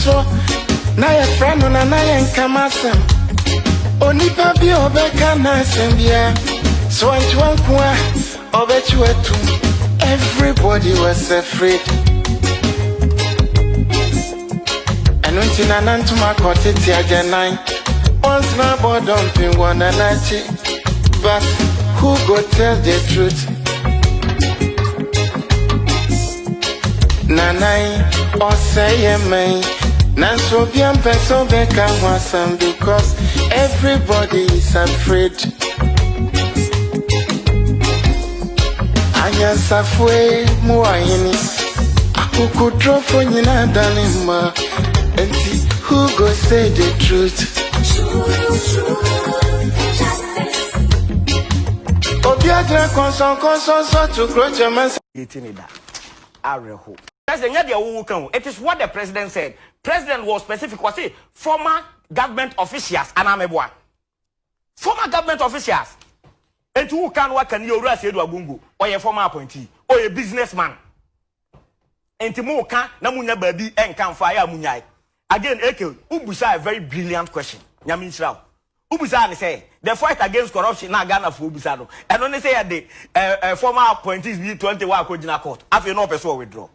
so na your friend on na yen kamasem onipa bi obeka na sembia so antwankwa obechu etu everybody was afraid and until nanantuma koteti ajanai once na bodon pin one anachi but who go tell the truth nanai or say me Nanso bien person beka wasam because everybody is afraid. Anya safwe muayini akuku trofo nyina dalima enti who go say the truth? Obiadra konson so to grow German itinida areho. It is what the president said. President was specific. Was it former government officials? Anamebwa. Former government officials. And who can work and you say to Agungu or a former appointee or a businessman. And Timoka Namunya baby and can fire Munyai. Again, Eke Ubusa a very brilliant question. Yamin Shroud. Ubusa say the fight against corruption na Ghana for Ubusado. And only say the former appointees be 21 Kojina court. After you know person withdraw.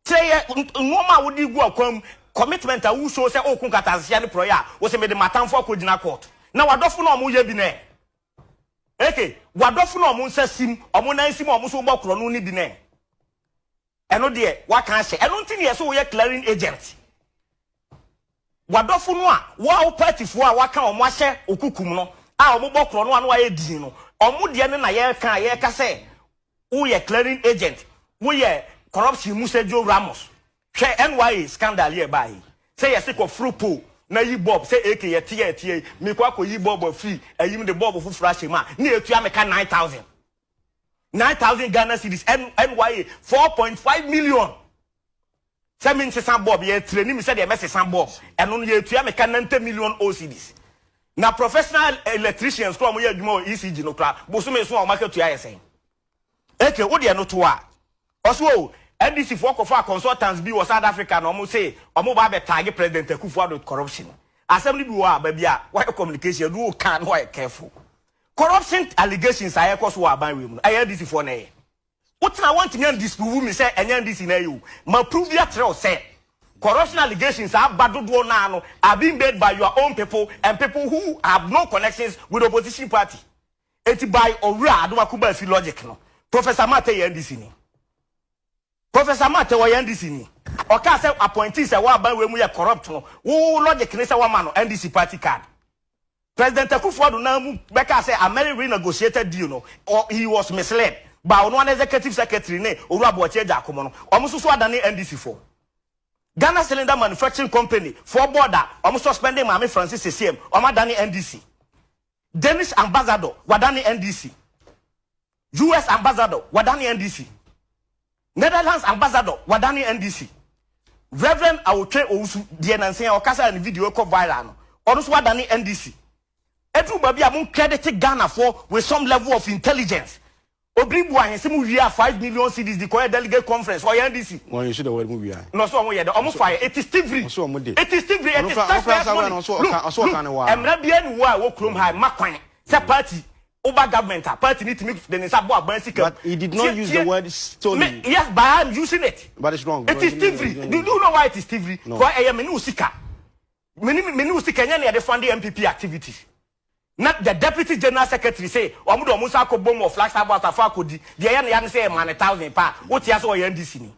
Say normal would you go come commitment who show say oh kunkatansiani prayer was made the matam for Kojina court. Now wadofu no mu yebine. Okay, wadofu no mu nsasim omo nansim omo so bokro no ni dine. Eno de what can say? I don't think yes so we clearing agent. Wadofu no a wa party fo a waka omo ahye okukum no a omo bokro no anu aye din no. Omo de ne na ye ka say wo ye clearing agent. Wo ye corruption Musejo Ramos. Share NYA scandal here by. Say yes, take frupo. Na yi bob say AK ye me kwa ko yi bob free. E yi the bob of flash ma. Ni etu ameka 9,000. 9,000 Ghana cedis NYA 4.5 million. Say me say bob ye training me say the message some bob. And no ye etu ameka 90 million OCDs. Na professional electricians come ye adwuma ECG no kra. Boso me so o market to ya say. AK wo de no to a. Also NDC for consultants be was South Africa no mo say omo ba be target President Akufo-Addo corruption. Assembly be wa ba bia why communication do can why careful. Corruption allegations aye cause wa ban we mu. Aye NDC for na ye. What I want to disprove me say NDC na you. Ma prove ya tell say corruption allegations are badodo na no are being made by your own people and people who have no connections with opposition party. Eti by owura adomakuba fi logic no. Professor Mate NDC ni. Professor Mate wa NDC ni. Oka say appointees say wa ban we mu ye corrupt no. Wo logic ni say wa man no NDC party card. President Akufo-Addo na mu beka say America renegotiated deal no or he was misled by one executive secretary ne Owura Boachi Jakomo no. Omo so adane NDC for. Ghana Cylinder Manufacturing Company for border omo suspending Mame Francis CCM omo adane NDC. Danish ambassador wadane NDC. US ambassador wadane NDC. Netherlands ambassador wadani NDC. Reverend Awotre Owusu die nansen okasa na video ko viral no. Ono so wadani NDC. Every baby among credit Ghana for with some level of intelligence. Obribu ahense mu wi 5 million cedis the choir delegate conference or NDC. One you should have mu wi. No so omo ye the omo fire. It is Steve. It is Steve. It is taxpayers money. Emra bia ni wo a wo krom high makwan. Se party over government party need to make the Nisabo Abansika. But he did not use the word stolen. Yes, but I am using it. But it's wrong. It is thievery. Do you know why it is thievery? No. Why I am menu sika. Menu sika nyane de fund the MPP activities. Not the deputy general secretary say, Omudo Musa ko bomb of flags about Afakodi. The yan say man 1,000 pa. What ya so NDC ni.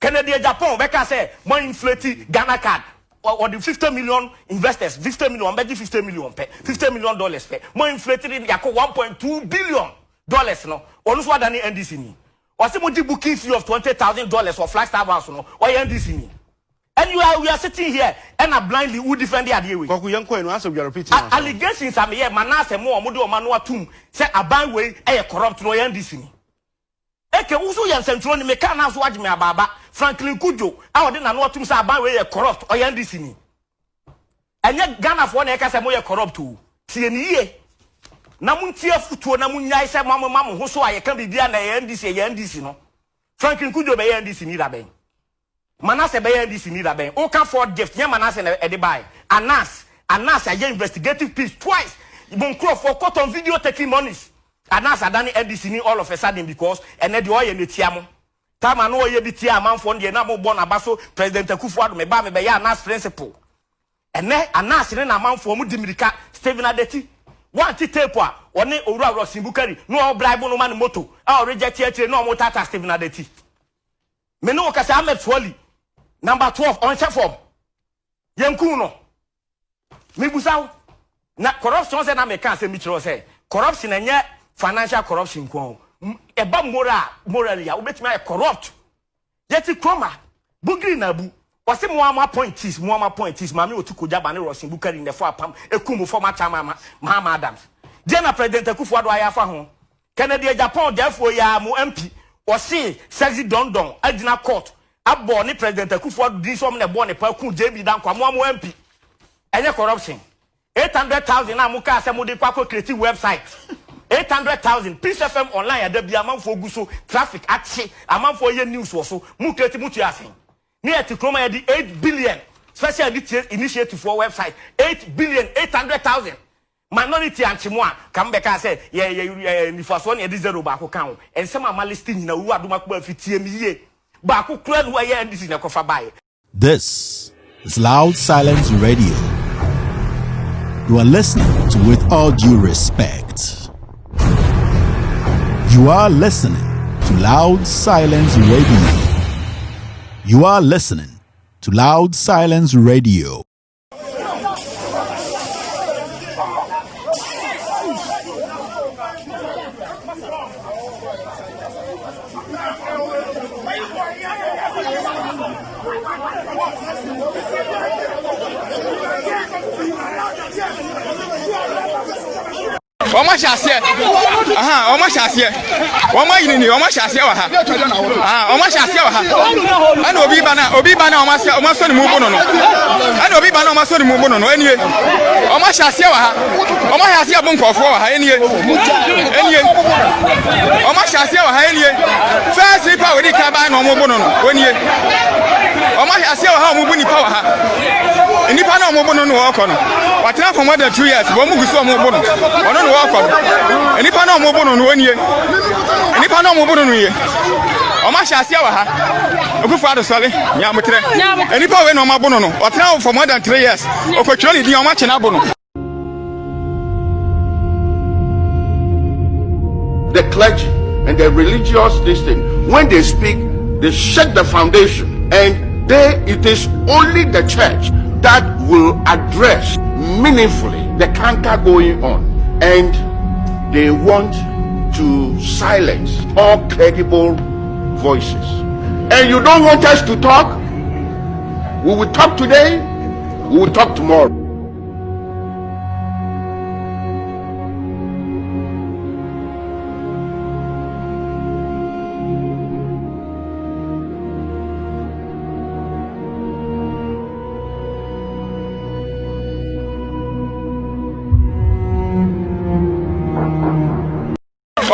Kennedy Japan beka say more inflate Ghana card. Or the 50 million investors, 50 million, bet $50 million pay, $50 million pay. More inflated in yako $1.2 billion no. Only what than the NDC ni. Or some booking fee of $20,000 for Flagstaff House no. Or NDC ni. And we are sitting here and are blindly who defend the idea with. Allegations are here. Manase mo omudo omanua tum say aban way corrupt no NDC ni. Eke uso yan central ni meka na so wajime ababa. Franklin Kujo, I didn't know to say about where you corrupt or NDC. And yet Ghana for an eka more corrupt too. See any year. Namuntia futu namunya say mama who so I can be behind the NDC no. Franklin Kujo be NDC ni da ben. Manase be NDC need a ben. O can for gift. Yeah, Manase e de buy. Anas a investigative piece twice. Ibon crow for court on video taking monies. Anas adani NDC need all of a sudden because and then the oil in the tiamo. Time I know ye be tia man for the enamo born abaso President Akufo-Addo me ba me be ya Anas principle. And then Anas in a man for Mudimirika Stephen Adeti. One ti tape wa one Owura Rosimbukari no bribe no man moto. I reject here no more tata Stephen Adeti. Me no kase Ahmed Swali. Number 12 on check form. Yenku no. Me busaw. Na corruption say na me kan say mitro say. Corruption enye financial corruption ko. Eba moral ya obetimi ay corrupt. Yeti kroma. Bugri na bu. Wase mo appointees mami otukoja ba ne Rosin Bukari in the for apam ekum former chairman Mahama Adams. Then President Akufo-Addo ayafa ho. Kennedy Japan therefore ya mo MP. Wase sexy dondon adina court. Abo ni President Akufo-Addo di so me bo ne pa ku JB dan kwa mo MP. Enye corruption. 800,000 na muka ase mo de kwa creative website. 800,000 Peace FM online ya da bia manfo guso traffic ache amanfo ye news wo so mu creative mutu asen. Near to Chroma ya di 8 billion special initiative for website 8 billion 800,000 minority anchimwa kambeka say ye nifaso na di zero ba ko kan en sama ma listing na wu adoma ko afitie mi ye ba ko kura no ye ndisi na kofa bae. This is Loud Silence Radio. You are listening to With All Due Respect. You are listening to Loud Silence Radio. You are listening to Loud Silence Radio. Oma shasie oma shasie oma yini oma shasie wa ha oma shasie wa ha ana obi bana oma so ni mu bono no ana obi bana oma so ni mu bono no enie oma shasie wa ha oma shasie bu nkofo wa ha enie oma shasie wa ha enie first pa we di ka ba na omo bono no enie oma shasie wa ha omo bu ni pa wa ha nipa na omo bono no oko no watena for more than 2 years bo mu guso omo bono ono no oko nipa na omo bono no enie nipa na omo bono no ye oma shasia wa ha Akufo-Addo sole nyamutre nipa we na omo bono no watena for more than 3 years okotwiro ni din oma chena bono. The clergy and the religious distinct, when they speak, they shake the foundation, and it is only the church that will address meaningfully the canker going on, and they want to silence all credible voices. And you don't want us to talk? We will talk today, we will talk tomorrow.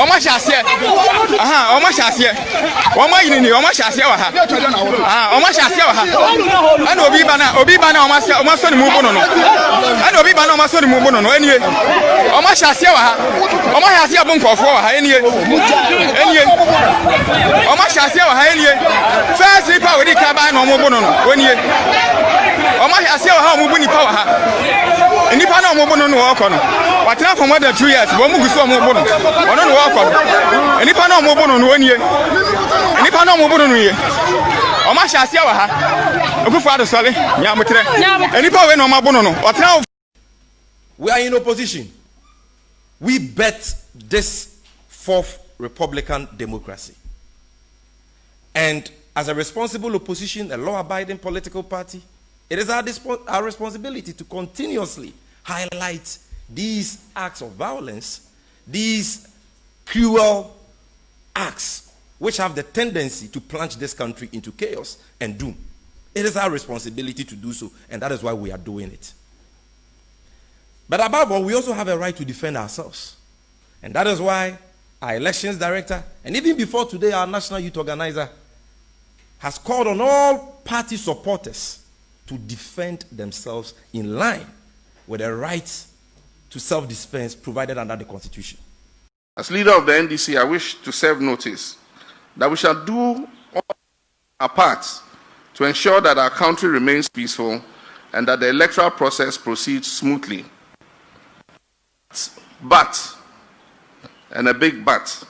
Oma shasie oma yini oma shasie wa ha oma shasie wa ha ana obi bana oma so ni mu bono no ana obi bana oma so ni mu bono no enie oma shasie wa ha oma shasie bu nkofo wa ha enie oma shasie wa ha enie first pa we di ka ba na omo bono no enie oma shasie wa ha omo bu ni pa wa ha nipa na omo bono no oko no watena for more than 2 years bo mu guso omo bono ono no oko nipa na omo bono no enie nipa na omo bono no ye oma shasie wa ha Akufo-Addo sole nyamutre nipa we na omo bono no watena. We are in opposition. We bet this fourth Republican democracy. And as a responsible opposition, a law-abiding political party, it is our responsibility to continuously highlight these acts of violence, these cruel acts which have the tendency to plunge this country into chaos and doom. It is our responsibility to do so, and that is why we are doing it. But above all, we also have a right to defend ourselves. And that is why our elections director, and even before today, our national youth organizer, has called on all party supporters to defend themselves in line with the right to self-defense provided under the Constitution. As leader of the NDC, I wish to serve notice that we shall do our part to ensure that our country remains peaceful and that the electoral process proceeds smoothly. But, and a big but,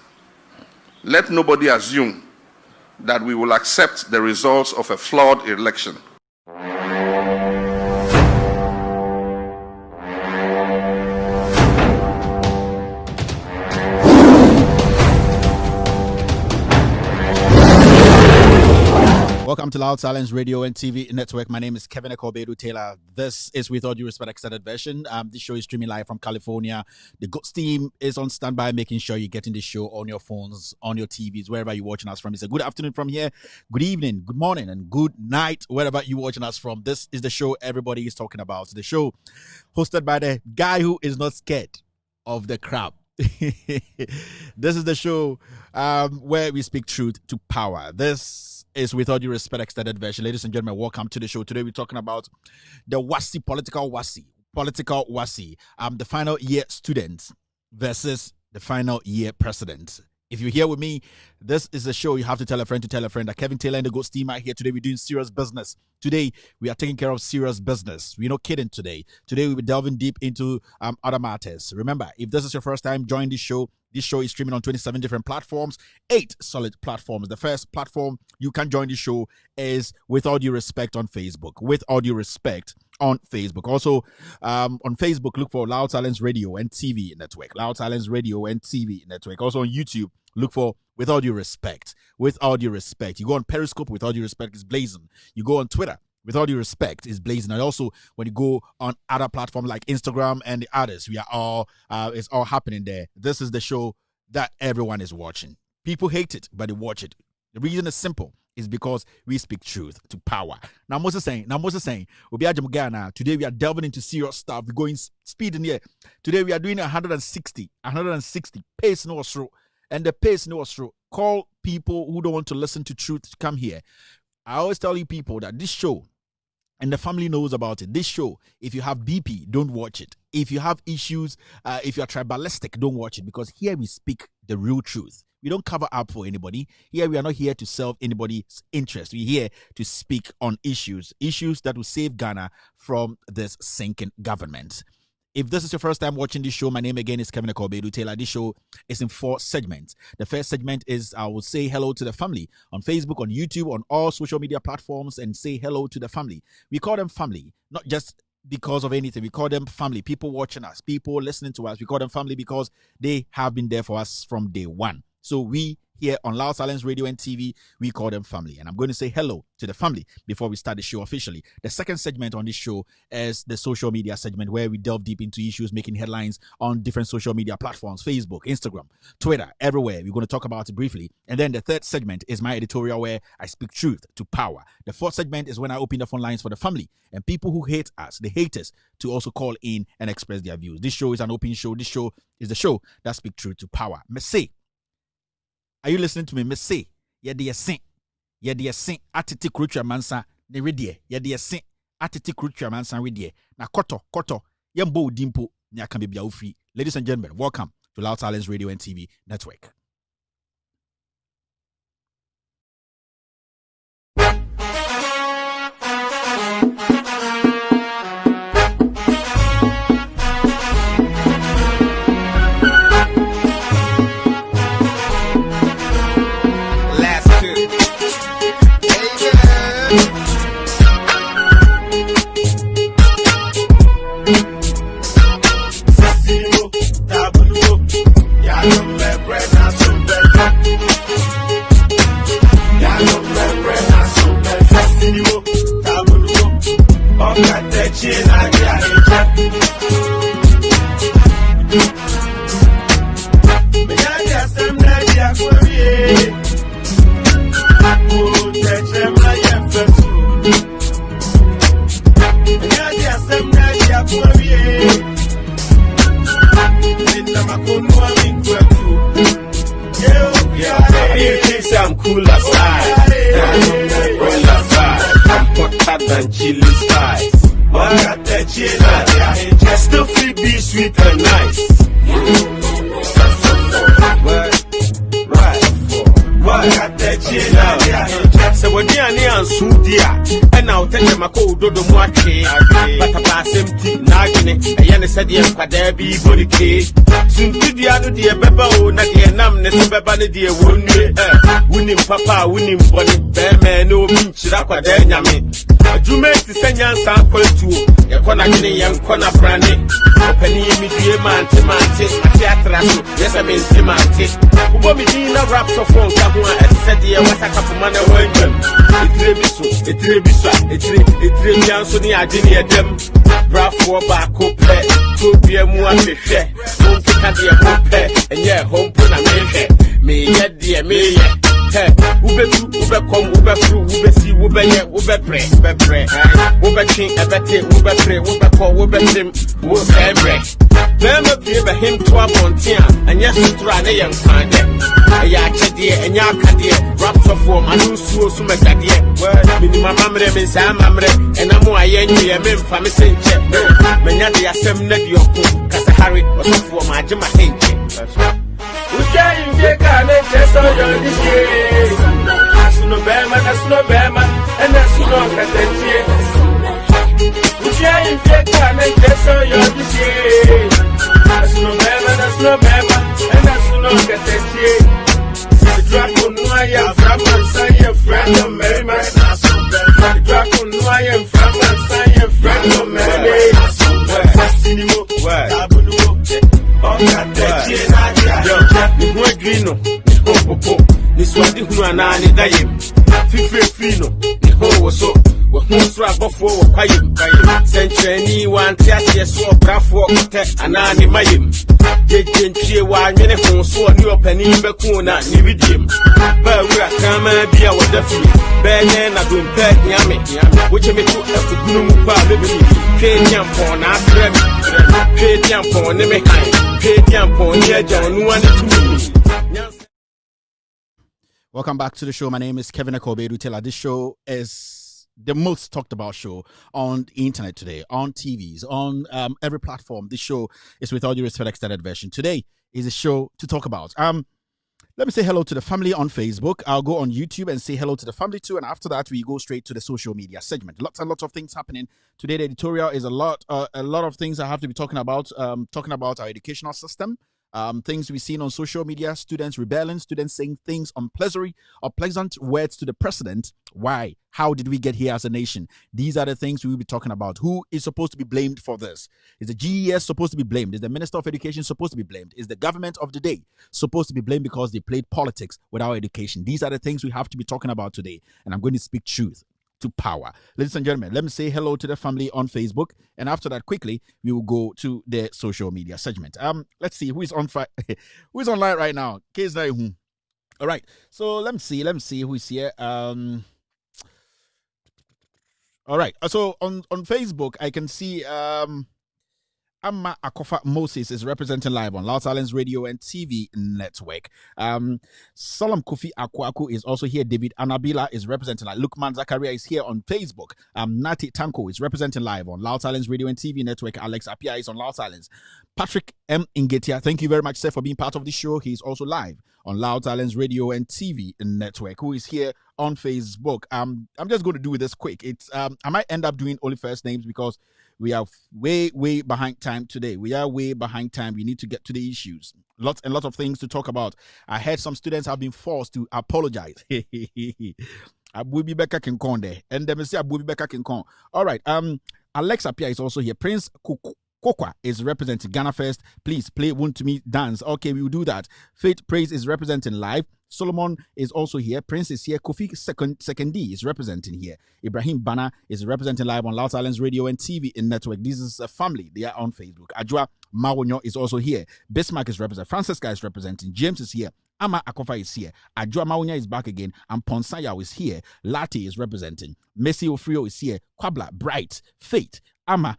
let nobody assume that we will accept the results of a flawed election. Welcome to Loud Silence Radio and TV Network. My name is Kevin Ekobedu Taylor. This is With All Due Respect Extended Version. This show is streaming live from California. The GOATS team is on standby, making sure you're getting the show on your phones, on your TVs, wherever you're watching us from. It's a good afternoon from here, good evening, good morning, and good night, wherever you're watching us from. This is the show everybody is talking about. The show hosted by the guy who is not scared of the crowd. This is the show where we speak truth to power. This is With All Due Respect Extended Version. Ladies and gentlemen, welcome to the show. Today we're talking about the WASSCE, political WASSCE, the final year students versus the final year president. If you're here with me, this is a show you have to tell a friend that Kevin Taylor and the GOATS team are here. Today we're doing serious business. Today we are taking care of serious business. We're not kidding today. Today we'll be delving deep into other matters. Remember, if this is your first time joining this show is streaming on 27 different platforms, 8 solid platforms. The first platform you can join the show is With All Due Respect on Facebook. With All Due Respect on Facebook. Also, on Facebook, look for Loud Silence Radio and TV Network. Loud Silence Radio and TV Network. Also on YouTube, look for With All Due Respect. With All Due Respect. You go on Periscope, With All Due Respect is blazing. You go on Twitter, With All Due Respect is blazing. And also, when you go on other platforms like Instagram and the others, we are all it's all happening there. This is the show that everyone is watching. People hate it, but they watch it. The reason is simple. Is because we speak truth to power. Now, Moses saying, today we are delving into serious stuff. We're going speed in here. Today we are doing 160 pace no through, and the pace no through. Call people who don't want to listen to truth to come here. I always tell you people that this show, and the family knows about it. This show, if you have BP, don't watch it. If you have issues, if you're tribalistic, don't watch it, because here we speak the real truth. We don't cover up for anybody. Here we are not here to serve anybody's interest. We're here to speak on issues that will save Ghana from this sinking government. If this is your first time watching this show, my name again is Kevin Ekobedu Taylor. This show is in 4 segments. The first segment is I will say hello to the family on Facebook, on YouTube, on all social media platforms, and say hello to the family. We call them family, not just because of anything. We call them family. People watching us, people listening to us. We call them family because they have been there for us from day one. So we here on Loud Silence Radio and TV, we call them family. And I'm going to say hello to the family before we start the show officially. The second segment on this show is the social media segment, where we delve deep into issues making headlines on different social media platforms, Facebook, Instagram, Twitter, everywhere. We're going to talk about it briefly. And then the third segment is my editorial, where I speak truth to power. The fourth segment is when I open the phone lines for the family and people who hate us, the haters, to also call in and express their views. This show is an open show. This show is the show that speaks truth to power. Messi. Are you listening to me? Me say, ye de sin atiti krutwa mansa ne redie. Ye de sin atiti krutwa mansa redie. Na koto ye mbo dimpo ne aka bebia ofri. Ladies and gentlemen, welcome to Loud Silence Radio and TV Network. I'm cool aside. hotter than chili spice. Still feel be sweet and nice. So when you are near Sudia, and now take my cold dodo moake, but a pass empty, Nagini, a yana said, yes, but there be body cake. Soon to the other dear Beba, Nadia Nam, Nesabani dear, winning papa, winning body, bear man, no pinch, Rapa, there, Yami. You make the same sample to your corner, young corner brandy. Penny, me, dear man, Timante, a theatre, yes, I mean, Timante. Who will be in a rap of phone, and said, dear, what's a couple man away. It really Anthony, I didn't them. Bravo, back, play, could be a more share, won't take a dear pet, and yeah, home put a me, yet, dear, me, yet. Ube come, ube through, ube see, ube ye, ube pray, ube king, ube pray, ube call, ube sim, ube pray. Remember, give him to a montia, and yes, to run a young kind. A yacha dear, and yaka dear, wraps of form, and who's so summit dear. Well, minimum mamre, Miss Amamre, and I'm more yenny, and men from a saint check. No, Menadi assembly your cook, Casahari, or for my Jama Hinch. We can't get a just on your display. That's no Bama, and that's no Catanche. We can't get a just on your display. That's no Bama, and that's no Catanche. The Draco Noya, Framan, Saya, friend of Mary, my the Draco Noya, Framan, Saya, friend of Mary. Cinema, where? This one, the Huana, the Dayim, Fino, so, what most rap for Payim, Century, one Tiasia, so Brafo, and Annie Mayim. Jane Chia, one minute, so a new penny, Bacuna, Nividim. But we are coming, be our definitely. Ben, I don't pet Yami, which I may put up to Gnupa, Pay Yampon, ask them, Pay Yampon, Nemekai. Welcome back to the show. My name is Kevin Akobedu Taylor. This show is the most talked about show on the internet today, on TVs, on every platform. This show is With All Due Respect extended version. Today is a show to talk about. Let me say hello to the family on Facebook. I'll go on YouTube and say hello to the family too. And after that, we go straight to the social media segment. Lots and lots of things happening today. The editorial is a lot of things I have to be talking about our educational system. Things we've seen on social media, students rebelling, students saying things unpleasant words to the president. Why? How did we get here as a nation? These are the things we will be talking about. Who is supposed to be blamed for this? Is the GES supposed to be blamed? Is the Minister of Education supposed to be blamed? Is the government of the day supposed to be blamed because they played politics with our education? These are the things we have to be talking about today. And I'm going to speak truth to power. Ladies and gentlemen, let me say hello to the family on Facebook, and after that, quickly we will go to the social media segment. Let's see who is on who is online right now. All right, so let me see who is here. All right, so on Facebook I can see Amma Akofa Moses is representing live on Loud Silence Radio and TV Network. Salam Kofi Akwaku is also here. David Anabila is representing live. Lukman Zakaria is here on Facebook. Nati Tanko is representing live on Loud Silence Radio and TV Network. Alex Apia is on Loud Silence. Patrick M. Ingetia, thank you very much, sir, for being part of the show. He's also live on Loud Silence Radio and TV Network. Who is here on Facebook? I'm just going to do this quick. It's I might end up doing only first names because we are way behind time today. We are way behind time. We need to get to the issues. Lots of things to talk about. I heard some students have been forced to apologize. Abubi Beka Kinkonde. And then say Abubi Beka Kinkon. All right. Alexa Pia is also here. Prince Kokwa is representing Ghana First. Please play One to Me Dance. Okay, we will do that. Faith Praise is representing live. Solomon is also here. Prince is here. Kofi Second D is representing here. Ibrahim Bana is representing live on Loud Silence Radio and TV in Network. This is a family. They are on Facebook. Ajua Mawonyo is also here. Bismarck is representing. Francisca is representing. James is here. Ama Akofa is here. Ajua Mawunya is back again. And Ponsaya is here. Lati is representing. Messi Ofrio is here. Kwabla, Bright, Faith, Ama,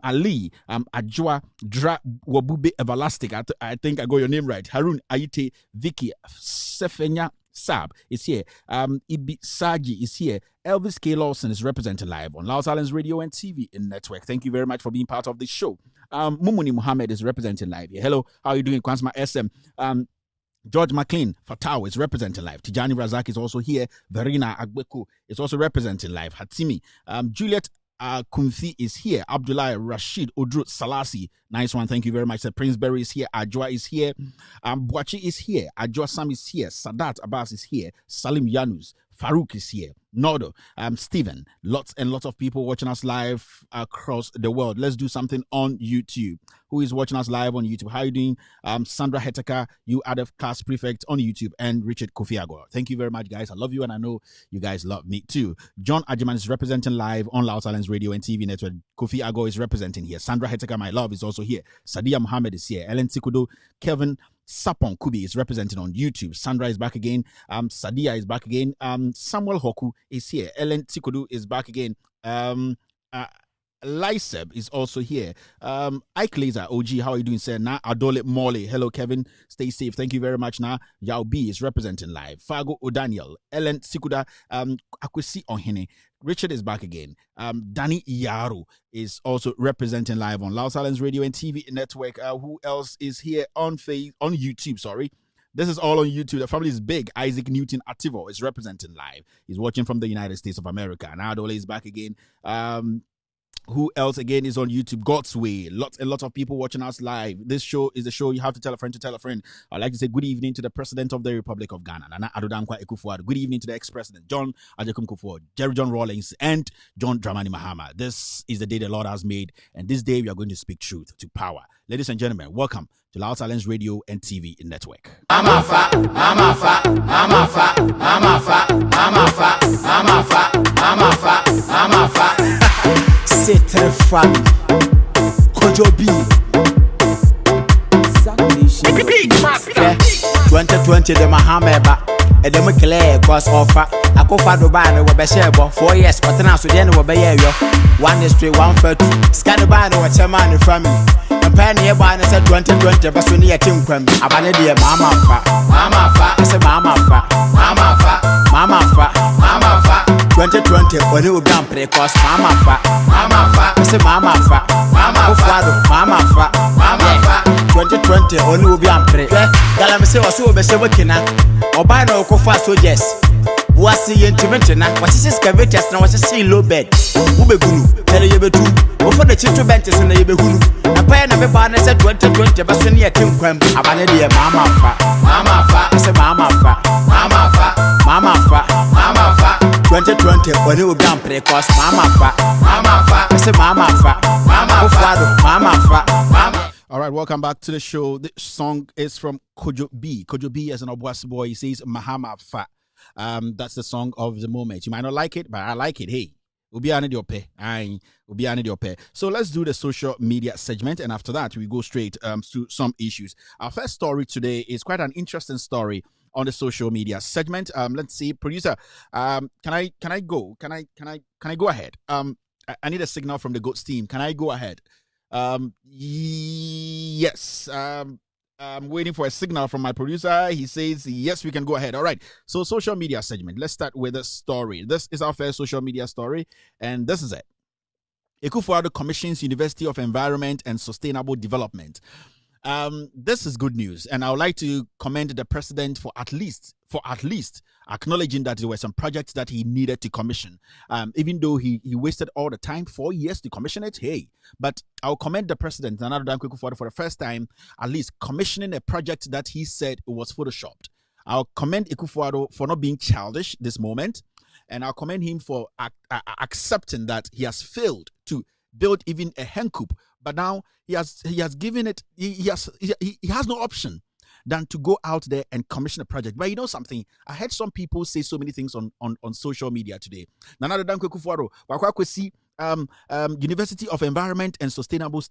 Ali, Ajua, Dra, Wabube, Everlasting. I think I got your name right. Harun, Aite, Vicky, Sefenya, Sab is here. Ibi Saji is here. Elvis K. Lawson is represented live on Loud Silence Radio and TV in network. Thank you very much for being part of this show. Mumuni Muhammad is represented live here. Hello, how are you doing? Kwansma SM. George McLean Fatao is representing live. Tijani Razak is also here. Verena Agbeko is also representing live. Hatimi. Juliet Kumfi is here. Abdullah Rashid Odru Salasi. Nice one. Thank you very much. Prince Berry is here. Ajwa is here. Buachi is here. Ajwa Sam is here. Sadat Abbas is here. Salim Yanus. Farouk is here. Nodo. Stephen. Lots and lots of people watching us live across the world. Let's do something on YouTube. Who is watching us live on YouTube? How are you doing? Sandra Hetaka, you are the class prefect on YouTube, and Richard Kofiago. Thank you very much, guys. I love you, and I know you guys love me too. John Ajiman is representing live on Loud Silence Radio and TV Network. Kofi Ago is representing here. Sandra Hetaka, my love, is also here. Sadia Muhammad is here. Ellen Tikudo, Kevin Sapon Kubi is representing on YouTube. Sandra is back again. Sadia is back again. Samuel Hoku is here. Ellen Tikudu is back again. Lyseb is also here. Ike Laser, OG, how are you doing, sir? Na Adole Morley. Hello, Kevin. Stay safe. Thank you very much. Na Yao B is representing live. Fago O'Daniel. Ellen Sikuda. Akwesi Ohene. Richard is back again. Danny Yaru is also representing live on Loud Silence Radio and TV Network. Who else is here on YouTube? Sorry. This is all on YouTube. The family is big. Isaac Newton Ativo is representing live. He's watching from the United States of America. Now Adole is back again. Who else again is on YouTube? God's Way. Lots and lots of people watching us live. This show is a show you have to tell a friend to tell a friend. I'd like to say good evening to the President of the Republic of Ghana, Nana Addo Dankwa Akufo-Addo. Good evening to the ex-president, John Agyekum Kufuor, Jerry John Rawlings, and John Dramani Mahama. This is the day the Lord has made, and this day we are going to speak truth to power. Ladies and gentlemen, welcome to Loud Silence Radio and TV Network. Amafa, Amafa, Amafa, Amafa, Amafa, Amafa, Amafa, Amafa. C'est très fun. Kojobi. 2020 de Mahameba. And then we clear cross offer. I go for Dubai and we share 4 years, but now so then we be here. 1 history, 1 30. Scan the band or what's your man in family. And penny about said 2020, but soon you think when Abane dear Mama fa. Mama fa. I say Mama fa. Mama fa. Mama fa. Mama fa. 2020, when you be precause Mama fa. Mama fa. I say Mama fa. Mama fa. Mama fa. Mama fa. 2020, when you be pre. Galam say was so be say working na. Oba na okofa soldiers. Wasi intimate na. Wasi excavators na wasi low bed. Ubegunu, tell you betu. Ofo the chitu benches na yebehunu. Na pa na be ba na say 2020, but so near tin kwam. Abane de Mama fa. Mama fa. I say Mama fa. Mama fa. Mama fa. Mama fa. 2020, when you be precause Mama fa. Mama fa. I say Mama fa. Mama fa. Mama fa. Mama. All right, welcome back to the show. This song is from Kojo B. Kojo B as an Obwasi boy. He says Mahama Fa. That's the song of the moment. You might not like it, but I like it. Hey, so let's do the social media segment, and after that we go straight to some issues. Our first story today is quite an interesting story on the social media segment. Let's see, producer. Can I go? Can I go ahead? I need a signal from the GOATS team. Can I go ahead? Yes. I'm waiting for a signal from my producer. He says, yes, we can go ahead. All right. So social media segment. Let's start with a story. This is our first social media story, and this is it. Akufo-Addo commissions University of Environment and Sustainable Development. This is good news, and I would like to commend the president for at least acknowledging that there were some projects that he needed to commission. Even though he wasted all the time, 4 years to commission it, hey. But I'll commend the president, Nana Addo Dankwa Akufo-Addo, for the first time, at least commissioning a project that he said was photoshopped. I'll commend Akufo-Addo for not being childish this moment, and I'll commend him for accepting that he has failed to build even a hen coop. But now he has given it. He has no option than to go out there and commission a project. But you know something? I heard some people say so many things on social media today. Nana Addo Dankwa Akufo-Addo, wakwakwesi University of Environment and Sustainable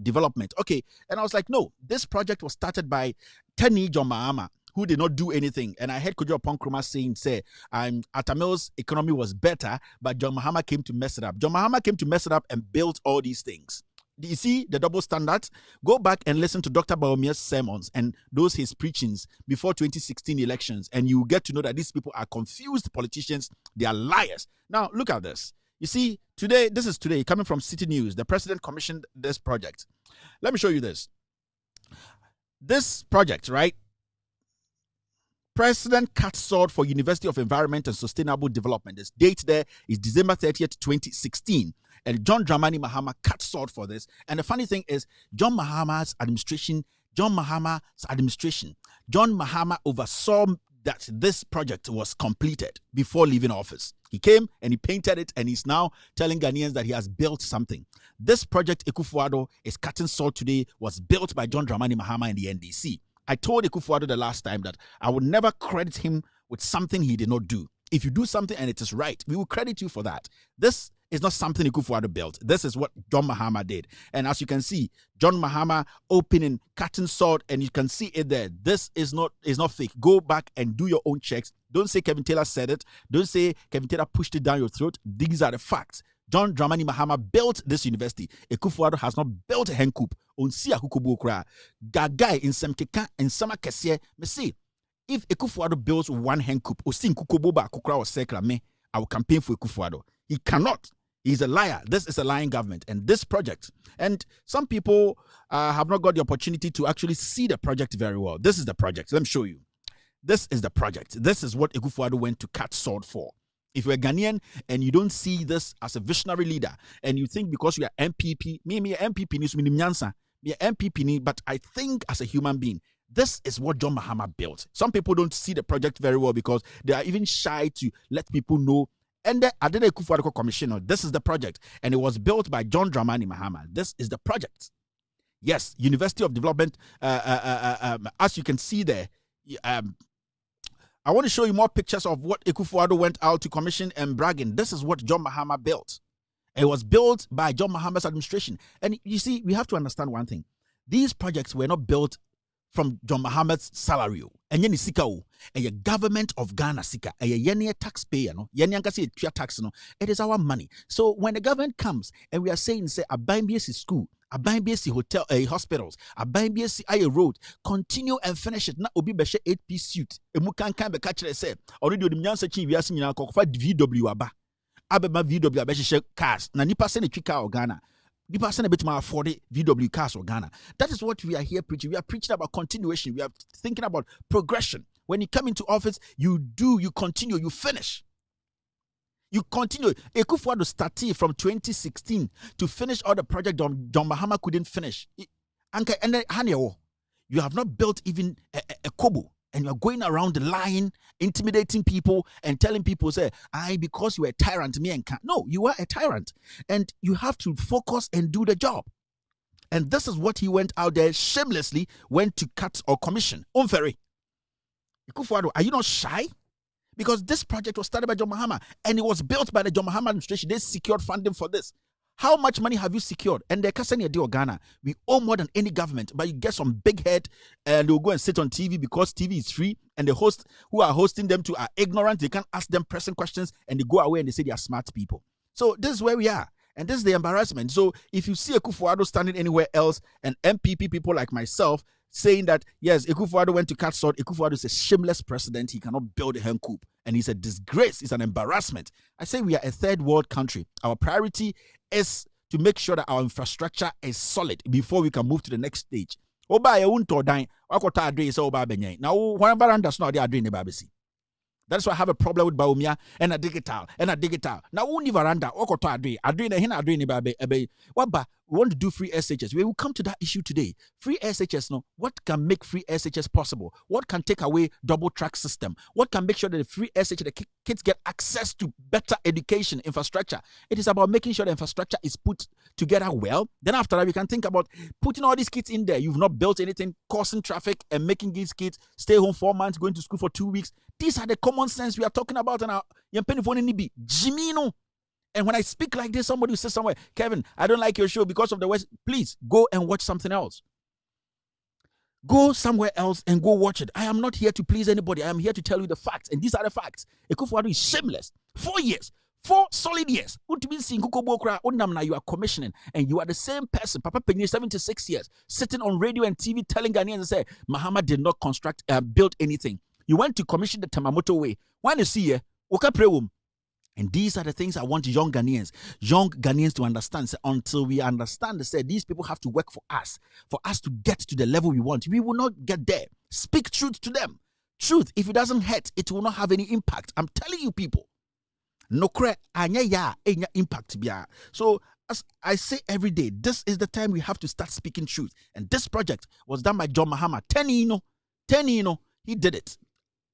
Development. Okay, and I was like, no, this project was started by Teni John Mahama, who did not do anything. And I heard Kojo Nkrumah saying, Atamil's economy was better, but John Mahama came to mess it up. John Mahama came to mess it up and built all these things. Do you see the double standard? Go back and listen to Dr. Baumia's sermons and those his preachings before 2016 elections, and you get to know that these people are confused politicians. They are liars. Now, look at this. You see, today, this is today, coming from City News. The president commissioned this project. Let me show you this. This project, right? President cut sword for University of Environment and Sustainable Development. This date there is December 30th, 2016. And John Dramani Mahama cut sword for this. And the funny thing is, John Mahama's administration oversaw that this project was completed before leaving office. He came and he painted it, and he's now telling Ghanaians that he has built something. This project, Ekufuado is cutting sword today, was built by John Dramani Mahama and the NDC. I told Ekufuado the last time that I would never credit him with something he did not do. If you do something and it is right, we will credit you for that. This is not something Ekufuado built. This is what John Mahama did. And as you can see, John Mahama opening, cutting sword, and you can see it there. This is not fake. Go back and do your own checks. Don't say Kevin Taylor said it. Don't say Kevin Taylor pushed it down your throat. These are the facts. John Dramani Mahama built this university. Ekufuado has not built a hencoop. Onsi akukubu kra. Gagai in Semkeka and Sama Kessie. Me say, if Ekufuado builds one hencoop, Osin Kukuboba Kukra or Sekra me, I will campaign for Ekufuado. He cannot. He's a liar. This is a lying government. And this project, and some people have not got the opportunity to actually see the project very well. This is the project. Let me show you. This is the project. This is what Ekufuado went to cut sword for. If you're a Ghanaian and you don't see this as a visionary leader, and you think because you are MPP, me MPP needs me MPP, but I think as a human being, this is what John Mahama built. Some people don't see the project very well because they are even shy to let people know. And the Adede Ekufuado Commission, this is the project, and it was built by John Dramani Mahama. This is the project. Yes, University of Development. As you can see there, I want to show you more pictures of what Ekufuado went out to commission and bragging. This is what John Mahama built. It was built by John Mahama's administration. And you see, we have to understand one thing. These projects were not built from John Mahama's salary. And yen sika o. And the government of Ghana sika. And yen taxpayer no. Yen yankasi tax no. It is our money. So when the government comes and we are saying, say, a BSc school, a BSc hotel, hospitals, a BSc road, continue and finish it. Na obi beshe 8-piece suit. Emu kan be catch say. Already the nyansa chi wiase nyina kokofa VW aba. Abema VW abeshe cars. Na nipa se ne twika o Ghana. Nipa se ne betima afford VW cars or Ghana. That is what we are here preaching. We are preaching about continuation. We are thinking about progression. When you come into office, you continue, you finish. You continue. Ekufuado started from 2016 to finish all the project John Mahama couldn't finish. You have not built even a kobo, and you are going around lying, intimidating people, and telling people, say, because you are a tyrant, me and can't. No, you are a tyrant, and you have to focus and do the job. And this is what he went out there shamelessly, went to cut or commission. Unfairly. Ekufuado, are you not shy? Because this project was started by John Mahama and it was built by the John Mahama administration. They secured funding for this. How much money have you secured? And they're casting a deal Ghana. We owe more than any government, but you get some big head and they'll go and sit on TV because TV is free, and the hosts who are hosting them are ignorant. They can't ask them pressing questions, and they go away and they say they are smart people. So this is where we are. And this is the embarrassment. So if you see Ekufuado standing anywhere else and MPP people like myself saying that, yes, Ekufuado went to cut sword, Ekufuado is a shameless president, he cannot build a hencoop, and he's a disgrace, it's an embarrassment. I say we are a third world country. Our priority is to make sure that our infrastructure is solid before we can move to the next stage. That's why I have a problem with Baumia and a digital. Now we need veranda. We want to do free SHS. We will come to that issue today. Free SHS, no. What can make free SHS possible? What can take away double track system? What can make sure that the free SHS, the kids get access to better education infrastructure? It is about making sure the infrastructure is put together well. Then after that, we can think about putting all these kids in there. You've not built anything, causing traffic and making these kids stay home 4 months, going to school for 2 weeks. These are the common sense we are talking about. And Jimino. And when I speak like this, somebody will say somewhere, Kevin, I don't like your show because of the West. Please go and watch something else. Go somewhere else and go watch it. I am not here to please anybody. I am here to tell you the facts. And these are the facts. Ekufuado is shameless. 4 years. 4 solid years. What means in Kukobokra, Unamna, you are commissioning, and you are the same person, Papa Penny, 76 years, sitting on radio and TV telling Ghanaians and say, Mahama did not build anything. You went to commission the Tamamoto way. When you see here, Oka Prewum. And these are the things I want young Ghanaians to understand. So until we understand, say these people have to work for us to get to the level we want. We will not get there. Speak truth to them. Truth, if it doesn't hurt, it will not have any impact. I'm telling you, people. No cre anya ya enya impact bia. So as I say every day, this is the time we have to start speaking truth. And this project was done by John Mahama. Tenino, he did it.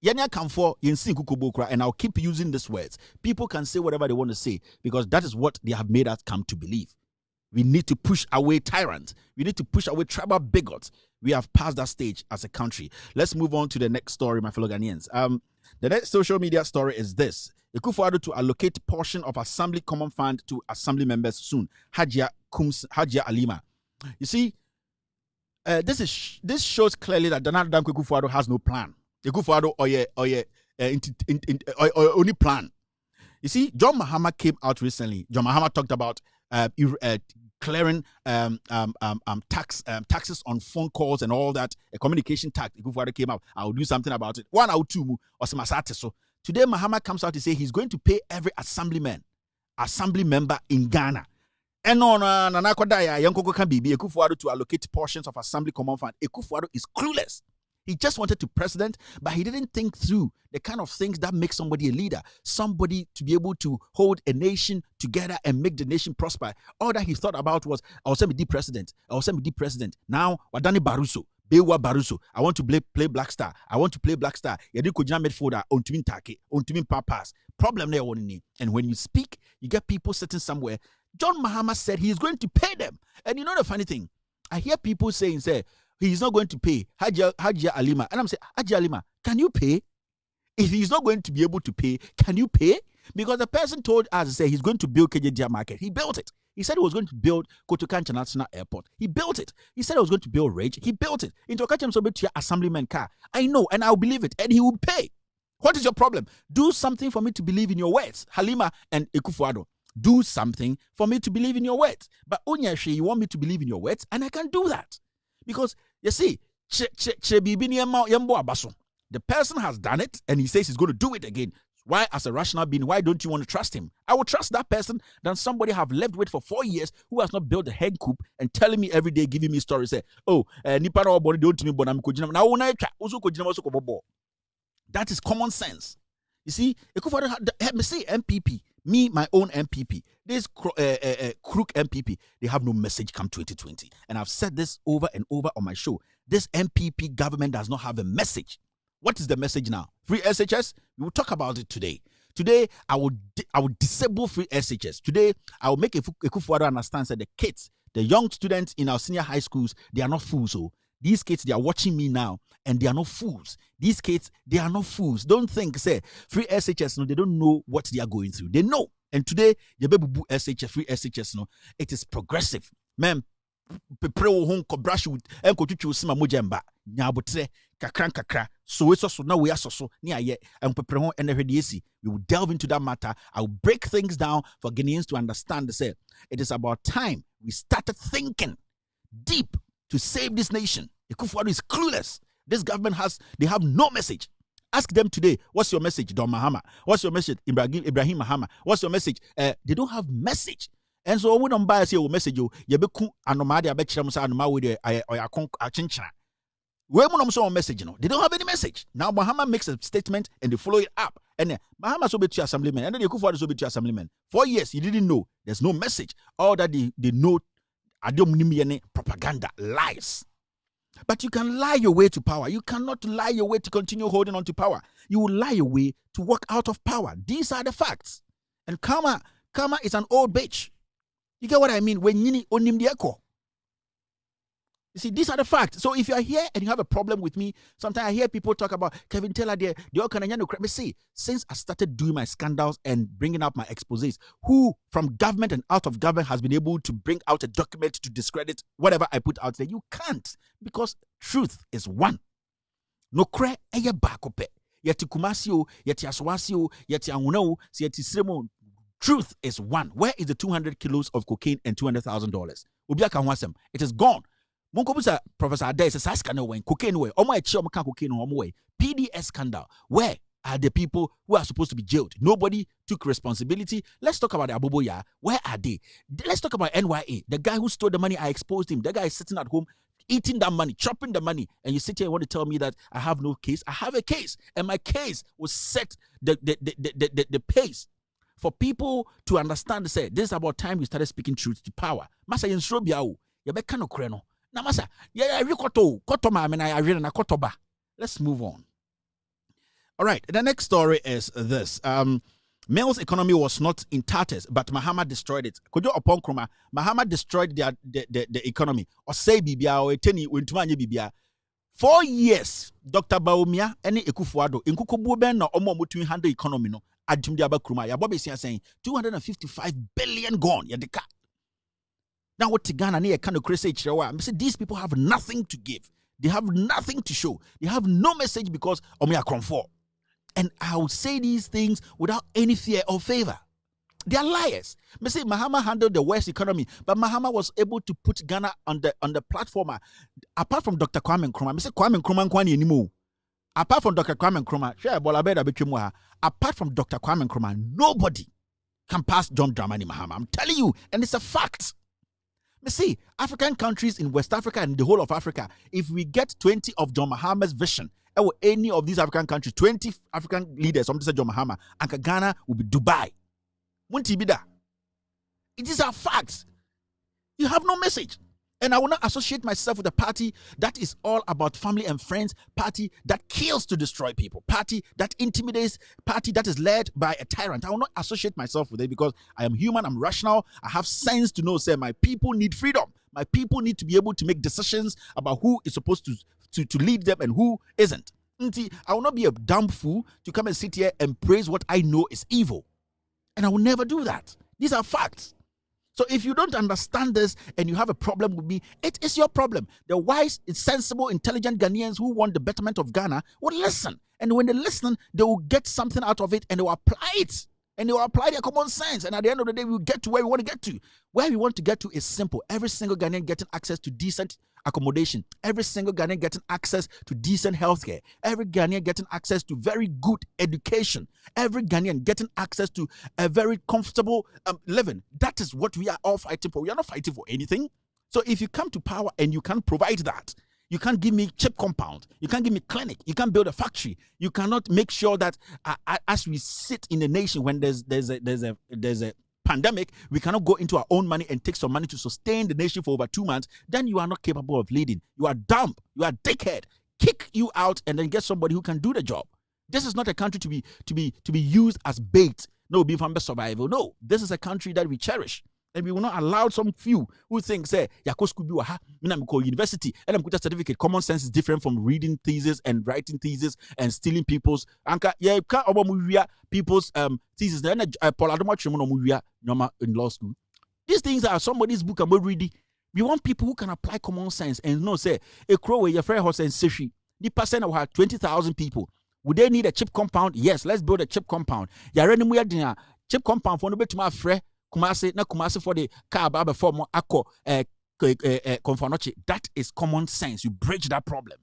Yanya come for Yensin Kukubokra, and I'll keep using these words. People can say whatever they want to say because that is what they have made us come to believe. We need to push away tyrants. We need to push away tribal bigots. We have passed that stage as a country. Let's move on to the next story, my fellow Ghanaians. The next social media story is this. Ekufuado to allocate portion of Assembly Common Fund to Assembly members soon. Hajia Alima. You see, this shows clearly that Donald Danko Ekufuado has no plan. Ekufuado only plan. You see, John Mahama came out recently. John Mahama talked about clearing taxes on phone calls and all that. A communication tax. Ekufuado came out. I'll do something about it. 1 or 2 or some. So today Mahama comes out to say he's going to pay every assembly member in Ghana. And on Nanakodaya, Yankoko can be Ekufuado to allocate portions of Assembly Common Fund. Ekufuado is clueless. He just wanted to president, but he didn't think through the kind of things that make somebody a leader, somebody to be able to hold a nation together and make the nation prosper. All that he thought about was, I will send me the president. Now, Wadani Baruso, Bewa Baruso, I want to play Black Star. Yadiko Jina Medfoda, Ontumin Take, Ontumin Papas. Problem there, and when you speak, you get people sitting somewhere. John Mahama said he is going to pay them. And you know the funny thing? I hear people saying, he's not going to pay Hajia Alima. And I'm saying, Hajia Alima, can you pay? If he's not going to be able to pay, can you pay? Because the person told us, he's going to build KJDA Market. He built it. He said he was going to build Kotoka International Airport. He built it. He said he was going to build Rage. He built it. Into Okacham Sobetia Assemblyman car. I know, and I'll believe it. And he will pay. What is your problem? Do something for me to believe in your words. Halima and Ekufuado. Do something for me to believe in your words. But Onyashi, you want me to believe in your words, and I can do that. Because, you see, the person has done it, and he says he's going to do it again. Why, as a rational being, why don't you want to trust him? I would trust that person than somebody I have lived with for 4 years who has not built a head coop and telling me every day, giving me stories, say, that is common sense. You see, let me say MPP, me, my own MPP, this crook MPP, they have no message come 2020. And I've said this over and over on my show. This MPP government does not have a message. What is the message now? Free SHS? We will talk about it today. Today, I will disable free SHS. Today, I will make Ekufuado understand that the kids, the young students in our senior high schools, they are not fools. So these kids, they are watching me now, and they are not fools. These kids, they are not fools. Don't think, say, free SHS, no, they don't know what they are going through. They know. And today, the baby SHS, free SHS, no, it is progressive. Man, prepare home brush with enko sima mojamba nyabotre kakra so we so na we asoso ni aye and prepare home and we will delve into that matter. I will break things down for Ghanaians to understand. Say it is about time we started thinking deep to save this nation. Ekufuado is clueless. This government they have no message. Ask them today, what's your message, Don Mahama? What's your message, Ibrahim Mahama? What's your message? They don't have message. And so we don't buy a message. You be anomadi abechiramusa anoma with a chinchina. We don't message. They don't have any message. Now Mahama makes a statement and they follow it up. And Mahama so be to assemblyman, and then Ekufuado so be to assemblyman. 4 years, you didn't know. There's no message. All that they know, propaganda, lies. But you can lie your way to power. You cannot lie your way to continue holding on to power. You will lie your way to walk out of power. These are the facts. And karma is an old bitch. You get what I mean? When you onim the echo. You see, these are the facts. So if you are here and you have a problem with me, sometimes I hear people talk about Kevin Taylor there. See, since I started doing my scandals and bringing out my exposés, who from government and out of government has been able to bring out a document to discredit whatever I put out there? You can't, because truth is one. No kre eye bakope. Yeti kumasio, yeti aswasio, yeti angunao, yeti sremo. Truth is one. Where is the 200 kilos of cocaine and $200,000? It is gone. Monkobusa Professor Ade says scandal when cocaine way. Cocaine way. PDS scandal. Where are the people who are supposed to be jailed? Nobody took responsibility. Let's talk about the Aboboya. Where are they? Let's talk about NYA. The guy who stole the money, I exposed him. The guy is sitting at home, eating that money, chopping the money. And you sit here and want to tell me that I have no case. I have a case. And my case will set the pace for people to understand. Say, this is about time we started speaking truth to power. Masa Yensrobiao. Yabekano Kreno. Na masa. Let's move on. All right, the next story is this. Male's economy was not in tatters, but Mahama destroyed it. Kojo upon Kroma, Mahama destroyed the economy. Or say Bibia or Teni Wintumanya Bibia. 4 years, Dr. Baumia, any Ekufuado, in Kukububen or Omo Mutu handle economy no. Adjumdiaba Kruma, ya Bobby saying 255 billion gone, Yadika. Now what Tigana near kind of crazy Chihuahua. These people have nothing to give. They have nothing to show. They have no message because Omia comfort. And I will say these things without any fear or favor. They are liars. Me say Mahama handled the West economy, but Mahama was able to put Ghana on the platform. Apart from Dr. Kwame Nkrumah, me say Kwame Nkrumah kwani anymore. Apart from Dr. Kwame Nkrumah, apart from Dr. Kwame Nkrumah, nobody can pass John Dramani Mahama. I'm telling you, and it's a fact. Me see, African countries in West Africa and the whole of Africa, if we get 20 of John Mahama's vision, or any of these African countries, 20 African leaders, somebody said John Mahama, and Ghana will be Dubai. It is a fact. You have no message. And I will not associate myself with a party that is all about family and friends, party that kills to destroy people, party that intimidates, party that is led by a tyrant. I will not associate myself with it because I am human, I'm rational, I have sense to know, say, my people need freedom. My people need to be able to make decisions about who is supposed to lead them and who isn't. I will not be a dumb fool to come and sit here and praise what I know is evil. And I will never do that. These are facts. So if you don't understand this and you have a problem with me, it is your problem. The wise, sensible, intelligent Ghanaians who want the betterment of Ghana will listen. And when they listen, they will get something out of it and they will apply it. And they will apply their common sense. And at the end of the day, we will get to where we want to get to. Where we want to get to is simple. Every single Ghanaian getting access to decent accommodation. Every single Ghanaian getting access to decent healthcare. Every Ghanaian getting access to very good education. Every Ghanaian getting access to a very comfortable living. That is what we are all fighting for. We are not fighting for anything. So if you come to power and you can provide that, you can't give me cheap compound. You can't give me clinic. You can't build a factory. You cannot make sure that as we sit in the nation when there's a pandemic, we cannot go into our own money and take some money to sustain the nation for over 2 months. Then you are not capable of leading. You are dumb. You are dickhead. Kick you out and then get somebody who can do the job. This is not a country to be used as bait. No, be from the survival. No, this is a country that we cherish. And we will not allow some few who think, say, university, and I'm going to certificate. Common sense is different from reading thesis and writing thesis and stealing people's people's thesis. Then in law school. These things are somebody's book and we're reading. We want people who can apply common sense and know, say, a crow where your friend horse and Sishi. The person will have 20,000 people. Would they need a chip compound? Yes, let's build a chip compound. You're running with a chip compound for no bit to my friend. Kumasi for the car before ako that is common sense. You bridge that problem.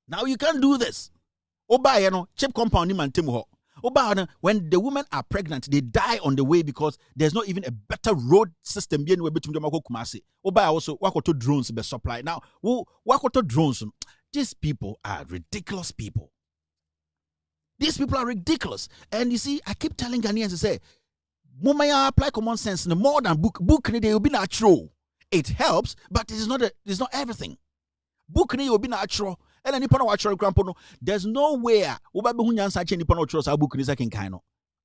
Now you can't do this. Oba chip compound Oba when the women are pregnant, they die on the way because there's not even a better road system being between them Kumasi. Oba also wakoto drones be supply. Now wakoto drones. These people are ridiculous people. These people are ridiculous. And you see, I keep telling Ghanaians to say, Mumaya apply common sense no more than book they will be natural. It helps, but it's not everything. Book will be natural. And then there's nowhere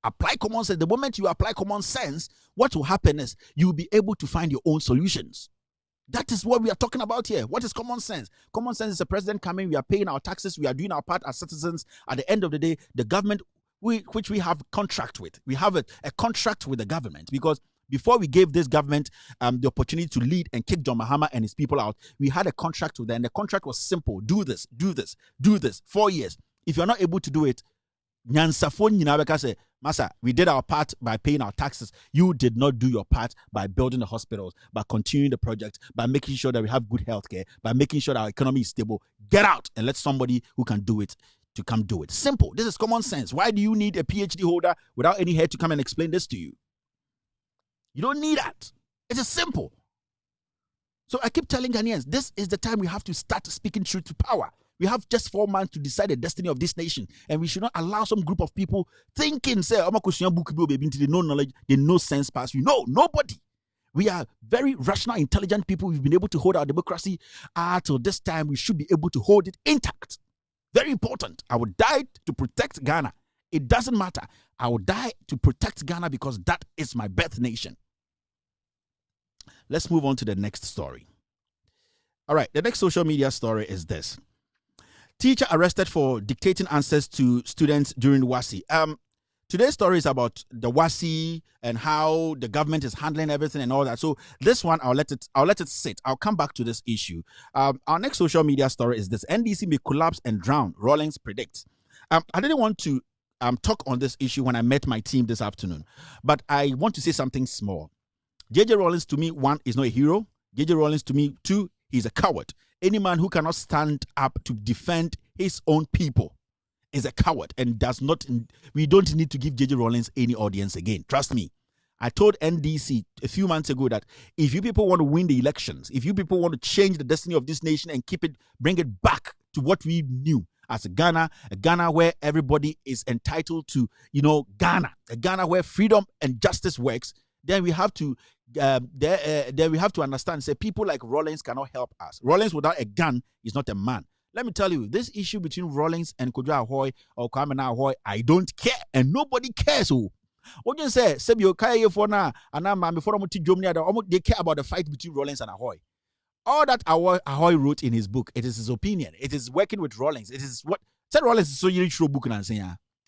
apply common sense. The moment you apply common sense, what will happen is you'll be able to find your own solutions. That is what we are talking about here. What is common sense? Common sense is a president coming, we are paying our taxes, we are doing our part as citizens. At the end of the day, the government which we have contract with. We have a contract with the government because before we gave this government the opportunity to lead and kick John Mahama and his people out, we had a contract with them. And the contract was simple. Do this, do this, do this. 4 years. If you're not able to do it, Nyansafo nyina beka say Massa, we did our part by paying our taxes. You did not do your part by building the hospitals, by continuing the project, by making sure that we have good health care, by making sure that our economy is stable. Get out and let somebody who can do it to come do it. Simple. This is common sense. Why do you need a PhD holder without any head to come and explain this to you? You don't need that. It is simple. So I keep telling Ghanaians, this is the time we have to start speaking truth to power. We have just 4 months to decide the destiny of this nation, and we should not allow some group of people thinking, say, they know knowledge, they know sense past you. No, nobody. We are very rational, intelligent people. We've been able to hold our democracy till this time. We should be able to hold it intact. Very important. I would die to protect Ghana. It doesn't matter. I will die to protect Ghana because that is my birth nation. Let's move on to the next story. All right, the next social media story is this. Teacher arrested for dictating answers to students during WASI. Today's story is about the WASI and how the government is handling everything and all that. So this one, I'll let it sit. I'll come back to this issue. Our next social media story is this. NDC may collapse and drown, Rawlings predicts. I didn't want to talk on this issue when I met my team this afternoon, but I want to say something small. JJ Rawlings, to me, 1, is not a hero. JJ Rawlings, to me, 2, he's a coward. Any man who cannot stand up to defend his own people is a coward and does not. We don't need to give JJ Rawlings any audience again. Trust me. I told NDC a few months ago that if you people want to win the elections, if you people want to change the destiny of this nation and bring it back to what we knew as a Ghana where everybody is entitled to, Ghana, a Ghana where freedom and justice works, then we have to understand, say, people like Rawlings cannot help us. Rawlings without a gun is not a man. Let me tell you, this issue between Rawlings and Kojo Ahoy or Kwame Ahoy, I don't care, and nobody cares. What you say, Sebio Kaya for now, and I'm before they care about the fight between Rawlings and Ahoy. All that Ahoy wrote in his book, it is his opinion. It is working with Rawlings. It is what said Rawlings is so you show book and say,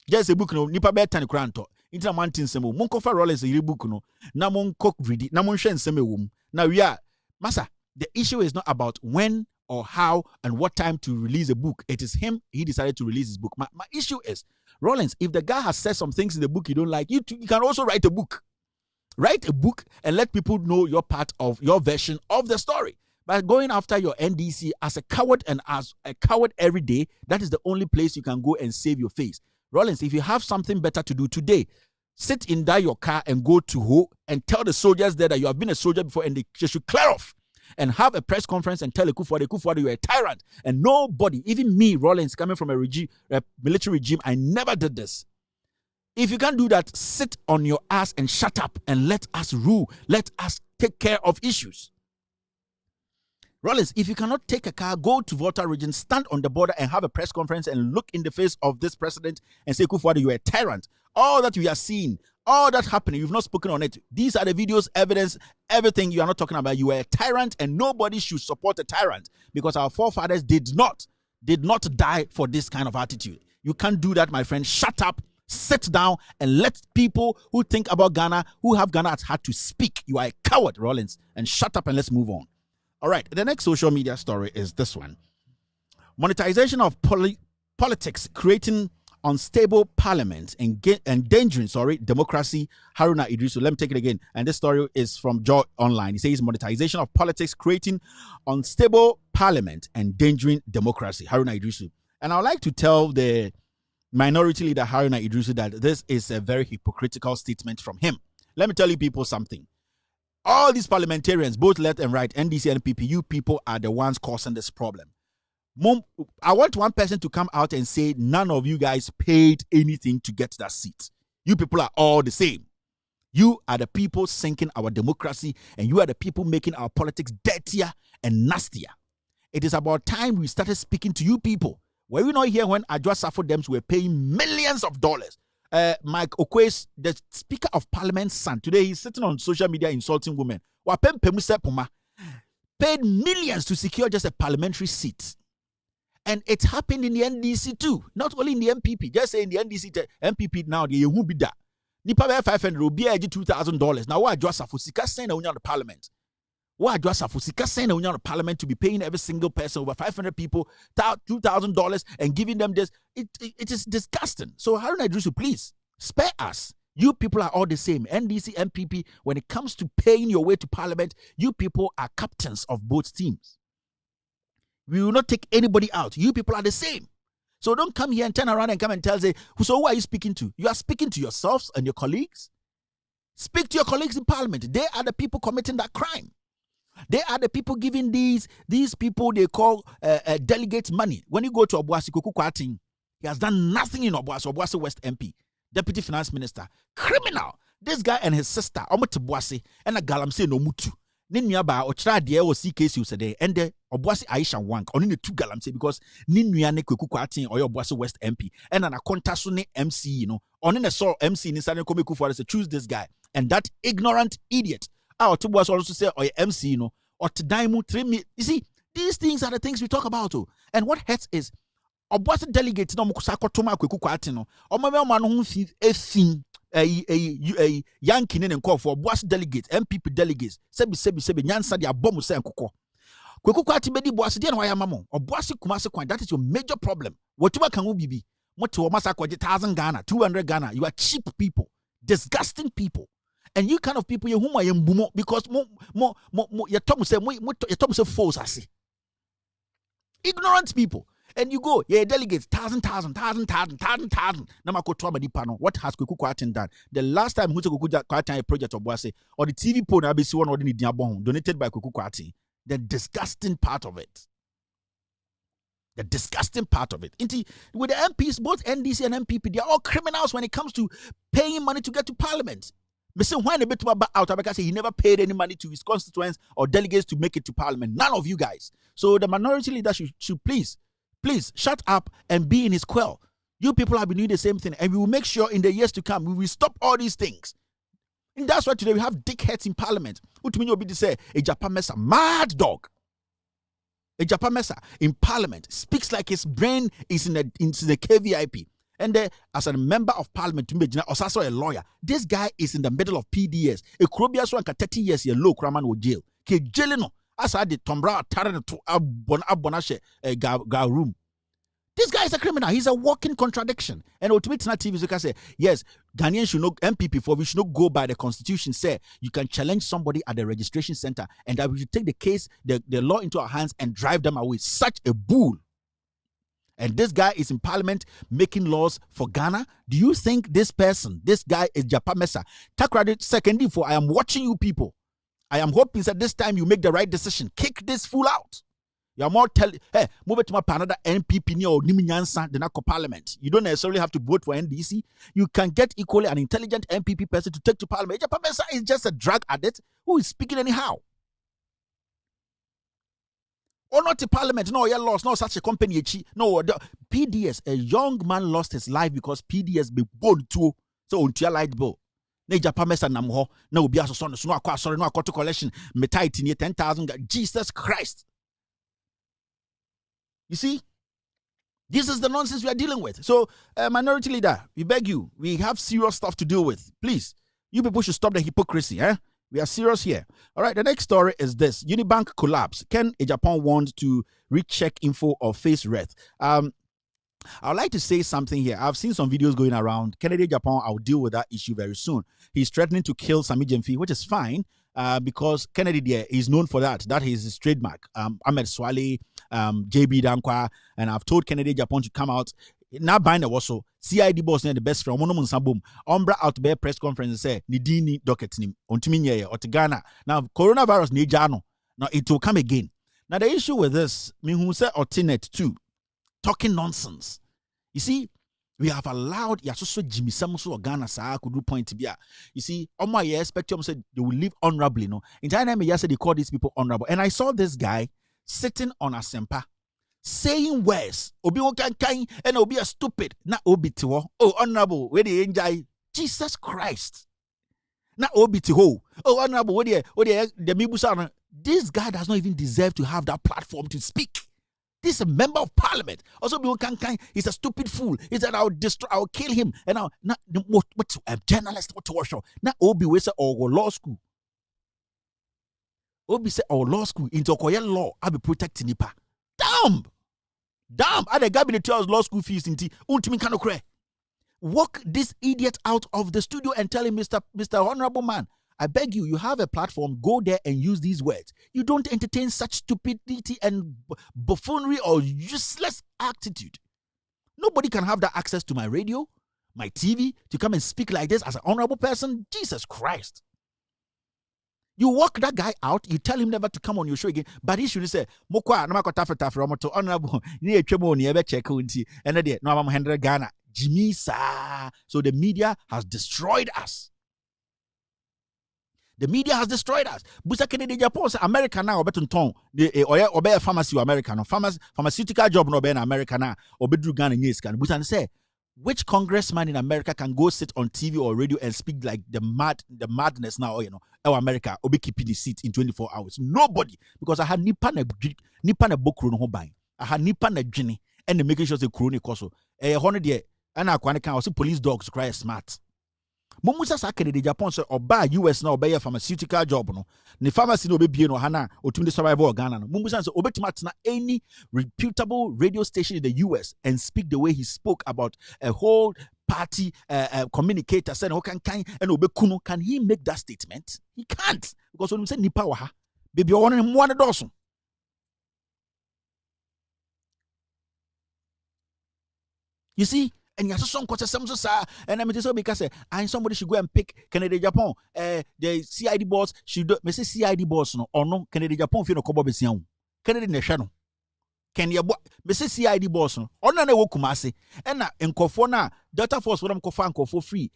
just a book no nipa betan kranto. Intra mountain semo. Monko fa Rawlings a book no. Na monko read. Na monshen seme. Now we are Massa. The issue is not about when or how and what time to release a book. It is him. He decided to release his book. My issue is, Rawlings, if the guy has said some things in the book you don't like, you can also write a book. Write a book and let people know your part of your version of the story. But going after your NDC as a coward and as a coward every day, that is the only place you can go and save your face. Rawlings, if you have something better to do today, sit in your car and go to Ho and tell the soldiers there that you have been a soldier before and they should clear off. And have a press conference and tell Kufuor you're a tyrant. And nobody, even me, Rawlings, coming from a military regime, I never did this. If you can't do that, sit on your ass and shut up and let us rule. Let us take care of issues. Rawlings, if you cannot take a car, go to Volta region, stand on the border and have a press conference and look in the face of this president and say, Kufuor, you're a tyrant. All that we are seeing, all that happening, you've not spoken on it. These are the videos, evidence, everything you are not talking about. You are a tyrant and nobody should support a tyrant because our forefathers did not die for this kind of attitude. You can't do that, my friend. Shut up, sit down and let people who think about Ghana, who have Ghana at heart to speak. You are a coward, Rawlings, and shut up and let's move on. All right, the next social media story is this one. Monetization of politics, creating unstable parliament, endangering, democracy, Haruna Idrisu. Let me take it again. And this story is from Joy Online. He says monetization of politics, creating unstable parliament, endangering democracy, Haruna Idrisu. And I would like to tell the minority leader, Haruna Idrisu, that this is a very hypocritical statement from him. Let me tell you people something. All these parliamentarians, both left and right, NDC and PP, you people are the ones causing this problem. I want one person to come out and say none of you guys paid anything to get that seat. You people are all the same. You are the people sinking our democracy and you are the people making our politics dirtier and nastier. It is about time we started speaking to you people. Were we not here when Adwa Safo Dems were paying millions of dollars? Mike Okwes, the Speaker of Parliament's son, today he's sitting on social media insulting women. Paid millions to secure just a parliamentary seat. And it happened in the NDC too. Not only in the MPP. Just say in the NDC, MPP now, the won't be that. Nipa $500 will be $2,000. Now, why Adwa Safo Sika send on the parliament? Why Adwa Safo Sika send on the parliament to be paying every single person over 500 people $2,000 and giving them this? It is disgusting. So Haruna Idrisu, please Spare us. You people are all the same. NDC, MPP, when it comes to paying your way to parliament, you people are captains of both teams. We will not take anybody out. You people are the same. So don't come here and turn around and come and tell, say, so who are you speaking to? You are speaking to yourselves and your colleagues. Speak to your colleagues in parliament. They are the people committing that crime. They are the people giving these people they call delegates money. When you go to Obuasi Kuku, he has done nothing in Obuasi West MP, Deputy Finance Minister. Criminal. This guy and his sister, Omotibuasi, and a galamse no mutu. Ninyaba ochra de o CKC usede and the Obuasi Aisha Wank only the 2 galamse because Ninyane Kuku or Obuasi West MP and an akontasune MC, you know, on in a saw MC in Sane Komeku for us to choose this guy and that ignorant idiot. Our two was also say or MC, you know, or to daimu 3 million. You see, these things are the things we talk about. Oh. And what hurts is Obuasi delegates no mukusako toma Kuku atino or my man who sees a Yankee and call for Obuasi delegates, MPP delegates, sebi nyansa dia bomu se nkoko. Kweku kwati bedi Obuasi dia na mamo. Obuasi kumase kwan, that is your major problem. Whatever can we be? Moto masako 1,000 Ghana, 200 Ghana. You are cheap people, disgusting people. And you kind of people you whom I am bumo because more your tongue say false I see. Ignorant people. And you go, yeah, delegates, 1,000. Namako Twaba di Pano. What has Kuku Kwatin done? The last time Kuku Kwatin a project of Boise or the TV phone ABC one or the Diabon donated by Kuku Kwatin. The disgusting part of it. The disgusting part of it. With the MPs, both NDC and MPP, they are all criminals when it comes to paying money to get to parliament. Mr. Why a bit about Abeka say he never paid any money to his constituents or delegates to make it to parliament. None of you guys. So the minority leader should please shut up and be in his quell. You people have been doing the same thing, and we will make sure in the years to come we will stop all these things. And that's why today we have dickheads in parliament. Utumini Obi say a Japamesa mad dog. A Japamesa in parliament speaks like his brain is in the KVIP. And as a member of parliament, or also a lawyer, this guy is in the middle of PDS. A Krobia so 30 years a low Kraman will jail. Ke jailino. As I did Tombra Taran to Abonashe ga room. This guy is a criminal. He's a walking contradiction. And ultimately, TV you can say, yes, Ghanaian should not MPP we should not go by the constitution. Say you can challenge somebody at the registration center, and that we should take the case, the law into our hands and drive them away. Such a bull. And this guy is in parliament making laws for Ghana. Do you think this guy is Japamesa? Takradi secondly for I am watching you people. I am hoping that this time you make the right decision. Kick this fool out. You are more move it to my another MPP or Niminyansa than parliament. You don't necessarily have to vote for NDC. You can get equally an intelligent MPP person to take to parliament. Japamesa is just a drug addict who is speaking anyhow. Or not to parliament, no, you lost, no such a company. No, the PDS, a young man lost his life because PDS be born to so until light bill. Ne Japamesa namho, no be aso son, no akwa sorry, no akwa to collection, metai near 10,000. Jesus Christ. You see, this is the nonsense we are dealing with. So, minority leader, we beg you, we have serious stuff to deal with. Please, you people should stop the hypocrisy, eh? We are serious here. All right, the next story is this. Unibank collapse. Can a Japan want to recheck info or face wrath? I would like to say something here. I've seen some videos going around. Kennedy Japan, I'll deal with that issue very soon. He's threatening to kill Sami Jemfi, which is fine because Kennedy there is known for that. That is his trademark. Ahmed Swale, JB Dankwa, and I've told Kennedy Japan to come out. Now buying the also CID boss and the best friend Mono Munsabum Umbra out there press conference say Nidini docket nim Ontiminye or Ghana. Now coronavirus ni jano. Now it will come again. Now the issue with this, me who say alternate too, talking nonsense. You see, we have allowed Yasoso Jimmy Samusu or Ghana Sa could do point to be. You see, on my expectation said they will live honorably. No, in China, me said they call these people honorable. And I saw this guy sitting on a sempa. Saying words, obi wokan and obi a stupid, na obi tiwo. Oh, honorable, where the enjoy Jesus Christ. Na obi tiwo. Oh, honorable, where the mibusa. This guy does not even deserve to have that platform to speak. This is a member of parliament. Also, obi wokan he's a stupid fool. He said, I'll kill him. And now, what a journalist, what to watch. Na obi we say or law school. Obi say or law school into Korean law. I'll be protecting nipa. Damn! At the Gabi tells law school fees in ultimate kind of cray. walk this idiot out of the studio and tell him, Mr. Honorable Man, I beg you, you have a platform, go there and use these words. You don't entertain such stupidity and buffoonery or useless attitude. Nobody can have that access to my radio, my TV, to come and speak like this as an honorable person. Jesus Christ. You walk that guy out, you tell him never to come on your show again, but he should say, Mokwa, no makota honorable, ni echemo ni ebe check unti, and then no am 100 Ghana. Jimmy sa. So the media has destroyed us. The media has destroyed us. Busa Kennedy Japan say America now obeton ton the obe pharmacy America no pharmaceutical job no be in America now obedru Ghana nyes kan. Busa say which congressman in America can go sit on TV or radio and speak like the madness now, you know, our America obe keeping the seat in 24 hours? Nobody, because I had nipa na bokro no ho ban. I had nipa na dwene and the making sure say kroni koso. Hono de ana akwane kan also police dogs cry smart. Mumusa sakere de Japan so oba US na oba pharmaceutical job no. Ne pharmacy no obebie no hana otum de survival Ghana no. Mumusa so obetima tena any reputable radio station in the US and speak the way he spoke about a whole party communicator saying can obekuno. Can he make that statement? He can't, because when you say nipa wa ha baby one dosun. You see? And you have some and I'm just because somebody should go and pick Canada Japan. The CID boss should do. Me say CID boss no or no Canada Japan fi no kobo besian. Canada nehwe no. Can you me say CID boss no or na wo kumase. And na nkofo na Delta Force for them kofa nkofo free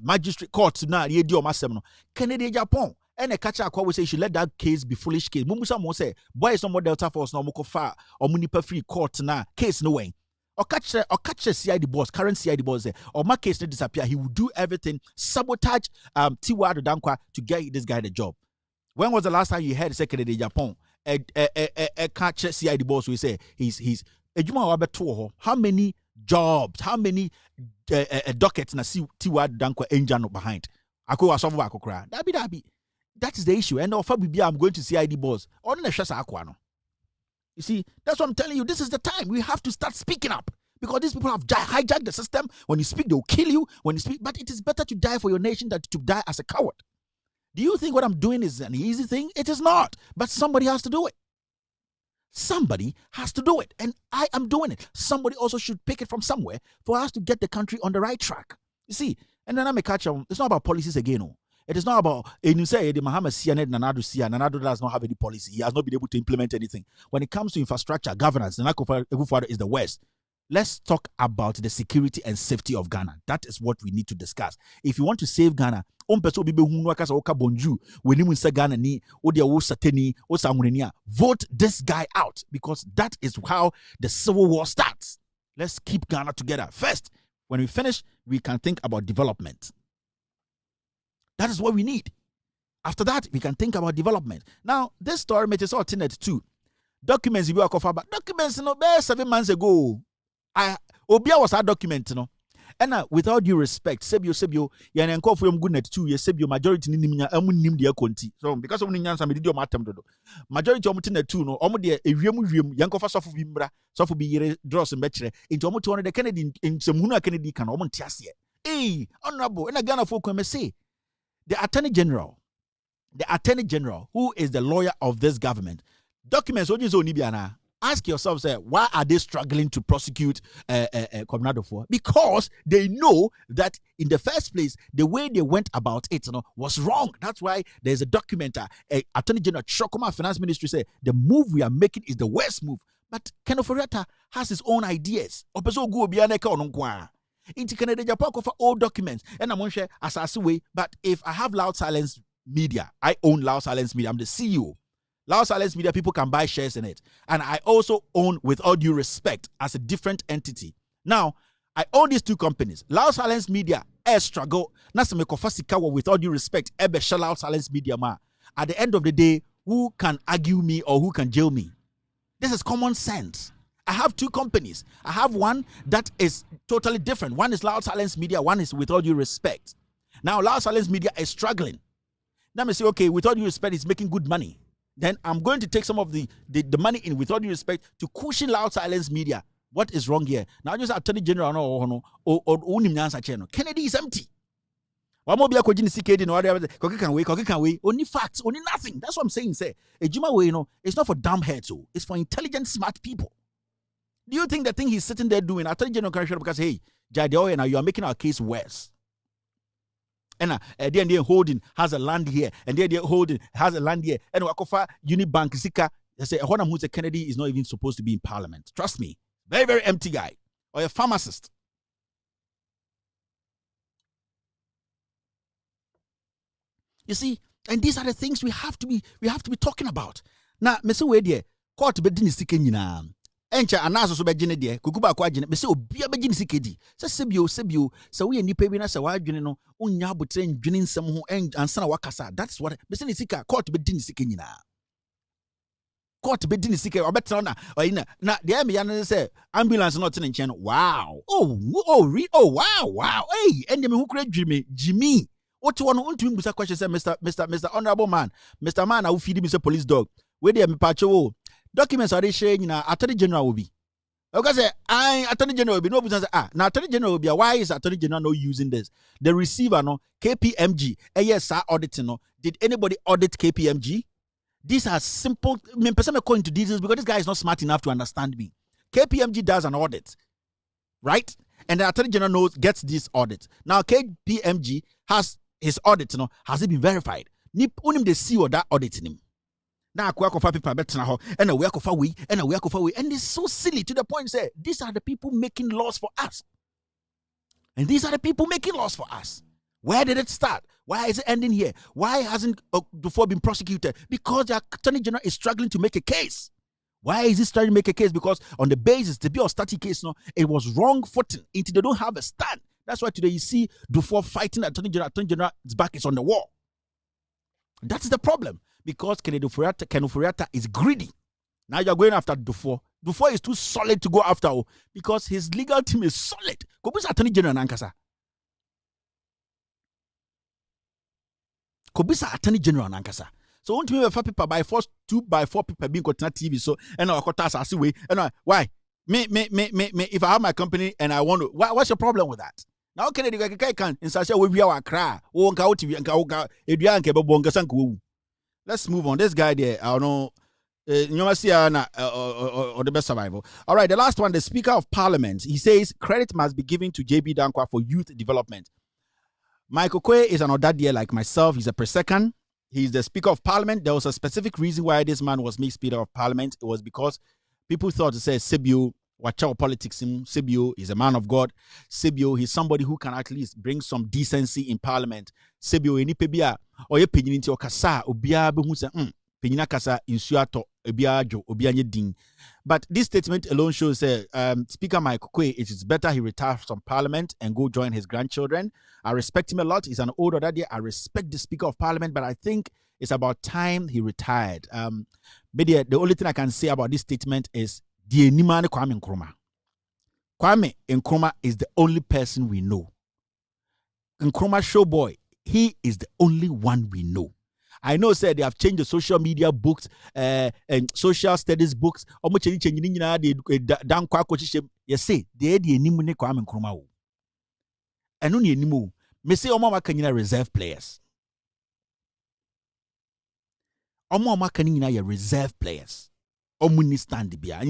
magistrate court na ye di o masem no. Canada Japan and a catcher we say she let that case be foolish case. Mumusa mo say boy some Delta Force no mo kofa or munipa free court na case no way. Or catch CID boss, current CID boss there, or my case to disappear. He will do everything, sabotage Tiwa Dankwa to get this guy the job. When was the last time you heard Secretary of Japan? Catch CID boss we say he's how many jobs, how many dockets na Tiwa Dankwa engine behind? That is the issue. And I'm going to CID boss. You see, that's what I'm telling you. This is the time. We have to start speaking up. Because these people have hijacked the system. When you speak, they'll kill you. When you speak, but it is better to die for your nation than to die as a coward. Do you think what I'm doing is an easy thing? It is not. But somebody has to do it. Somebody has to do it. And I am doing it. Somebody also should pick it from somewhere for us to get the country on the right track. You see, and then I'm a catch on. It's not about policies again. No. It is not about, and you say, the Muhammad Nanado does not have any policy. He has not been able to implement anything. When it comes to infrastructure, governance, the Nanado is the West. Let's talk about the security and safety of Ghana. That is what we need to discuss. If you want to save Ghana, vote this guy out, because that is how the civil war starts. Let's keep Ghana together. First, when we finish, we can think about development. That is what we need. After that, we can think about development. Now, this story makes us alternate too. Documents you work off about documents, 7 months ago. Obia was our document, And without due respect, Sebio, yan enko for good net 2 years, Sebio majority nimnya nim de konti. So because of nyansa me did your matem dodo. Majority of mutin 2 no, omo de ewiam yanko fa sofo bimbra, sofo bi yere draws mbekire. Into omo 200 Kennedy in some hunu Kennedy kan omo ntiase. Honorable, and Ghana folk me say the Attorney General, who is the lawyer of this government, documents ask yourself, say, why are they struggling to prosecute Coronado for? Because they know that in the first place, the way they went about it was wrong. That's why there's a document. Attorney General Chokoma Finance Ministry say the move we are making is the worst move. But Kenoforiata has his own ideas. Into Canada, Japan for all documents, and I'm going to share as way. But if I have Loud Silence Media, I own Loud Silence Media. I'm the CEO. Loud Silence Media, people can buy shares in it, and I also own, with all due respect, as a different entity. Now, I own these two companies. Loud Silence Media, struggle. With all due respect, Loud Silence Media ma. At the end of the day, who can argue me or who can jail me? This is common sense. I have two companies. I have one that is totally different. One is Loud Silence Media. One is With All Due Respect. Now, Loud Silence Media is struggling. Now, I say, okay, With All Due Respect is making good money. Then I'm going to take some of the money in With All Due Respect to cushion Loud Silence Media. What is wrong here? Now just Attorney General or Kennedy is empty. One more be a CKD, no other can wait. Only facts, only nothing. That's what I'm saying. Say, a Juma way, it's not for dumb heads, it's for intelligent, smart people. Do you think the thing he's sitting there doing, Attorney General because hey, Jade, now you are making our case worse. And then they're holding has a land here, and then they're holding has a land here, and Wakofa Unibank Sika. They say who say Kennedy is not even supposed to be in parliament. Trust me, very, very empty guy. Or a pharmacist. You see, and these are the things we have to be talking about. Now, Mr. Wade, court bedini sikenina. Encha anaso so begine de kukuba kwa gine Mr. Obia begine sikedi. Se sebio so we nipa bi na se wa adwene no onya abotre ndwene nsem ho ansa na wakasa. That's what Mr. Nisika court bedini sikenina. Court bedini sike obetra na oyina na de me yan say ambulance not in chen. Wow. Wow. Hey, ende me hu kura Jimmy. What you want to busa question say Mr. Honorable man, Mr. Man, I will feed him say police dog. Where they me pacho documents are they sharing na Attorney General will be. Okay, say I Attorney General will be no busa say now Attorney General will be why is Attorney General not using this? The receiver no KPMG. Yes, sir, auditing no. Did anybody audit KPMG? These are simple. I mean, person going into details because this guy is not smart enough to understand me. KPMG does an audit, right? And the Attorney General gets this audit. Now KPMG has his audit, has it been verified? Nip unim de see what that audit him. Now akwa people better now, and a work of away, and it's so silly to the point. Say these are the people making laws for us, and these are the people making laws for us. Where did it start? Why is it ending here? Why hasn't before been prosecuted? Because the Attorney General is struggling to make a case. Why is he struggling to make a case? Because on the basis to be a static case, it was wrong footing. Until they don't have a stand. That's why today you see Dufour fighting Attorney General. Attorney General's back is on the wall. That's the problem. Because Ken Ofori-Atta is greedy. Now you're going after Dufour. Dufour is too solid to go after because his legal team is solid. Kobisa Attorney General Nankasa. Kobisa Attorney General Nankasa. So won't me paper by force 2x4 people being got TV so and our quotas are way and why me if I have my company and I want to what's your problem with that? Now can can in such a way we are cry let's move on. This guy there, I don't know or the best survival. All right, the last one, the Speaker of Parliament, he says credit must be given to JB Dankwa for youth development. Michael Kwe is an Odadie like myself. He's a per-second. He's the Speaker of Parliament. There was a specific reason why this man was made Speaker of Parliament. It was because people thought to say Sibio, watch out politics. Sibio is a man of God. Sibio, he's somebody who can at least bring some decency in Parliament. Sibio, any pebia or ye penyin into okasa obia be hu se penyina kasa insuato obia jo obia nye din. But this statement alone shows Speaker Michael Kwe, it is better he retires from Parliament and go join his grandchildren. I respect him a lot. He's an older daddy. I respect the Speaker of Parliament, but I think it's about time he retired. The only thing I can say about this statement is the Nimane Kwame Nkrumah. Kwame Nkrumah is the only person we know. Nkrumah showboy, he is the only one we know. I know, said they have changed the social media books and social studies books. Yes, say they the Nimane Kwame Nkrumah. And only anymore. Me say Omama Kanyina reserve players. Omama Kanyina reserve players. Omuni stand bia.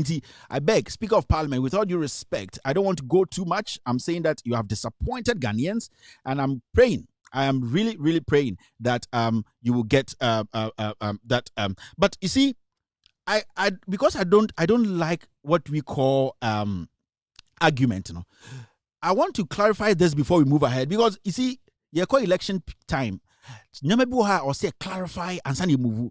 I beg, Speaker of Parliament, with all due respect, I don't want to go too much. I'm saying that you have disappointed Ghanaians, and I'm praying. I am really, really praying that you will get that. But you see, I because I don't like what we call argument. I want to clarify this before we move ahead because you see, you call election time. Or say clarify and send you move.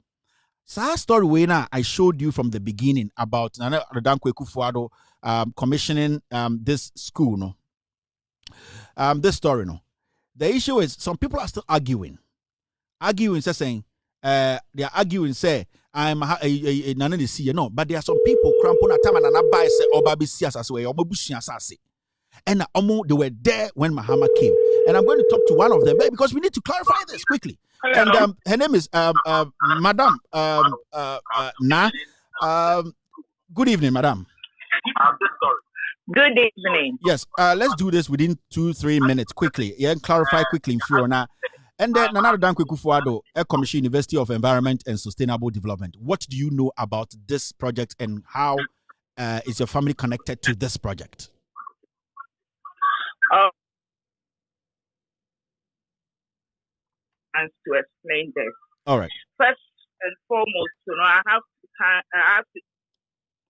So story where I showed you from the beginning about Nana Radankwe Kufuado commissioning this school. This story. The issue is some people are still arguing, saying they are arguing say I'm a none of see but there are some people crampon at time and buy say or baby sias as way or babushi asasi. And they were there when Mahama came. And I'm going to talk to one of them because we need to clarify this quickly. And her name is Madam Na. Good evening, Madam. Good evening. Yes, let's do this within 2-3 minutes quickly. Yeah, clarify quickly, Fiona. And then Nana Dankwe Kufuado, Air Commission, University of Environment and Sustainable Development. What do you know about this project, and how is your family connected to this project? And to explain this. All right. First and foremost, I have to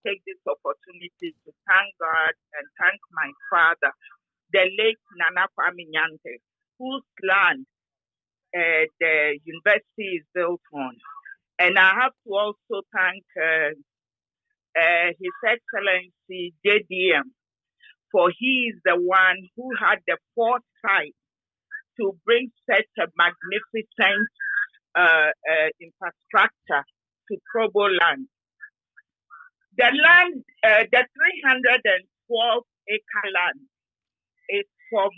take this opportunity to thank God and thank my father, the late Nana Kwame Nyante, whose land the university is built on. And I have to also thank His Excellency JDM, for he is the one who had the foresight to bring such a magnificent infrastructure to Probo land. The land, the 312-acre land, is from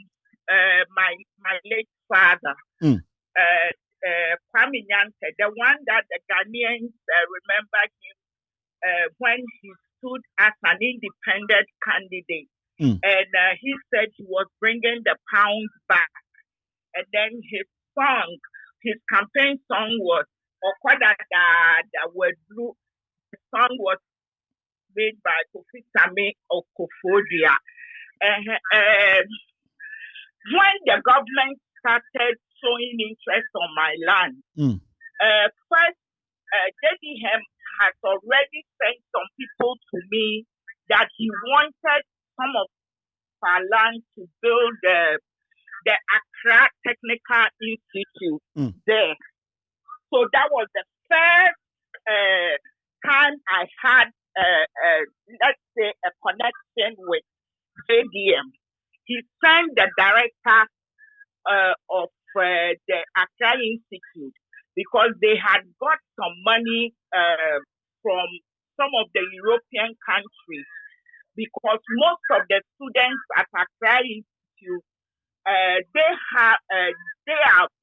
my late father, Kwame Nyante, the one that the Ghanaians remember him when he stood as an independent candidate. And he said he was bringing the pound back. And then his campaign song was Okwadada Wedru. The song was made by Kofi Same Okofodia. When the government started showing interest on my land, first, JDM has already sent some people to me that he wanted some of our land to build the Accra Technical Institute there. So that was the first time I had, let's say, a connection with JDM. He sent the director of the Accra Institute because they had got some money from some of the European countries, because most of the students at Accra Institute, they are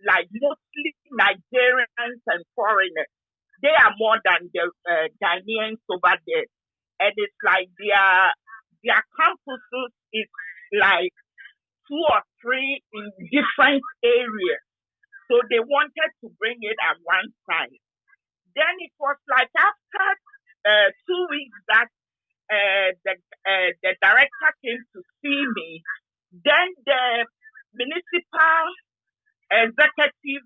like mostly Nigerians and foreigners. They are more than the Ghanaians over there, and it's like their campuses is like 2 or 3 in different areas. So they wanted to bring it at one side. Then it was like after 2 weeks that the director came to see me. Then the municipal executive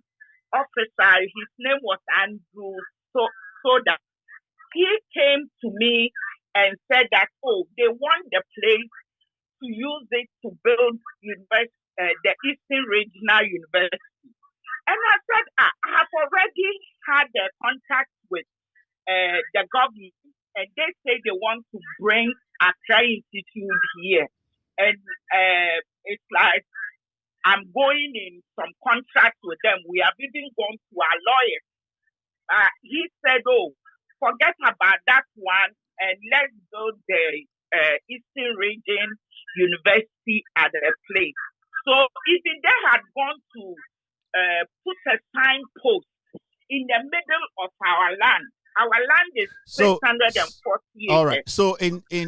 officer, his name was Andrew Soda, he came to me and said that, they want the place to use it to build the Eastern Regional University. And I said, I have already had a contact with the government, and they say they want to bring Accra Institute here. And it's like I'm going in some contract with them. We have even gone to our lawyer. He said, forget about that one, and let's build the Eastern Region University at a place. So even they had gone to put a signpost in the middle of our land. Our land is 640 acres. All right. So in a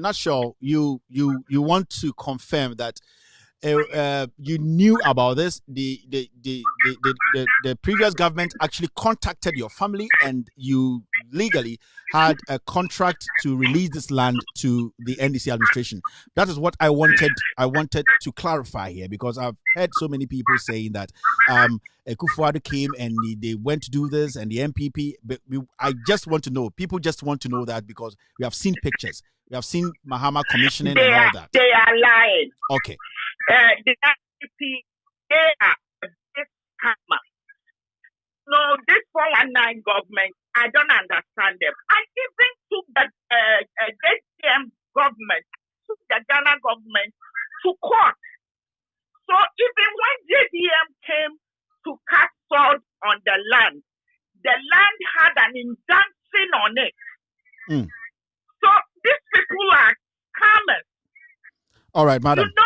nutshell, you want to confirm that you knew about this. The previous government actually contacted your family, and you legally had a contract to release this land to the NDC administration. That is what I wanted to clarify here, because I've heard so many people saying that Kufuor came and they went to do this, and the MPP. But I just want to know. People just want to know that, because we have seen pictures. We have seen Mahama commissioning and all that. They are lying. Okay. The MPP, they are this hammer. No, this 419 government, I don't understand them. I even took the JDM government, took the Ghana government to court. So even when JDM came to cast salt on the land had an injunction on it. So these people are scammers. All right, madam. You know,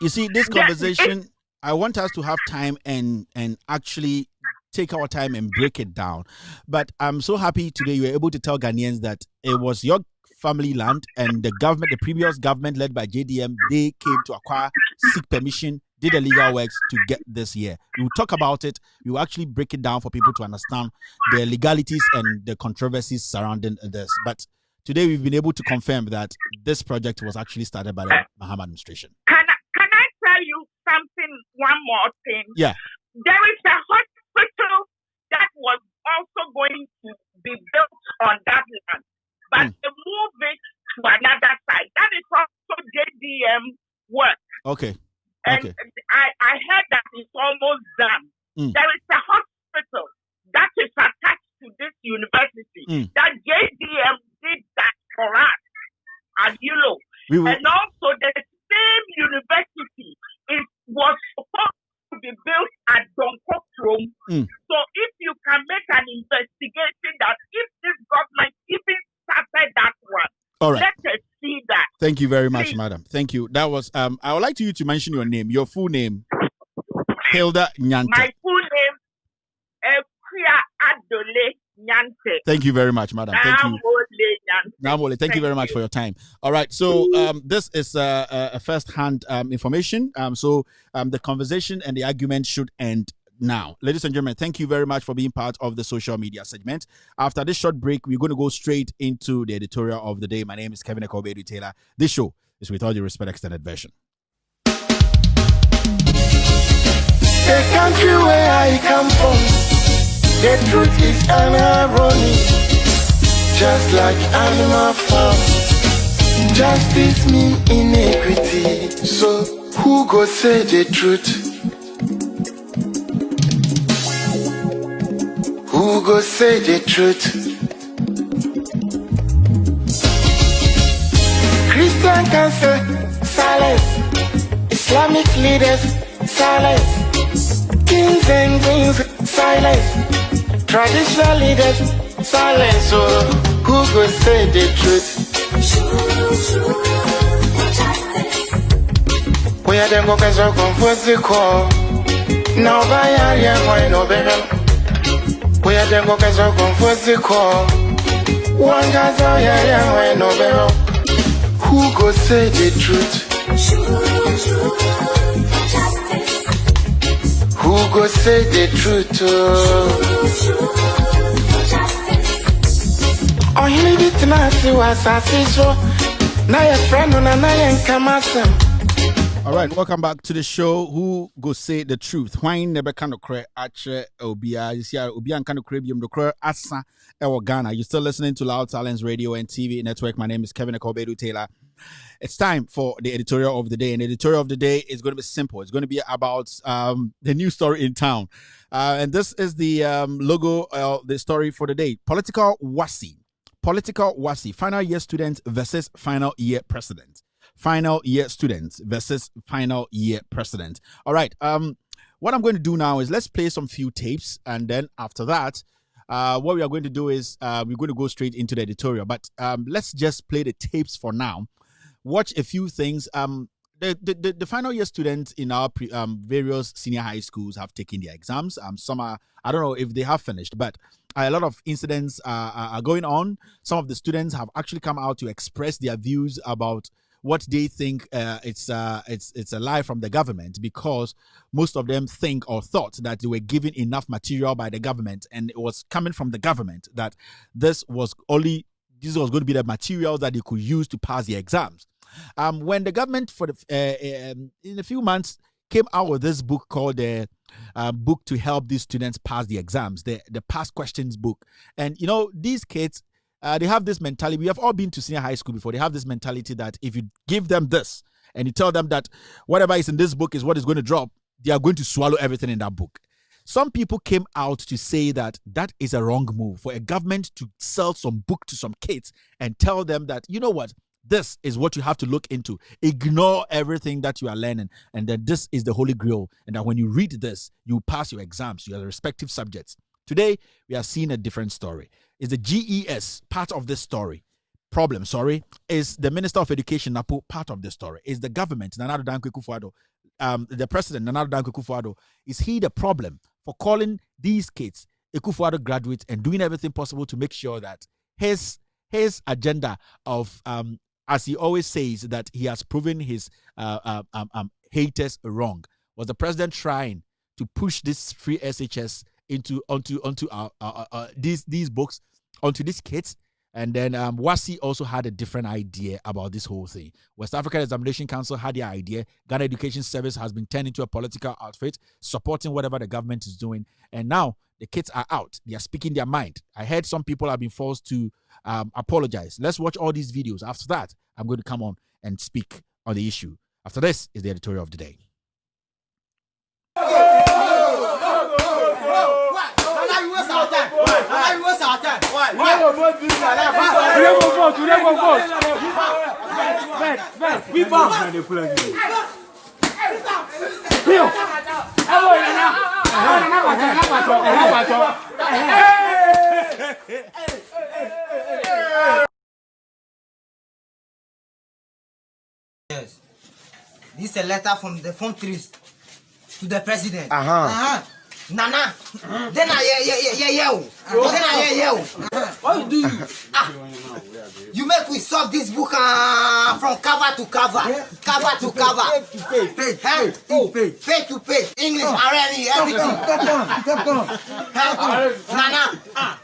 you see, this conversation, I want us to have time and actually take our time and break it down. But I'm so happy today you were able to tell Ghanaians that it was your family land, and the previous government led by JDM, they came to acquire, seek permission, did the legal works to get this here. We will talk about it. We will actually break it down for people to understand the legalities and the controversies surrounding this. But today we've been able to confirm that this project was actually started by the Mahama administration. Can I tell you something, one more thing? Yeah. There is a hospital that was also going to be built on that land, but they move it to another side. That is also JDM work. Okay. And I heard that it's almost done. There is a hospital that is attached to this university that JDM did that for us at ULO. And also the same university was supposed to be built at Donkokrom. So if you can make an investigation that if this government even started that one, all right. Let us see that. Thank you very much, madam. Thank you. That was I would like you to mention your name, your full name. Hilda Nyante. My full name is Adole Nyante. Thank you very much, madam. Thank you. Namole, thank you very much for your time. All right, so this is a first-hand information. So the conversation and the argument should end now. Ladies and gentlemen, thank you very much for being part of the social media segment. After this short break, we're going to go straight into the editorial of the day. My name is Kevin Ekobedu Taylor. This show is With All Due Respect Extended Version. The country where I come from, the truth is an irony. Just like animal farm, justice mean inequity. So who go say the truth? Who go say the truth? Christian can say silence. Islamic leaders silence. Kings and queens silence. Traditional leaders silence. So who go say the truth? We are them go so confused the call. Now by area why no better. We are them go so confused the call. One guy's out here why no better. Who go say the truth? Who go say the truth? Oh, he need it now, see what's I see so. Now your friend on a nine come asem. All right, welcome back to the show. Who go say the truth? Why never can cry ache obia? You see, obia can cry biom the asa ewa Ghana. You're still listening to Loud Talents Radio and TV Network. My name is Kevin Ekobedu Taylor. It's time for the editorial of the day. And the editorial of the day is going to be simple. It's going to be about the new story in town. And this is the logo, the story for the day. Political WASI. Final year students versus final year president. Final year students versus final year president. All right. What I'm going to do now is let's play some few tapes. And then after that, what we are going to do is we're going to go straight into the editorial. But let's just play the tapes for now. Watch a few things. The final year students in our various senior high schools have taken their exams. Some are, I don't know if they have finished, but a lot of incidents are going on. Some of the students have actually come out to express their views about what they think it's a lie from the government, because most of them think or thought that they were given enough material by the government, and it was coming from the government that this was going to be the materials that they could use to pass the exams. When the government in a few months came out with this book called the book to help these students pass the exams, the past questions book, and you know, these kids, they have this mentality. We have all been to senior high school before. They have this mentality that if you give them this and you tell them that whatever is in this book is what is going to drop, they are going to swallow everything in that book. Some people came out to say that that is a wrong move for a government to sell some book to some kids and tell them that, you know what, this is what you have to look into. Ignore everything that you are learning, and that this is the holy grail, and that when you read this, you pass your exams, your respective subjects. Today, we are seeing a different story. Is the GES part of this story? Is the Minister of Education Napo part of the story? Is the government, Nana Addo Dankwa Akufo-Addo, the president, Nana Addo Dankwa Akufo-Addo, is he the problem for calling these kids Akufo-Addo graduates and doing everything possible to make sure that his his agenda of, as he always says, that he has proven his haters wrong. Was the president trying to push this free SHS onto these books, onto these kids? And then WASI also had a different idea about this whole thing. West African Examination Council had the idea. Ghana Education Service has been turned into a political outfit, supporting whatever the government is doing. And now the kids are out. They are speaking their mind. I heard some people have been forced to apologize. Let's watch all these videos. After that, I'm going to come on and speak on the issue. After this is the editorial of the day. Yes. This is a letter from the phone trees to the president. Nana. Then what do you? You make we solve this book from cover to cover, cover to cover, page to page, English, Arabic, everything. Nana,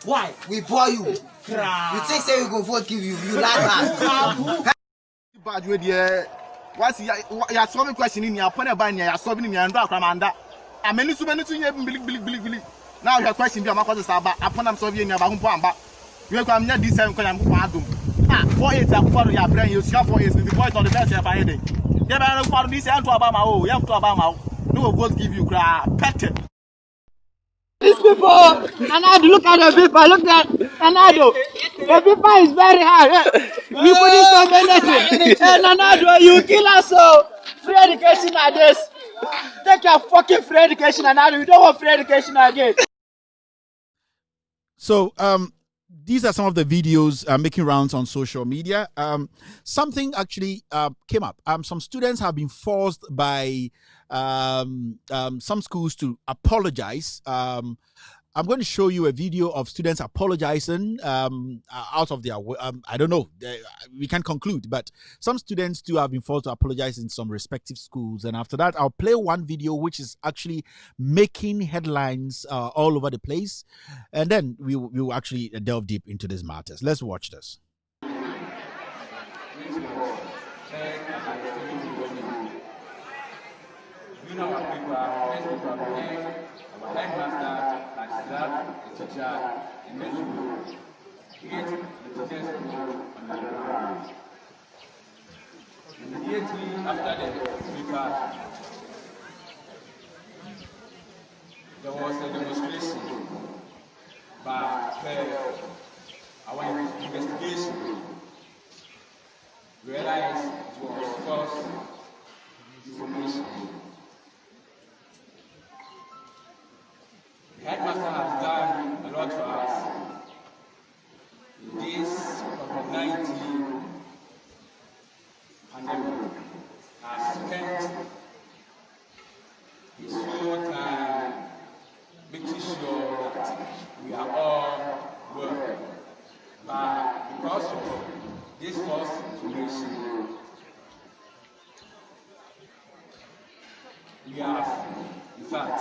why? We bore you. You think say we go vote give you? You like that? Bad way there. What's ya solving question in your point about ya solving in your under. I mean, so many things. Now your question be about Saba. Upon I'm solving your Bahumpa. You come near this time because I'm going 4 years for your brain. You share 4 years with the voice of the best by heading. You better for this and to Obama. You have to Obama. No vote give you pet. These people, Anado, look at the people, look at Anado. The people is very hard. We put this on anything. And Anado, you kill us so. Free education like this. Take your fucking free education, Anado. We don't want free education again. So, these are some of the videos making rounds on social media. Something actually came up. Some students have been forced by some schools to apologize. I'm going to show you a video of students apologizing out of their I don't know, we can conclude, but some students too have been forced to apologize in some respective schools. And after that, I'll play one video which is actually making headlines all over the place, and then we will actually delve deep into these matters. Let's watch this. Immediately after the paper, there was a demonstration by our investigation. We realized it was false information. The headmaster has done a lot for us. This COVID-19 pandemic has spent his whole time making sure that we are all well. But because of this false information, we have, in fact,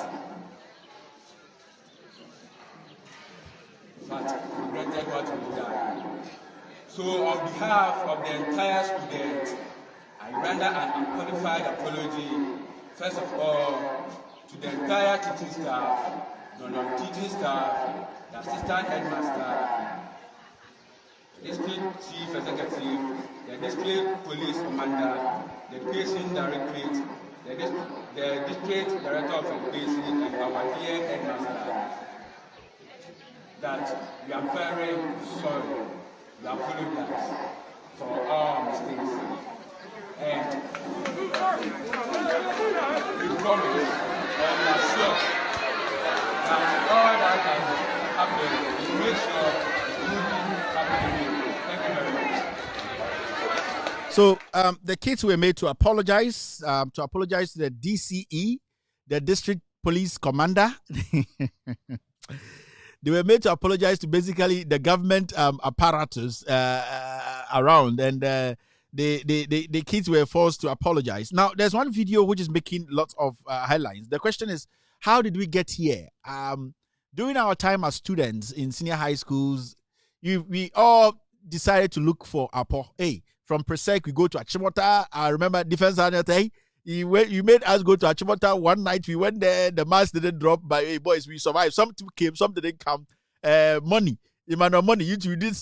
regretted what we've done. So on behalf of the entire students, I render an unqualified apology, first of all, to the entire teaching staff, the non-teaching staff, the assistant headmaster, the district chief executive, the district police commander, the education directorate, the district director of education, and our dear headmaster, that we are very sorry, we apologize for all mistakes. And we promise and we are sure that all that has happened, we make sure it will be happening. Thank you very much. So the kids were made to apologize to the DCE, the district police commander. they were made to apologize to basically the government apparatus around, and the kids were forced to apologize. Now, there's one video which is making lots of headlines. The question is, how did we get here? During our time as students in senior high schools, we all decided to look for Apo. Hey, from Presec, we go to Achimota. I remember Defense Anate. You made us go to Achimota one night. We went there. The mask didn't drop. But hey, boys, we survived. Some came, some didn't come. Money, money.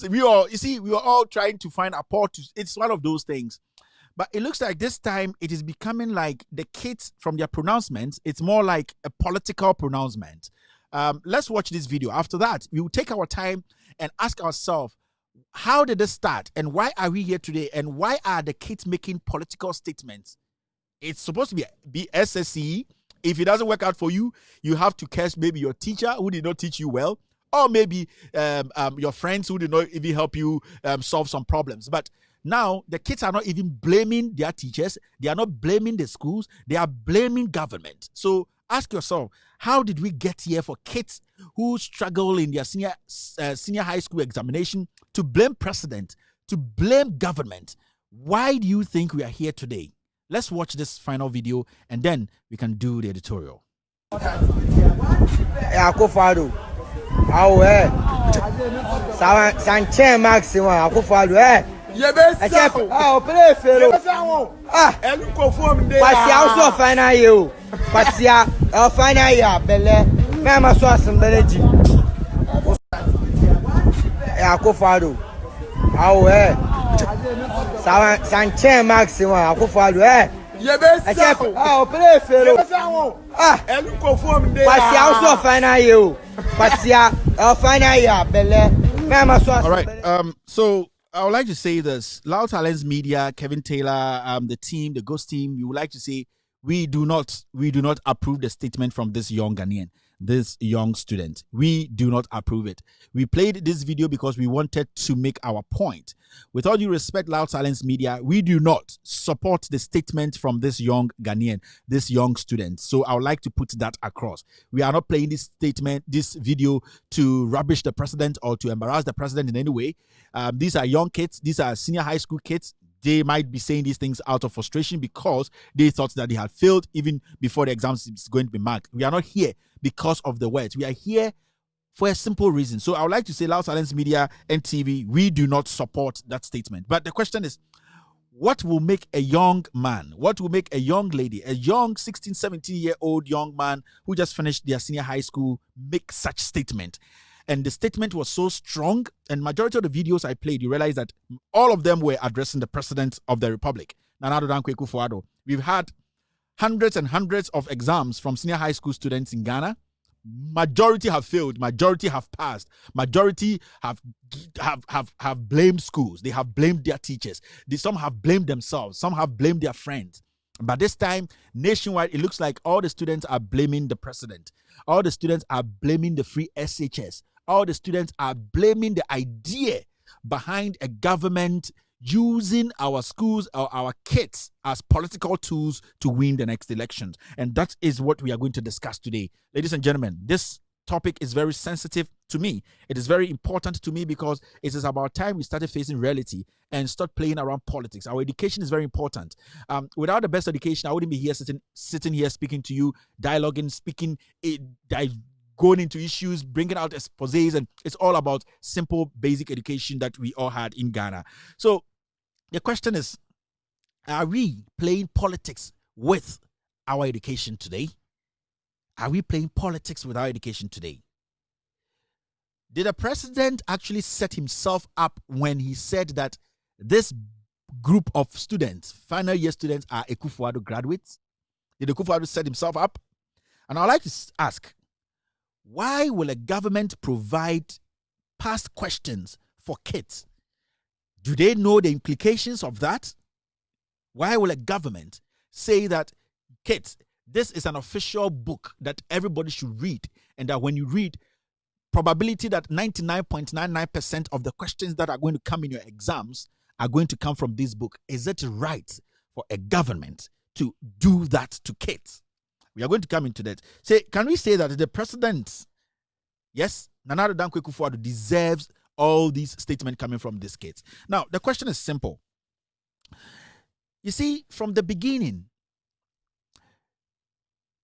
We were all trying to find Apo. It's one of those things. But it looks like this time it is becoming like the kids from their pronouncements. It's more like a political pronouncement. Let's watch this video. After that, we will take our time and ask ourselves, how did this start? And why are we here today? And why are the kids making political statements? It's supposed to be SSE. If it doesn't work out for you, you have to curse maybe your teacher who did not teach you well, or maybe your friends who did not even help you solve some problems. But now the kids are not even blaming their teachers. They are not blaming the schools. They are blaming government. So ask yourself, how did we get here for kids who struggle in their senior high school examination to blame president, to blame government? Why do you think we are here today? Let's watch this final video and then we can do the editorial. All right. So I would like to say this. Loud Talents Media, Kevin Taylor, the team, the Ghost team, we would like to say we do not approve the statement from this young Ghanaian, this young student. We do not approve it. We played this video because we wanted to make our point. With all due respect, Loud Talents Media, we do not support the statement from this young Ghanaian, this young student. So I would like to put that across. We are not playing this statement, this video to rubbish the president or to embarrass the president in any way. These are young kids. These are senior high school kids. They might be saying these things out of frustration because they thought that they had failed even before the exams is going to be marked. We are not here because of the words. We are here for a simple reason. So I would like to say, Loud Silence Media and TV, we do not support that statement. But the question is, what will make a young man, what will make a young lady, a young 16, 17-year-old young man who just finished their senior high school make such statement? And the statement was so strong, and majority of the videos I played, you realize that all of them were addressing the president of the republic, Nana Addo Dankwa Akufo-Addo. We've had hundreds and hundreds of exams from senior high school students in Ghana. Majority have failed, majority have passed, majority have blamed schools, they have blamed their teachers, some have blamed themselves, some have blamed their friends. But this time, nationwide, it looks like all the students are blaming the president. All the students are blaming the free SHS. All the students are blaming the idea behind a government using our schools or our kids as political tools to win the next elections. And that is what we are going to discuss today. Ladies and gentlemen, this topic is very sensitive to me. It is very important to me because it is about time we started facing reality and start playing around politics. Our education is very important. Without the best education, I wouldn't be here sitting here speaking to you, dialoguing, speaking, going into issues, bringing out exposés, and it's all about simple, basic education that we all had in Ghana. So the question is, are we playing politics with our education today? Are we playing politics with our education today? Did the president actually set himself up when he said that this group of students, final year students, are Akufo-Addo graduates? Did Akufo-Addo set himself up? And I'd like to ask, why will a government provide past questions for kids? Do they know the implications of that? Why will a government say that, kids, this is an official book that everybody should read, and that when you read, probability that 99.99% of the questions that are going to come in your exams are going to come from this book? Is it right for a government to do that to kids? We are going to come into that. Can we say that the president, yes, Nana Addo Dankwa Akufo-Addo deserves all these statements coming from these kids. Now, the question is simple. You see, from the beginning,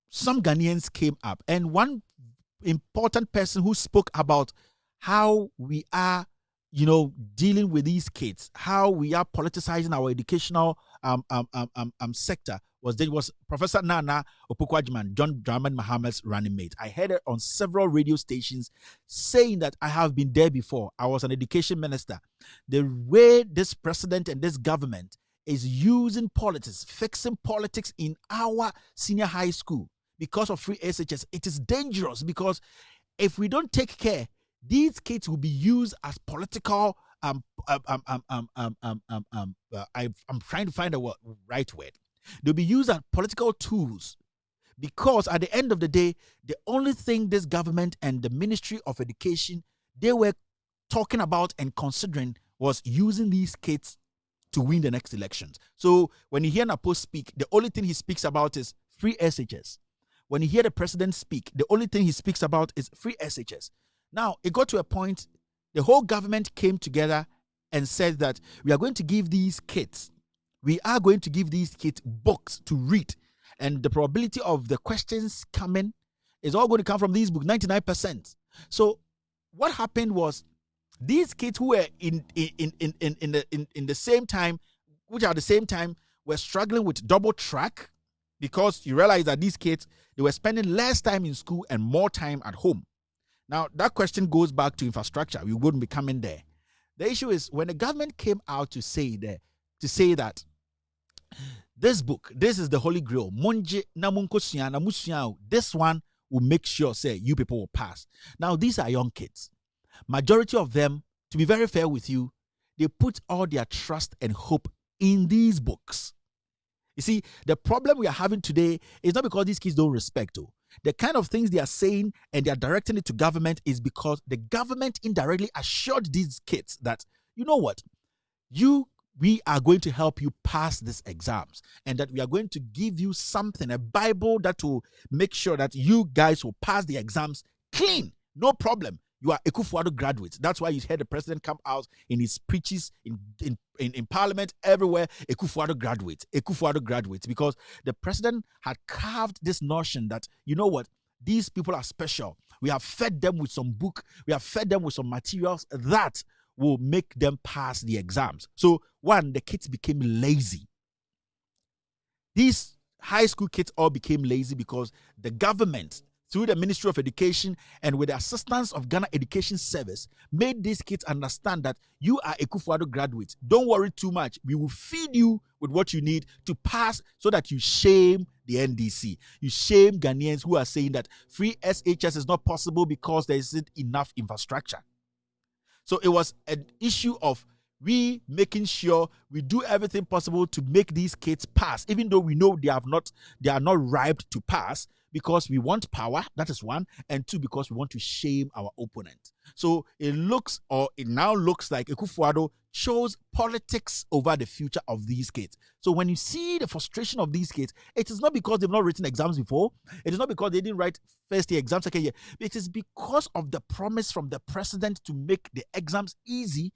some Ghanaians came up, and one important person who spoke about how we are, dealing with these kids, how we are politicizing our educational sector was Professor Nana Opoku-Agyeman, John Dramani Maham's running mate. I heard it on several radio stations saying that I have been there before. I was an education minister. The way this president and this government is using politics, fixing politics in our senior high school because of free SHS, it is dangerous, because if we don't take care, these kids will be used as political. I'm trying to find the right word. They'll be used as political tools, because at the end of the day, the only thing this government and the Ministry of Education, they were talking about and considering was using these kids to win the next elections. So when you hear Napo speak, the only thing he speaks about is free SHS. When you hear the president speak, the only thing he speaks about is free SHS. Now, it got to a point, the whole government came together and said that we are going to give these kids books to read. And the probability of the questions coming is all going to come from these books, 99%. So what happened was, these kids who were in the same time, which at the same time were struggling with double track, because you realize that these kids, they were spending less time in school and more time at home. Now, that question goes back to infrastructure. We wouldn't be coming there. The issue is, when the government came out to say that this book, this is the Holy Grail, this one will make sure, say, you people will pass. Now, these are young kids. Majority of them, to be very fair with you, they put all their trust and hope in these books. You see, the problem we are having today is not because these kids don't respect you. The kind of things they are saying and they are directing it to government is because the government indirectly assured these kids that, you know what, we are going to help you pass these exams, and that we are going to give you something, a Bible that will make sure that you guys will pass the exams clean, no problem. You are Akufo-Addo graduates. That's why you heard the president come out in his speeches in parliament everywhere. Akufo-Addo graduates, because the president had carved this notion that, you know what, these people are special. We have fed them with some book. We have fed them with some materials that will make them pass the exams. So one, the kids became lazy. These high school kids all became lazy because the government, through the Ministry of Education and with the assistance of Ghana Education Service, made these kids understand that you are Akufo-Addo graduates. Don't worry too much. We will feed you with what you need to pass, so that you shame the NDC. You shame Ghanaians who are saying that free SHS is not possible because there isn't enough infrastructure. So it was an issue of we making sure we do everything possible to make these kids pass, even though we know they are not ripe to pass, because we want power. That is one. And two, because we want to shame our opponent. So it now looks like Akufo-Addo chose politics over the future of these kids. So when you see the frustration of these kids, it is not because they've not written exams before. It is not because they didn't write first year exams, second year. It is because of the promise from the president to make the exams easy,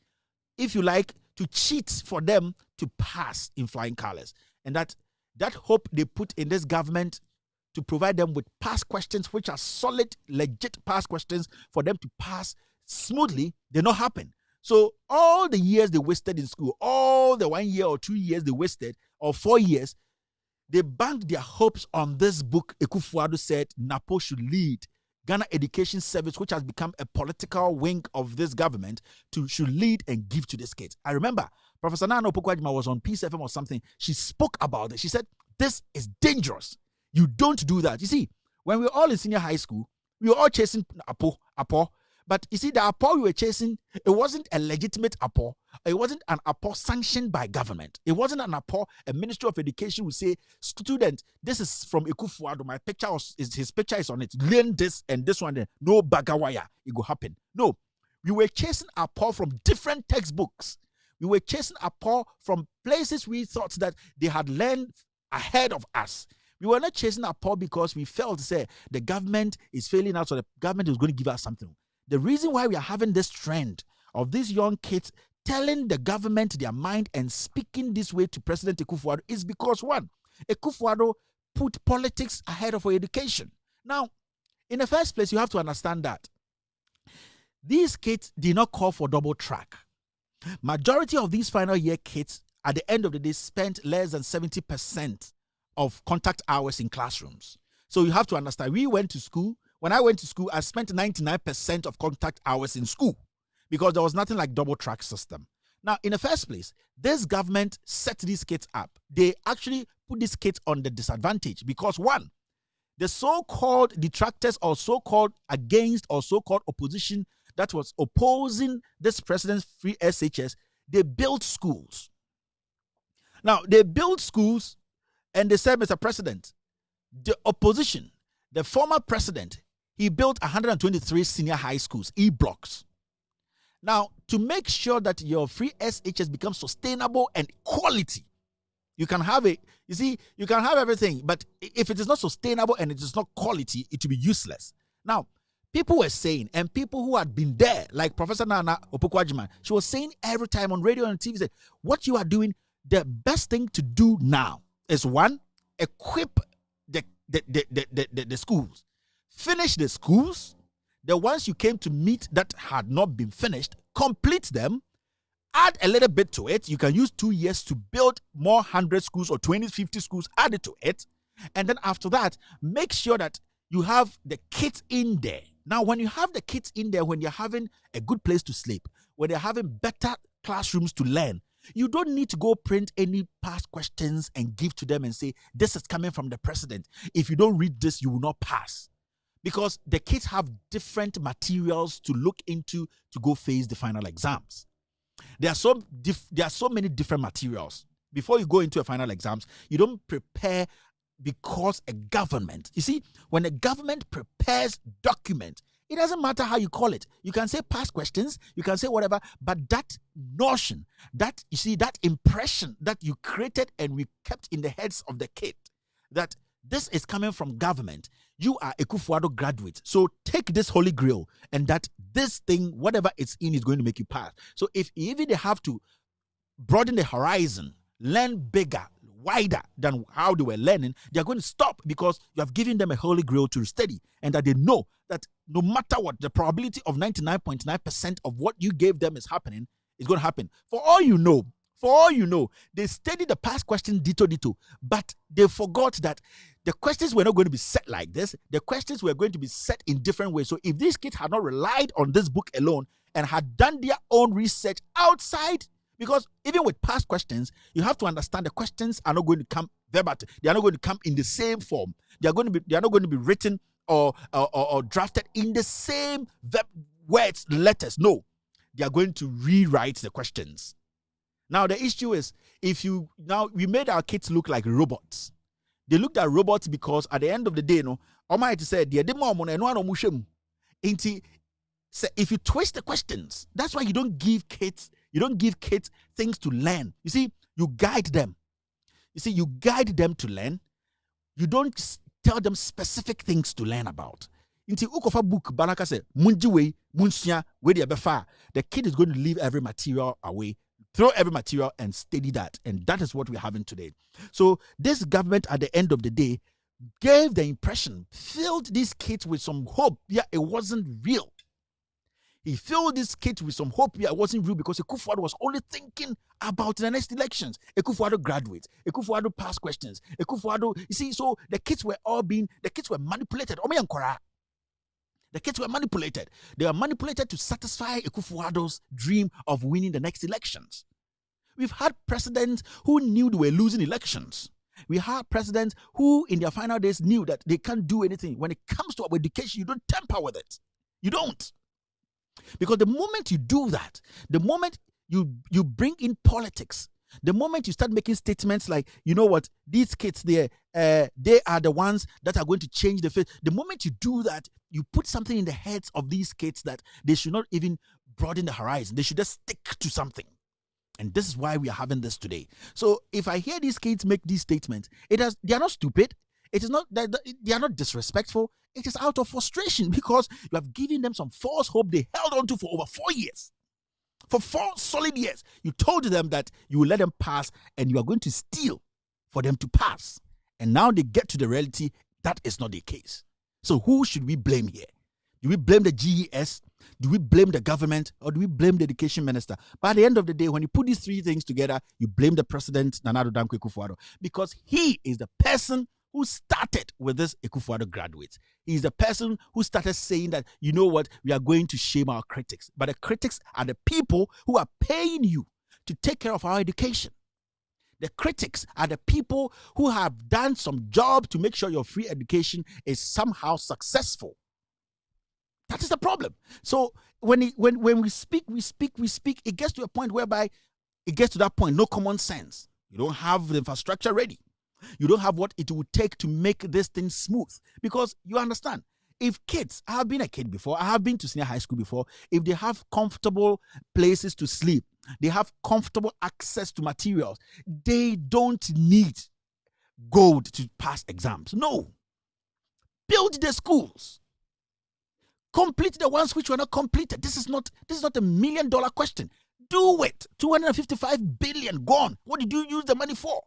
if you like, to cheat for them to pass in flying colors. And that hope they put in this government to provide them with past questions, which are solid, legit past questions for them to pass smoothly, did not happen. So all the years they wasted in school, all the 1 year or 2 years they wasted, or 4 years, they banked their hopes on this book. Akufo-Addo said Napo should lead. Ghana Education Service, which has become a political wing of this government, should lead and give to these kids. I remember Professor Nana Opoku-Agyeman was on Peace FM or something. She spoke about it. She said, this is dangerous. You don't do that. You see, when we were all in senior high school, we were all chasing Apo. But you see, the Apo we were chasing, it wasn't a legitimate Apo. It wasn't an Apo sanctioned by government. It wasn't an Apo, a Ministry of Education would say, student, this is from Akufo-Addo. My picture his picture is on it. Learn this and this one. There. No bagawaya. It will happen. No. We were chasing Apo from different textbooks. We were chasing Apo from places we thought that they had learned ahead of us. We were not chasing Apo because we felt, say, the government is failing us, or the government is going to give us something. The reason why we are having this trend of these young kids telling the government their mind and speaking this way to President Akufo-Addo is because, one, Akufo-Addo put politics ahead of education. Now, in the first place, you have to understand that these kids did not call for double track. Majority of these final year kids, at the end of the day, spent less than 70% of contact hours in classrooms. So you have to understand, we went to school. When I went to school, I spent 99% of contact hours in school because there was nothing like double track system. Now, in the first place, this government set these kids up. They actually put these kids on the disadvantage because, one, the so-called detractors or so-called against or so-called opposition that was opposing this president's free SHS, they built schools. Now, they built schools and they said, Mr. President, the opposition, the former president, he built 123 senior high schools, E-blocks. Now, to make sure that your free SHS becomes sustainable and quality, you can have it. You see, you can have everything, but if it is not sustainable and it is not quality, it will be useless. Now, people were saying, and people who had been there, like Professor Nana Opoku-Agyeman, she was saying every time on radio and TV, said, what you are doing, the best thing to do now is, one, equip the schools. Finish the schools. The ones you came to meet that had not been finished, complete them. Add a little bit to it. You can use 2 years to build more 100 schools or 20, 50 schools, add it to it. And then after that, make sure that you have the kids in there. Now, when you have the kids in there, when you're having a good place to sleep, when they're having better classrooms to learn, you don't need to go print any past questions and give to them and say, this is coming from the president. If you don't read this, you will not pass. Because the kids have different materials to look into to go face the final exams. There are so many different materials. Before you go into a final exams, you don't prepare because a government, you see, when a government prepares document, it doesn't matter how you call it. You can say past questions, you can say whatever, but that notion, that, you see, that impression that you created and we kept in the heads of the kid, that this is coming from government. You are a Akufo-Addo graduate. So take this holy grail and that this thing, whatever it's in, is going to make you pass. So if even they have to broaden the horizon, learn bigger, wider than how they were learning, they're going to stop because you have given them a holy grail to study and that they know that no matter what, the probability of 99.9% of what you gave them is happening is going to happen. For all you know, they studied the past question dito, but they forgot that the questions were not going to be set like this. The questions were going to be set in different ways. So if these kids had not relied on this book alone and had done their own research outside, because even with past questions, you have to understand the questions are not going to come verbatim. They are not going to come in the same form. They are not going to be written or drafted in the same words, letters. No, they are going to rewrite the questions. Now, the issue is, we made our kids look like robots. They looked at robots because at the end of the day, Almighty said, if you twist the questions, that's why you don't give kids things to learn. You see, you guide them. You guide them to learn. You don't tell them specific things to learn about. Inti ukofa book Baraka said, Munjiwe, Munsia, where the kid is going to leave every material away. Throw every material and study that. And that is what we're having today. So this government, at the end of the day, gave the impression, filled these kids with some hope. Yeah, it wasn't real. He filled these kids with some hope. Yeah, it wasn't real because Akufo-Addo was only thinking about the next elections. Akufo-Addo graduates. Akufo-Addo past questions. Akufo-Addo, you see, so the kids were manipulated. The kids were manipulated. They were manipulated to satisfy Akufo-Addo's dream of winning the next elections. We've had presidents who knew they were losing elections. We had presidents who, in their final days, knew that they can't do anything. When it comes to our education, you don't tamper with it. You don't. Because the moment you do that, the moment you bring in politics, the moment you start making statements like, you know what, these kids there, they are the ones that are going to change the face. The moment you do that, you put something in the heads of these kids that they should not even broaden the horizon. They should just stick to something. And this is why we are having this today. So if I hear these kids make these statements, they are not stupid. It is not that they are not disrespectful. It is out of frustration because you have given them some false hope they held on to for over 4 years. For 4 solid years, you told them that you will let them pass and you are going to steal for them to pass. And now they get to the reality that is not the case. So who should we blame here? Do we blame the GES? Do we blame the government? Or do we blame the education minister? But at the end of the day, when you put these 3 things together, you blame the president, Nana Addo Dankwa Akufo-Addo, because he is the person who started with this Akufo-Addo graduates. He is the person who started saying that, you know what, we are going to shame our critics. But the critics are the people who are paying you to take care of our education. The critics are the people who have done some job to make sure your free education is somehow successful. That is the problem. So when we speak, it gets to a point whereby it gets to that point, no common sense. You don't have the infrastructure ready. You don't have what it would take to make this thing smooth. Because you understand, if kids, I have been a kid before, I have been to senior high school before, if they have comfortable places to sleep, they have comfortable access to materials, they don't need gold to pass exams. No. Build the schools. Complete the ones which were not completed. This is not a $1 million question. Do it. 255 billion gone. What did you use the money for?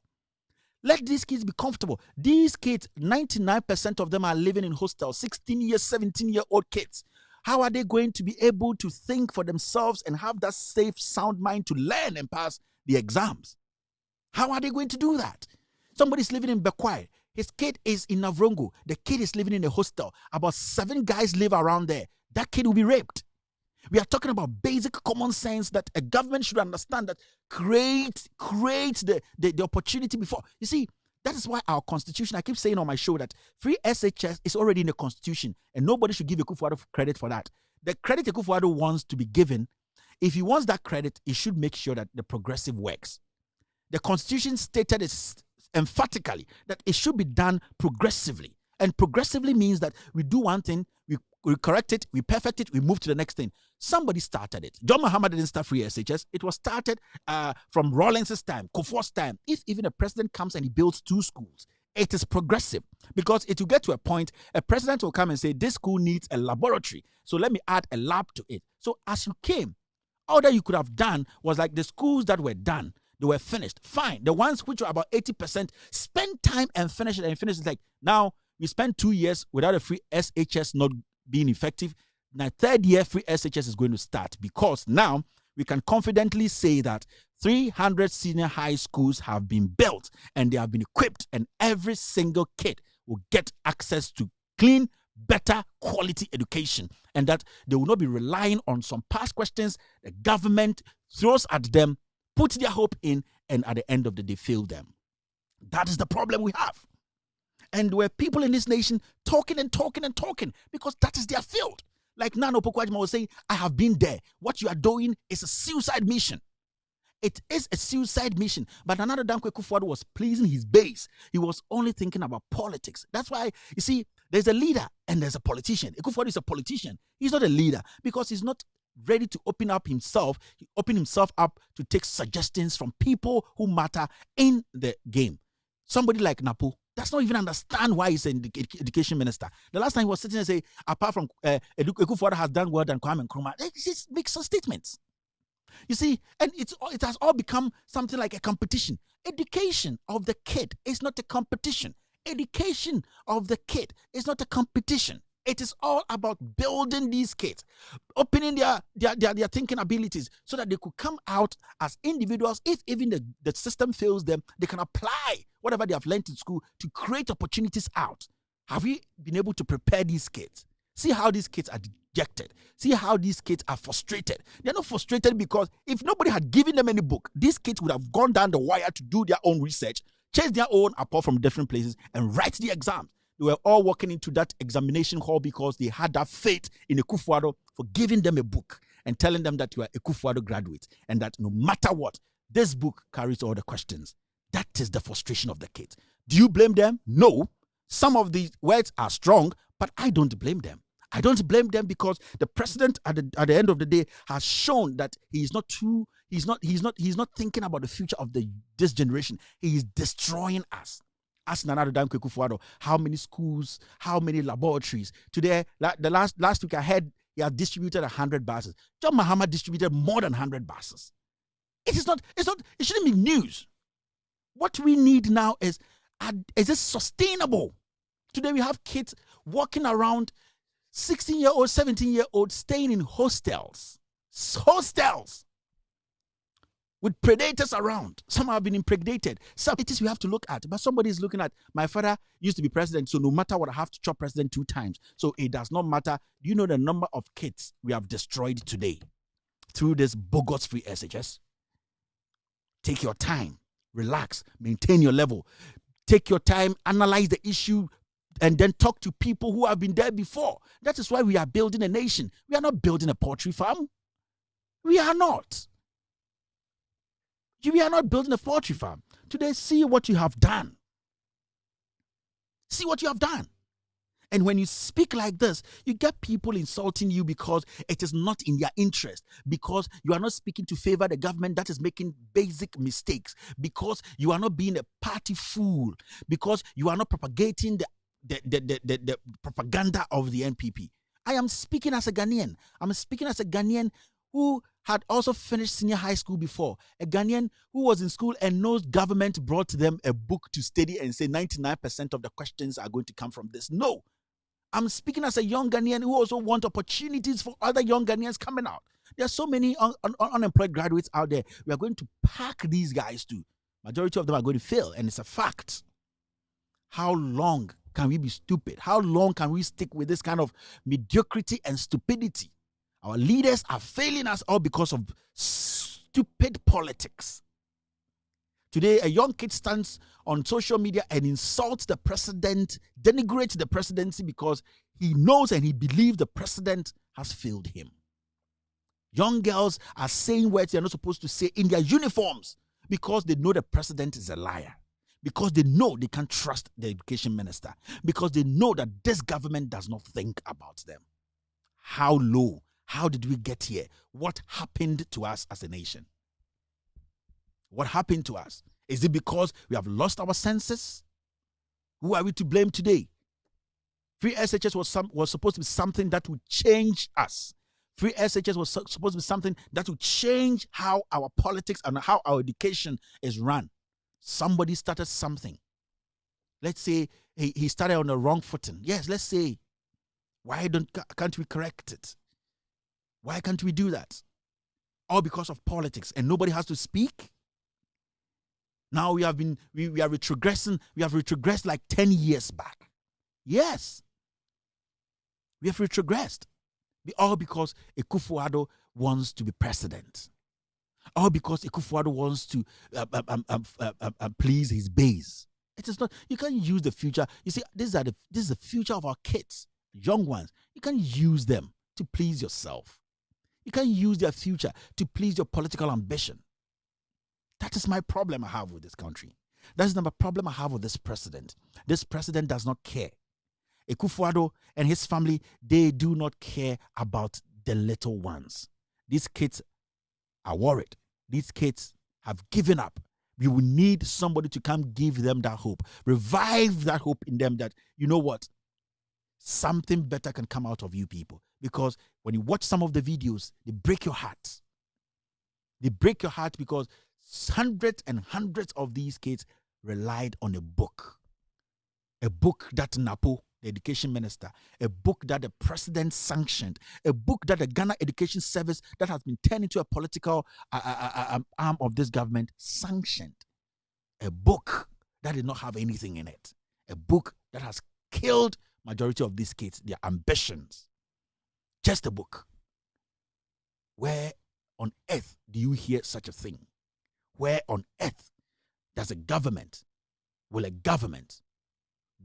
Let these kids be comfortable. These kids, 99% of them are living in hostels, 16-year, 17-year-old kids. How are they going to be able to think for themselves and have that safe, sound mind to learn and pass the exams? How are they going to do that? Somebody's living in Bekwai. His kid is in Navrongo. The kid is living in a hostel. About 7 guys live around there. That kid will be raped. We are talking about basic common sense that a government should understand, that create the opportunity before. You see, that is why our constitution, I keep saying on my show that free SHS is already in the constitution and nobody should give Akufo-Addo credit for that. The credit Akufo-Addo wants to be given, if he wants that credit, he should make sure that the progressive works. The constitution stated it emphatically that it should be done progressively. And progressively means that we do one thing, we correct it, we perfect it, we move to the next thing. Somebody started it. John Mahama didn't start free SHS. It was started from Rawlings's time, Kufuor's time. If even a president comes and he builds 2 schools, it is progressive, because it will get to a point, a president will come and say, this school needs a laboratory, so let me add a lab to it. So as you came, all that you could have done was like the schools that were done, they were finished. Fine. The ones which were about 80%, spend time and finish it. And finish it. Like, now we spent 2 years without a free SHS not being effective. Now, 3rd year free SHS is going to start, because now we can confidently say that 300 senior high schools have been built and they have been equipped, and every single kid will get access to clean, better quality education, and that they will not be relying on some past questions the government throws at them, put their hope in, and at the end of the day fail them. That is the problem we have. And where people in this nation talking and talking and talking, because that is their field. Like Nana Opoku-Agyeman was saying, I have been there. What you are doing is a suicide mission. It is a suicide mission. But Nana Addo Dankwa Akufo-Addo was pleasing his base. He was only thinking about politics. That's why, you see, there's a leader and there's a politician. Akufo-Addo is a politician. He's not a leader because he's not ready to open himself up to take suggestions from people who matter in the game. Somebody like Napo does not even understand why he's an education minister. The last time he was sitting and say, apart from Akufo-Addo has done well than Kwame Nkrumah, he just makes some statements. You see, and it has all become something like a competition. Education of the kid is not a competition. Education of the kid is not a competition. It is all about building these kids, opening their thinking abilities so that they could come out as individuals. If even the system fails them, they can apply whatever they have learned in school to create opportunities out. Have we been able to prepare these kids? See how these kids are dejected. See how these kids are frustrated. They're not frustrated because if nobody had given them any book, these kids would have gone down the wire to do their own research, chase their own apart from different places, and write the exams. They were all walking into that examination hall because they had that faith in Akufo-Addo for giving them a book and telling them that you are Akufo-Addo graduates and that no matter what, this book carries all the questions. That is the frustration of the kids. Do you blame them? No. Some of the words are strong, but I don't blame them. I don't blame them because the president at the end of the day has shown that he's not thinking about the future of this generation. He is destroying us. Ask Nana Addo Dankwa Akufo-Addo how many schools, how many laboratories. Today, the last week I heard he had distributed 100 buses. John Mahama distributed more than 100 buses. It shouldn't be news. What we need now is it sustainable? Today we have kids walking around, 16-year-old, 17-year-old, staying in hostels. Hostels. With predators around. Some have been impregnated. Some it is we have to look at. But somebody is looking at, my father used to be president, so no matter what, I have to chop president 2 times. So it does not matter. Do you know the number of kids we have destroyed today through this bogus free SHS? Take your time. Relax. Maintain your level. Take your time. Analyze the issue. And then talk to people who have been there before. That is why we are building a nation. We are not building a poultry farm. We are not. We are not building a poultry farm. Today, see what you have done. See what you have done. And when you speak like this, you get people insulting you because it is not in their interest, because you are not speaking to favor the government that is making basic mistakes, because you are not being a party fool, because you are not propagating the propaganda of the NPP. I am speaking as a Ghanaian. I'm speaking as a Ghanaian who had also finished senior high school before. A Ghanaian who was in school and knows government brought them a book to study and say 99% of the questions are going to come from this. No. I'm speaking as a young Ghanaian who also want opportunities for other young Ghanaians coming out. There are so many unemployed graduates out there. We are going to pack these guys too. Majority of them are going to fail, and it's a fact. How long can we be stupid? How long can we stick with this kind of mediocrity and stupidity? Our leaders are failing us all because of stupid politics. Today, a young kid stands on social media and insults the president, denigrates the presidency because he knows and he believes the president has failed him. Young girls are saying words they're not supposed to say in their uniforms because they know the president is a liar, because they know they can't trust the education minister, because they know that this government does not think about them. How low? How did we get here? What happened to us as a nation? What happened to us? Is it because we have lost our senses? Who are we to blame today? Free SHS was supposed to be something that would change us. Free SHS was supposed to be something that would change how our politics and how our education is run. Somebody started something. Let's say he started on the wrong footing. Yes, let's say, can't we correct it? Why can't we do that? All because of politics, and nobody has to speak. Now we are retrogressing. We have retrogressed like 10 years back. Yes, we have retrogressed. All because Akufo-Addo wants to be president. All because Akufo-Addo wants to please his base. It is not. You can't use the future. You see, this is the future of our kids, young ones. You can't use them to please yourself. You can't use their future to please your political ambition. That is my problem I have with this country. That is the problem I have with this president. This president does not care. Akufo-Addo and his family, they do not care about the little ones. These kids are worried. These kids have given up. We will need somebody to come give them that hope. Revive that hope in them that, you know what? Something better can come out of you people. Because when you watch some of the videos, they break your heart. They break your heart because hundreds and hundreds of these kids relied on a book. A book that Napo, the education minister, a book that the president sanctioned, a book that the Ghana Education Service that has been turned into a political arm of this government sanctioned. A book that did not have anything in it. A book that has killed majority of these kids, their ambitions. Just a book. Where on earth do you hear such a thing? Where on earth does a government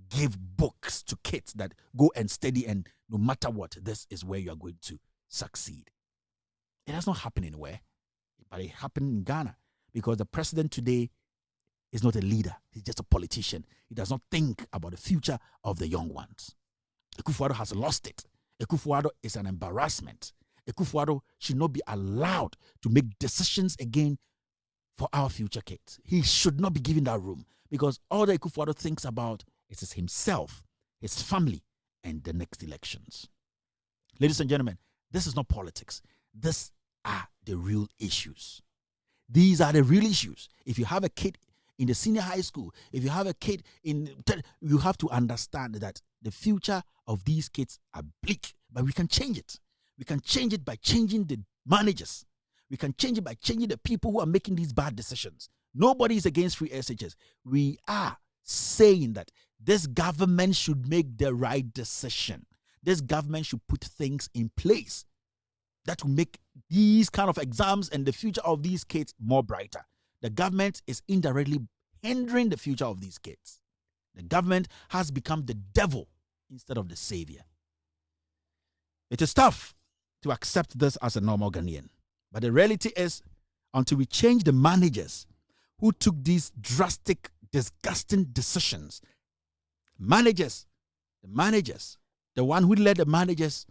give books to kids that go and study, and no matter what, this is where you are going to succeed? It does not happen anywhere, but it happened in Ghana because the president today is not a leader. He's just a politician. He does not think about the future of the young ones. Akufo-Addo has lost it. Akufo-Addo is an embarrassment. Akufo-Addo should not be allowed to make decisions again for our future kids. He should not be given that room because all that Akufo-Addo thinks about is himself, his family, and the next elections. Ladies and gentlemen, this is not politics. These are the real issues. These are the real issues. If you have a kid in the senior high school, if you have a kid you have to understand that the future of these kids are bleak, but we can change it. We can change it by changing the managers. We can change it by changing the people who are making these bad decisions. Nobody is against free SHS. We are saying that this government should make the right decision. This government should put things in place that will make these kind of exams and the future of these kids more brighter. The government is indirectly hindering the future of these kids. The government has become the devil instead of the savior. It is tough to accept this as a normal Ghanaian. But the reality is, until we change the managers who took these drastic, disgusting decisions, the one who led the managers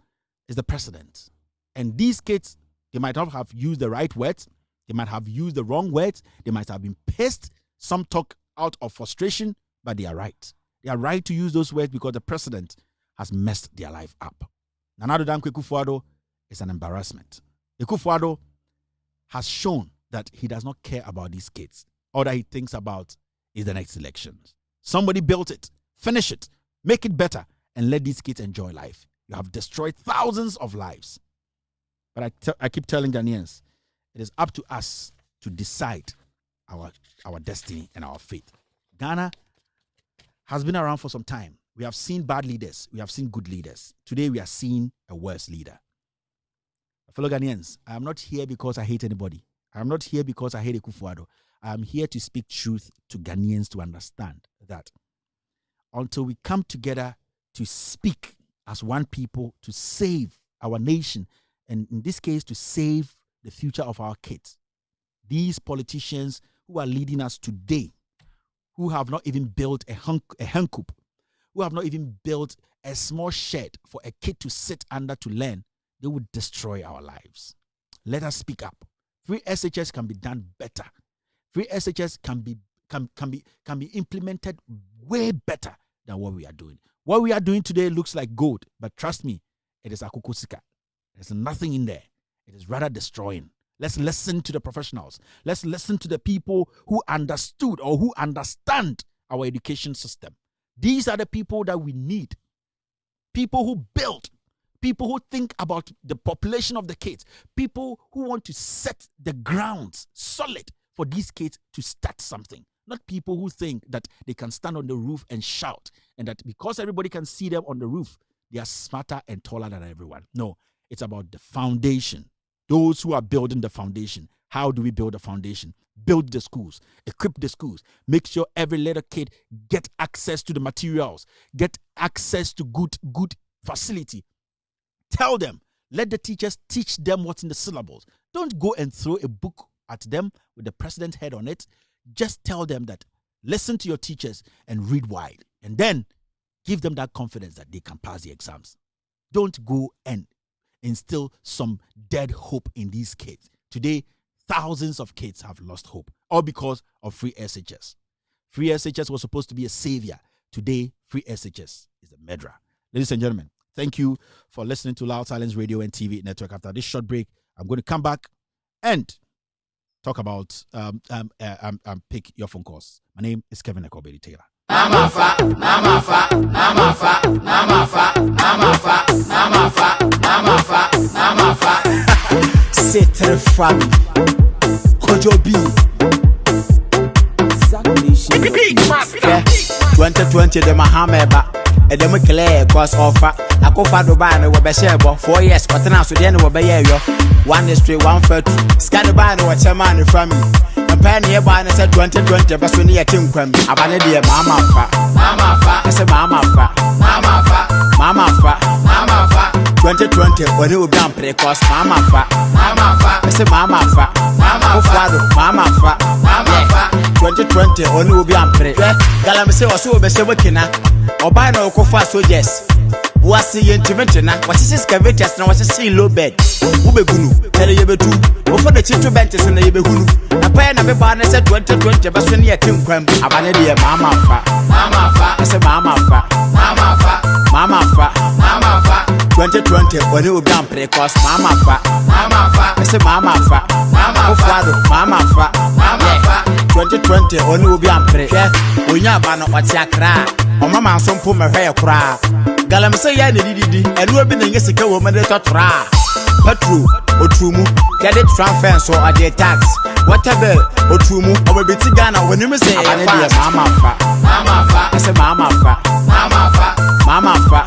is the president. And these kids, they might not have used the right words. They might have used the wrong words. They might have been pissed. Some talk out of frustration, but they are right. They are right to use those words because the president has messed their life up. Nana Addo Dankwa Akufo-Addo is an embarrassment. Akufo-Addo has shown that he does not care about these kids. All that he thinks about is the next elections. Somebody built it. Finish it. Make it better. And let these kids enjoy life. You have destroyed thousands of lives. But I keep telling Ghanaians, it is up to us to decide our destiny and our fate. Ghana has been around for some time. We have seen bad leaders. We have seen good leaders. Today we are seeing a worse leader. Fellow Ghanaians, I am not here because I hate anybody. I am not here because I hate Akufo-Addo. I am here to speak truth to Ghanaians to understand that until we come together to speak as one people to save our nation, and in this case, to save the future of our kids, these politicians who are leading us today, who have not even built a hen coop, who have not even built a small shed for a kid to sit under to learn, they would destroy our lives. Let us speak up. Free SHS can be done better. Free SHS can be implemented way better than what we are doing. What we are doing today looks like gold, but trust me, it is akukosika. There's nothing in there. It is rather destroying. Let's listen to the professionals. Let's listen to the people who understood or who understand our education system. These are the people that we need. People who build. People who think about the population of the kids. People who want to set the grounds solid for these kids to start something. Not people who think that they can stand on the roof and shout, and that because everybody can see them on the roof, they are smarter and taller than everyone. No, it's about the foundation. Those who are building the foundation. How do we build a foundation? Build the schools, equip the schools, make sure every little kid get access to the materials, get access to good facility. Tell them, let the teachers teach them what's in the syllables. Don't go and throw a book at them with the president's head on it. Just tell them that listen to your teachers and read wide, and then give them that confidence that they can pass the exams. Don't go and instill some dead hope in these kids. Today, thousands of kids have lost hope, all because of free SHS. Free SHS was supposed to be a savior. Today, free SHS is a murderer. Ladies and gentlemen, thank you for listening to Loud Silence Radio and TV Network. After this short break, I'm going to come back and talk about pick your phone calls. My name is Kevin Ekobedi Taylor. Namafa. C'est très famille. Kojobi. 2020 de Mahameba. And then we clear cause offer. I go for Dubai and we'll be share 4 years. But now so then we'll be here. 1 history, 1 fact. Scan the band or a man from me. A penny about said 2020, but when you think when I ban it, Mama fa. I said Mama fa. 2020 when you be on pre-course, Mama fa. I said Mama fa. Mama fa. 2020 when you be on pre. Galam say was so be working na. Oba na okofa soldiers. Wasi intimate na. What is excavators na what is low bed. Ubegunu. Tell you be true. for the chitu benches in the Ibehunu. A pen of a banner said 2020, but when you came from Abanadi, Mama Fa, I said Mama Fa, Mama Fa, 2020, when you down play cost Mama Fa, I said Mama Fa, Mama Fa, 2020, only will be on play. When you have an what's your cry, or Mamma some put my hair cry. Galam say, I did, and we've been a Jessica woman that try. Petru, Otrumu, get it from fence or a tax. Whatever, Otrumu, or be Tigana when you say, Mama Fa, I say Mama Fa, Mama Fa,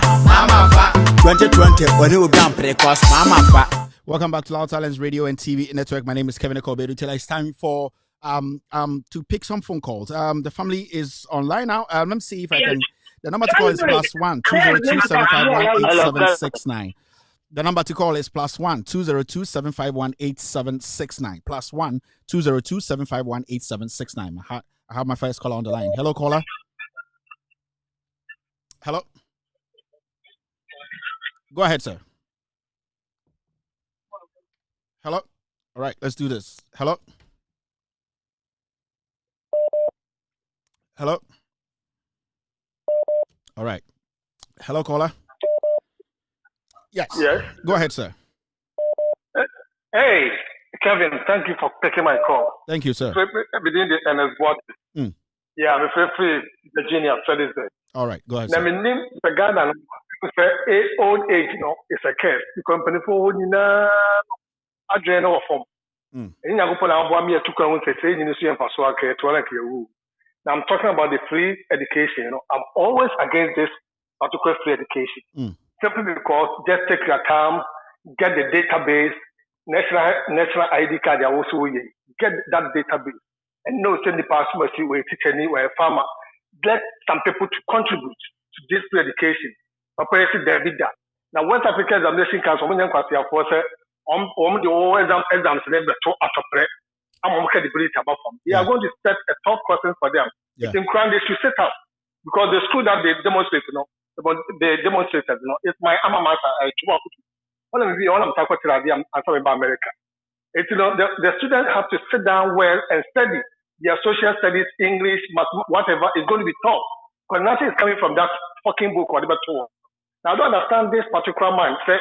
2020, when you will be on play cost Mama Fa. Welcome back to Loud Talents Radio and TV Network. My name is Kevin Ekobedu. It's time for to pick some phone calls. The family is online now. Let me see if I can. The number to call is +1 202 751 8769. The number to call is +1 202 751 8769. +1 202 751 8769. I have my first caller on the line. Hello, caller. Hello. Go ahead, sir. Hello. All right, let's do this. Hello. Hello. All right. Hello, caller. Yes. Yes. Go ahead, sir. Hey, Kevin, thank you for taking my call. Thank you, sir. Within the NS board. Yeah, I'm free Virginia, Feathersburg. All right, go ahead, sir. Now, my name is Ghana. Old age, it's a curse. The company for I join our form. And you go for me to come and say, you know, now I'm talking about the free education. I'm always against this particular free education. Simply because just take your time, get the database, national ID card, also get that database, and know send the passport to a teacher or a farmer. Get some people to contribute to this free education. Now, West African Examination Council, when you for say, the exams never to autopre. I'm credibility about them. We are going to set a top question for them. It's in crime they should set up because the school that they demonstrate, the demonstrators, it's my alma mater. All I'm talking about America. It's, the students have to sit down well and study their social studies, English, whatever is going to be taught. Because nothing is coming from that fucking book or whatever tool. Now I don't understand this particular man. Say,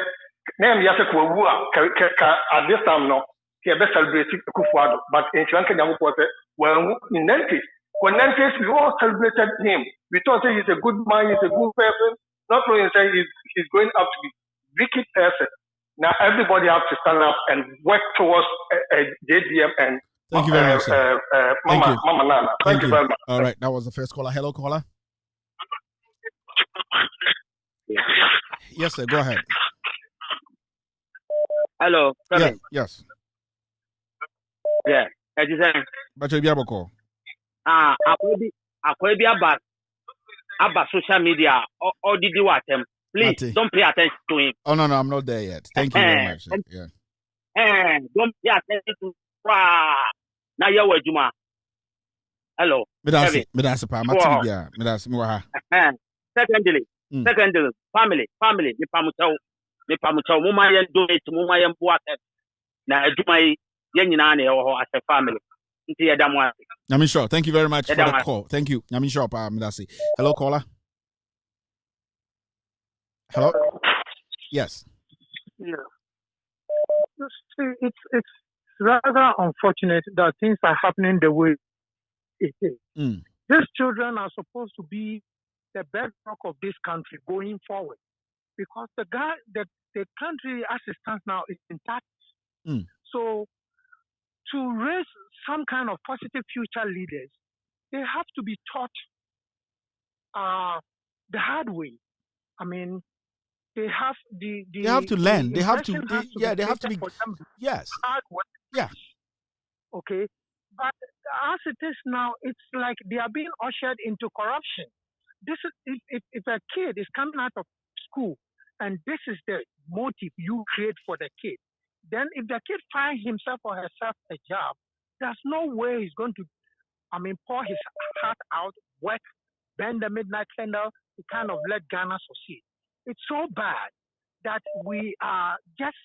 name Yasek at this time no, he best celebrate Kufuado, but in Sri Lanka, well, in 90s, when 90s we all celebrated him. We thought he's a good man, he's a good person. Not only saying he's going up to be wicked person. Now everybody has to stand up and work towards JDM and thank you very much, sir. Mama Nana. Thank you very much. All right, that was the first caller. Hello, caller. Yes, sir. Go ahead. Hello. Yes. Yeah. But you'll be able to call. Akwebi about social media or did you attempt? Please don't pay attention to him. Oh no, I'm not there yet. Thank you very much. Yeah. Don't pay attention to now you're Juma. Hello. Secondly, family. Me pamucho muma yen donate muma yen buate. Na Juma yen yinane as a family. Yamin sure. Thank you very much for the call. Thank you. Yamin sure, Midasi. Hello, caller. Hello? Yes. Yeah. It's rather unfortunate that things are happening the way it is. These children are supposed to be the bedrock of this country going forward because the country as it stands now is intact. So to raise some kind of positive future leaders, they have to be taught the hard way. I mean, they have they have to learn. They have to be. Yes. Hard work. Yeah. Okay. But as it is now, it's like they are being ushered into corruption. This is if a kid is coming out of school and this is the motive you create for the kid, then if the kid finds himself or herself a job, there's no way he's going to, pour his heart out, work, bend the midnight candle to kind of let Ghana succeed. It's so bad that we are just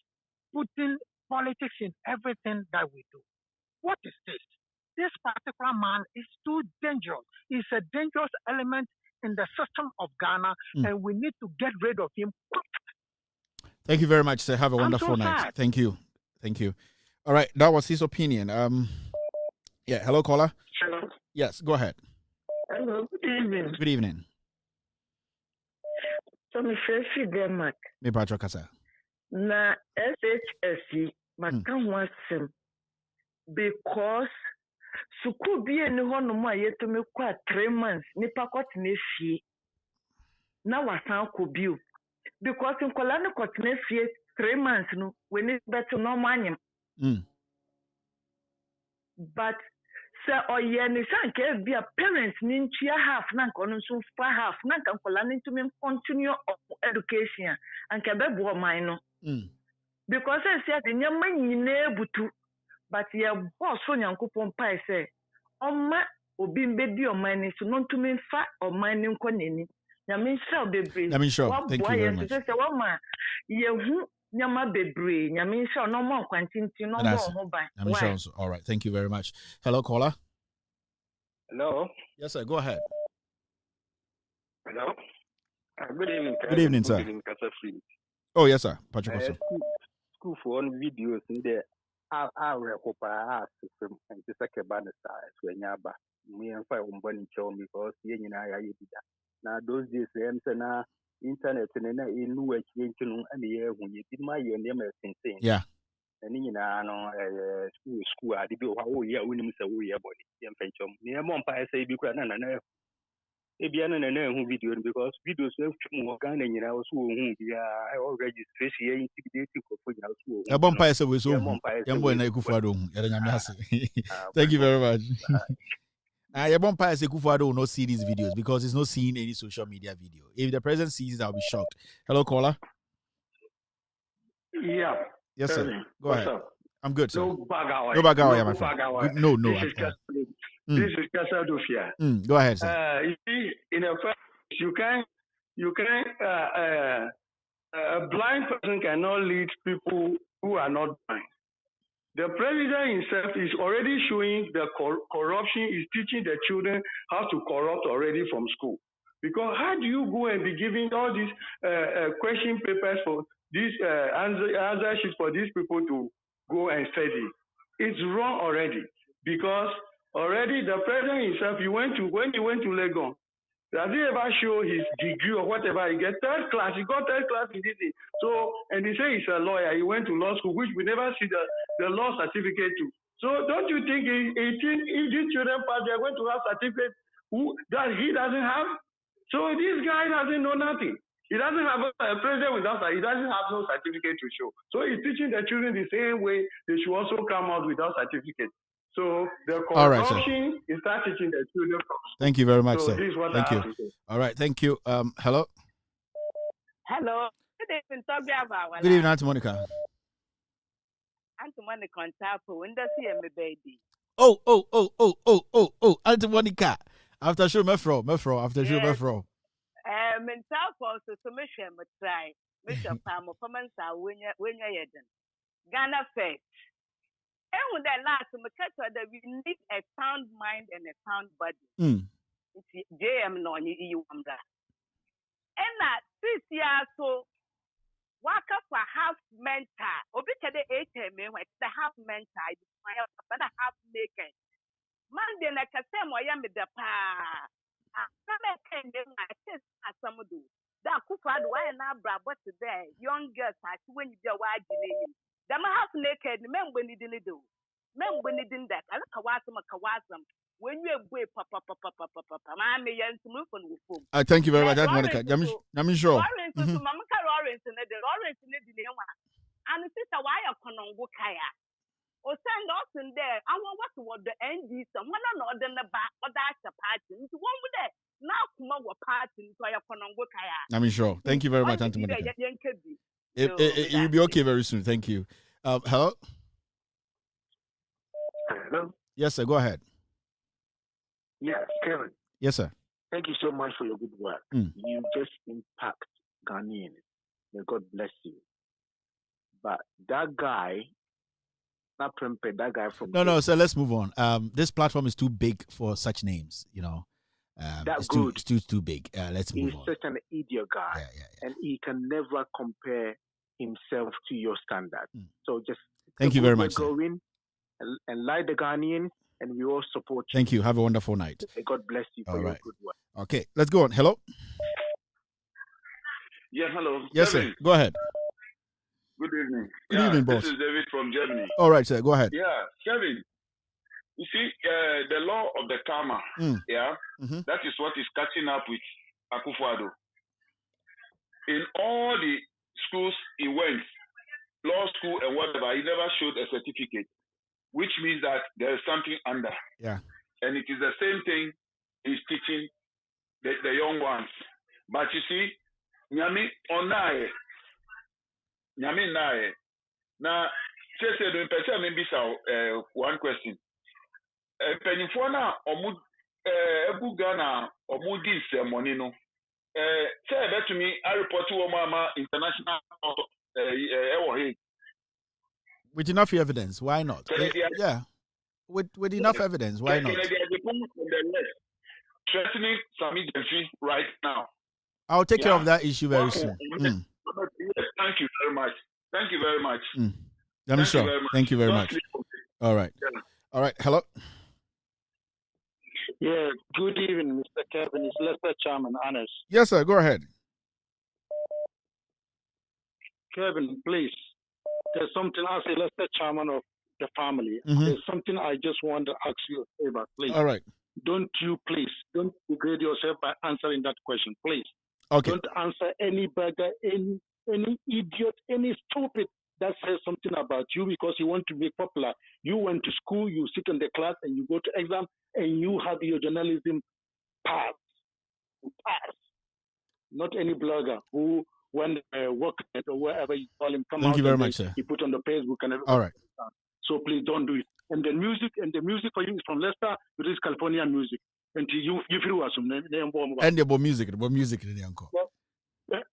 putting politics in everything that we do. What is this? This particular man is too dangerous. He's a dangerous element in the system of Ghana, and we need to get rid of him. Thank you very much, sir. Have a wonderful night. Sad. Thank you. All right, that was his opinion. Yeah, hello, caller. Hello. Yes, go ahead. Hello. Good evening. Good evening. So, me free Denmark. Me Patrick Kasa. Na SHSE makanwasem because suku bi eni hono mu ayetumi kwa 3 months nipa kotene fie na wasan ko bio because nkola ne kotene fie 3 months no we ni beto no manyem but se oye ni sanke bia parents ni ntua half na nkono nso fa half na nkola ni ntumi continue education anka bebu o man no because I said the nyama nyine butu but your boss so nyankopon pai say oma obi mbedi o man ni so no ntumi fa o man ni nko neni nyame nhyira bebre Thank you very much. Say wama yehu nyama bebre nyame nhyira no mo kwantinti no mo ho ban All right, thank you very much. Hello, caller. Hello. Yes, sir. Go ahead. Hello. Good evening. Good evening, sir. Good evening, Oh, yes, sir. Patrick. School for videos in there. I recover system and the second banner size when yaba. Me and 5 1 show because now those days na internet and in new exchange and the when you did my name thing. Yeah. And no school I did when you say we are body. Young pension. Near Mompire say because Ebiana and who video because videos have Ghana and I was who I already stress here intimidating for a bumpire so we so thank you very much. Your bumpire say Kufado will not see these videos because he's not seeing any social media video. If the president sees it, I'll be shocked. Hello, caller. Yeah. Yes, sir. Go ahead. Up? I'm good, sir. No bagawa. No bagawa, my friend. No. This is Casadofia. Go ahead, sir. You see, in a fact, you can a blind person cannot lead people who are not blind. The president himself is already showing the corruption. Is teaching the children how to corrupt already from school. Because how do you go and be giving all these question papers for these answer sheets for these people to go and study? It's wrong already because already the president himself, when he went to Legon, does he ever show his degree or whatever? He got third class in this thing. So, and he say he's a lawyer. He went to law school, which we never see the law certificate to. So, don't you think 18, if these children pass, they are going to have certificate that he doesn't have? So, this guy doesn't know nothing. He doesn't have a president without he doesn't have no certificate to show. So, he's teaching the children the same way they should also come out without certificate. So the corruption is start teaching the children. Thank you very much, sir. This is what thank you. All right, thank you. Hello. Hello. Good evening, Toby. Good evening, Auntie Monica. Auntie Monica on top of when does he my baby? Oh, Auntie Monica. After show Mefro. After show Mefro. In South also so me share me try. Me share palm performance when you're Ghana first. And with that last, we need a sound mind and a sound body. It's JM no EU umbrella. And that this year so work up for half mentor. Obi kede 8 it's the half mentor. But a half naked. Monday na kase mo ya me the pa. Some can dem na test some do. That kufa do why na bra but today young girls are when you be wajine. Them half naked, men when you didn't do. Men when you didn't that. I look kawasam. When you boy papa. Mammy yan to move on with food. I thank you very much, Monica. I'm sure. Lawrence to Mamma Lawrence and the Lawrence in the dilemma. And sister, why a conongo kaya? Or send us in there. I want what the end is. One another in the back, or that's a party. It's one with that. Now, come on, party to a conongo kaya. I'm sure. Thank you very much, Auntie Monica. You'll be okay very soon. Thank you. Hello? Hello? Yes, sir. Go ahead. Yes, Kevin. Yes, sir. Thank you so much for your good work. You just impact Ghanaians. May God bless you. But that guy not prempe that guy from. No. So let's move on. This platform is too big for such names. That it's good. too big. Let's move He's on. such an idiot guy, and he can never compare himself to your standard. So just Thank you very much, sir. Go in and like the Ghanaians, and we all support you. Thank you. Have a wonderful night. May God bless you for your good work. Okay, let's go on. Hello. Yeah, hello. Yes, Kevin. sir. Go ahead. Good evening. Good evening, boss. This is David from Germany. All right, sir. Go ahead. Yeah, Kevin. You see, the law of the karma, that is what is catching up with Akufo-Addo. In all the schools he went, law school and whatever, he never showed a certificate, which means that there is something under. Yeah. And it is the same thing he's teaching the young ones. But you see, Nyami onaye, Nyami naye. Now, maybe one question. Pennyfo na omu ebu Ghana omu di ceremony no. Say that to me, I report to Mama International With enough evidence, why not? Yeah. With enough evidence, why not? Threatening Sami Demfi right now. I'll take care of that issue very soon. Thank you very much. Thank you very much. I'm sure. Thank you very much. All right. Yeah. All right. Hello. Yeah. Good evening, Mr. Kevin. It's Lester Chairman, honest. Yes, sir. Go ahead. Kevin, please. There's something I say, Lester Chairman of the family. There's something I just want to ask you a favor, please. All right. Don't degrade yourself by answering that question, please. Okay. Don't answer any beggar, any idiot, any stupid that says something about you because you want to be popular. You went to school, you sit in the class, and you go to exam, and you have your journalism pass. Not any blogger who, when work or wherever you call him, come out. Thank you very much, sir. He put on the Facebook and everything. All right. So please don't do it. And the music for you is from Leicester. It is California music. And you feel awesome. And the music in the uncle.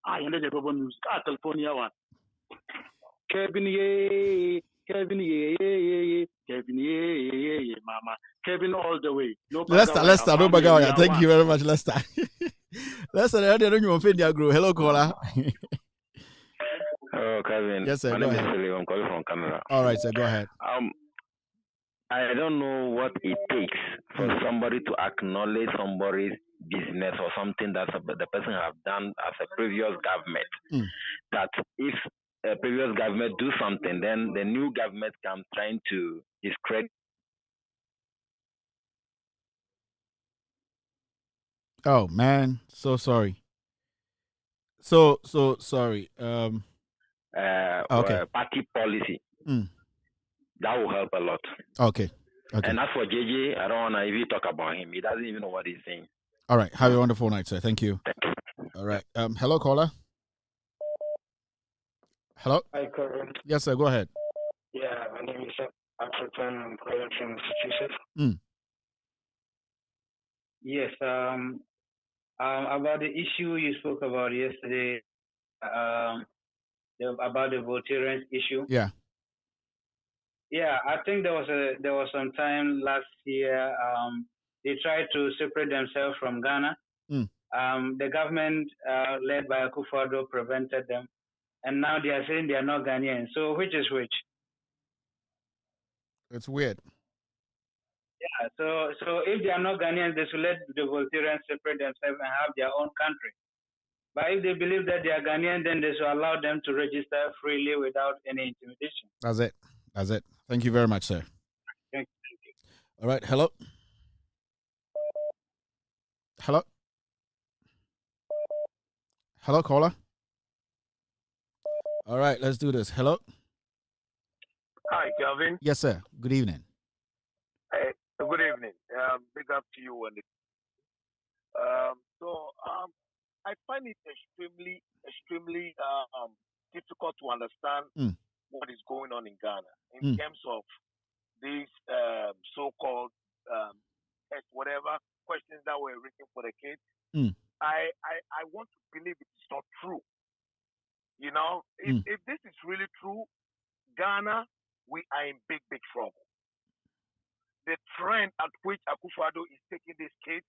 I ended the music. California one. Kevin ye, mama. Kevin all the way. No Lester, no bagaya. Thank you very much, Lester. Lester, I don't know if grow. Hello, caller. Oh, Kevin. Yes, sir. My Go name ahead. is Philip. I'm calling from Canada. All right, sir. Go ahead. I don't know what it takes for somebody to acknowledge somebody's business or something that the person have done as a previous government. That if a previous government do something, then the new government comes trying to discredit. Oh man, so sorry. So sorry. Okay. Party policy. That will help a lot. Okay. And as for JJ, I don't want to even talk about him. He doesn't even know what he's saying. All right. Have a wonderful night, sir. Thank you. All right. Hello, caller. Hello. Hi, Kevin. Yes, sir. Go ahead. Yeah, my name is African. I'm calling from Massachusetts. Yes. About the issue you spoke about yesterday, about the Voltairean issue. Yeah. Yeah, I think there was some time last year. They tried to separate themselves from Ghana. The government led by Akufo-Addo prevented them, and now they are saying they are not Ghanaian. So which is which? It's weird. Yeah. So if they are not Ghanaians, they should let the Voltaireans separate themselves and have their own country. But if they believe that they are Ghanaian, then they should allow them to register freely without any intimidation. That's it. Thank you very much, sir. Thank you. All right. Hello. Hello. Hello, caller. All right, let's do this. Hello. Hi, Kelvin. Yes, sir. Good evening. Hey, good evening. Big up to you. I find it extremely difficult to understand what is going on in Ghana in terms of these so-called whatever questions that were written for the kids. I want to believe it's not true. You know, if this is really true, Ghana we are in big, big trouble. The trend at which Akufo-Addo is taking these kids,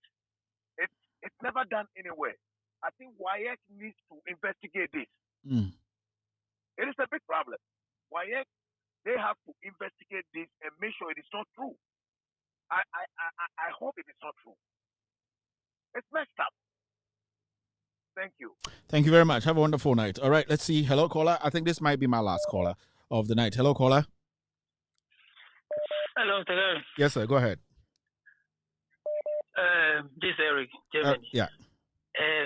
it's never done anywhere. I think WAEC needs to investigate this. It is a big problem. WAEC, they have to investigate this and make sure it is not true. I hope it is not true. It's messed up. Thank you. Thank you very much. Have a wonderful night. All right, let's see. Hello, caller. I think this might be my last caller of the night. Hello, caller. Hello, Taylor. Yes, sir. Go ahead. This is Eric, Germany. Yeah.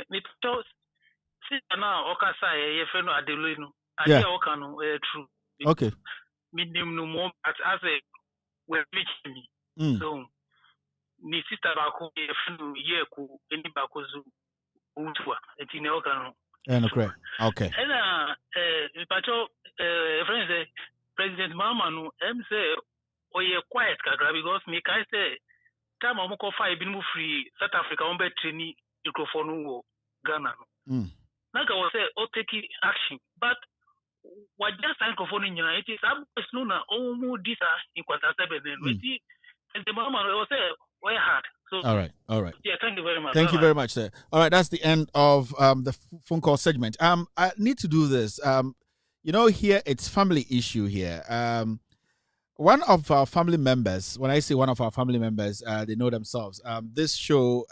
Me to see now Okasa ye fe no Adelino. Yeah. Ade Okano true. Okay. Me nim no more as a we reach me. So ni sister ba ko ye fe no ye ko eni ba ko zu utwa enti ne Okano. No, correct. Okay. And me pacho friend say President Mama no say oye quiet kakra because me kai say time I'm going to be free South Africa on be training microphone wo Ghana no. Naka was say take action, but what just microphone in United States is no na omu disa in kwata sebe then. And the mama was say way hard. So All right. Yeah, thank you very much. Thank you very much, sir. All right, that's the end of the phone call segment. I need to do this. Here it's family issue here. One of our family members, when I say one of our family members, they know themselves. This show,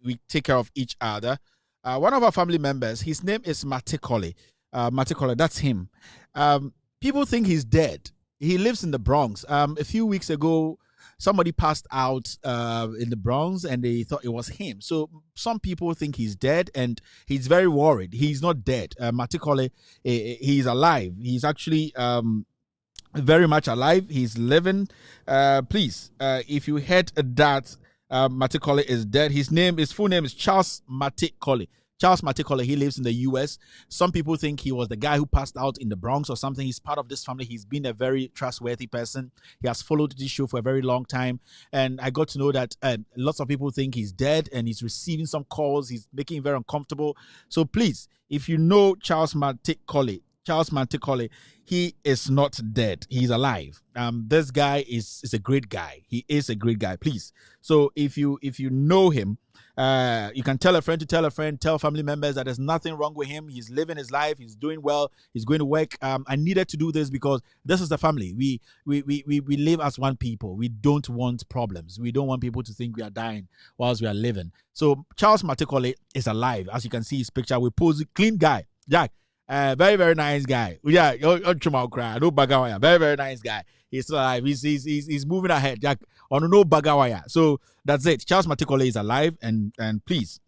we take care of each other. One of our family members, his name is Matikole. Matikole, that's him. People think he's dead. He lives in the Bronx. A few weeks ago, somebody passed out in the Bronx and they thought it was him. So some people think he's dead and he's very worried. He's not dead. Matikole, he's alive. He's actually... very much alive. He's living. Please, if you heard that Matikole is dead, his full name is Charles Matikole. Charles Matikole, he lives in the US. Some people think he was the guy who passed out in the Bronx or something. He's part of this family. He's been a very trustworthy person. He has followed this show for a very long time. And I got to know that lots of people think he's dead and he's receiving some calls. He's making it very uncomfortable. So please, if you know Charles Matikole, he is not dead. He's alive. This guy is a great guy. He is a great guy. Please. So if you know him, you can tell a friend to tell a friend, tell family members that there's nothing wrong with him. He's living his life. He's doing well. He's going to work. I needed to do this because this is the family. We live as one people. We don't want problems. We don't want people to think we are dying whilst we are living. So Charles Matikole is alive. As you can see his picture, we pose a clean guy. Jack. Very, very nice guy. Yeah, no bagawaya. Very, very nice guy. He's still alive. He's moving ahead. Jack on no bagawaya. So that's it. Charles Matikole is alive, and please,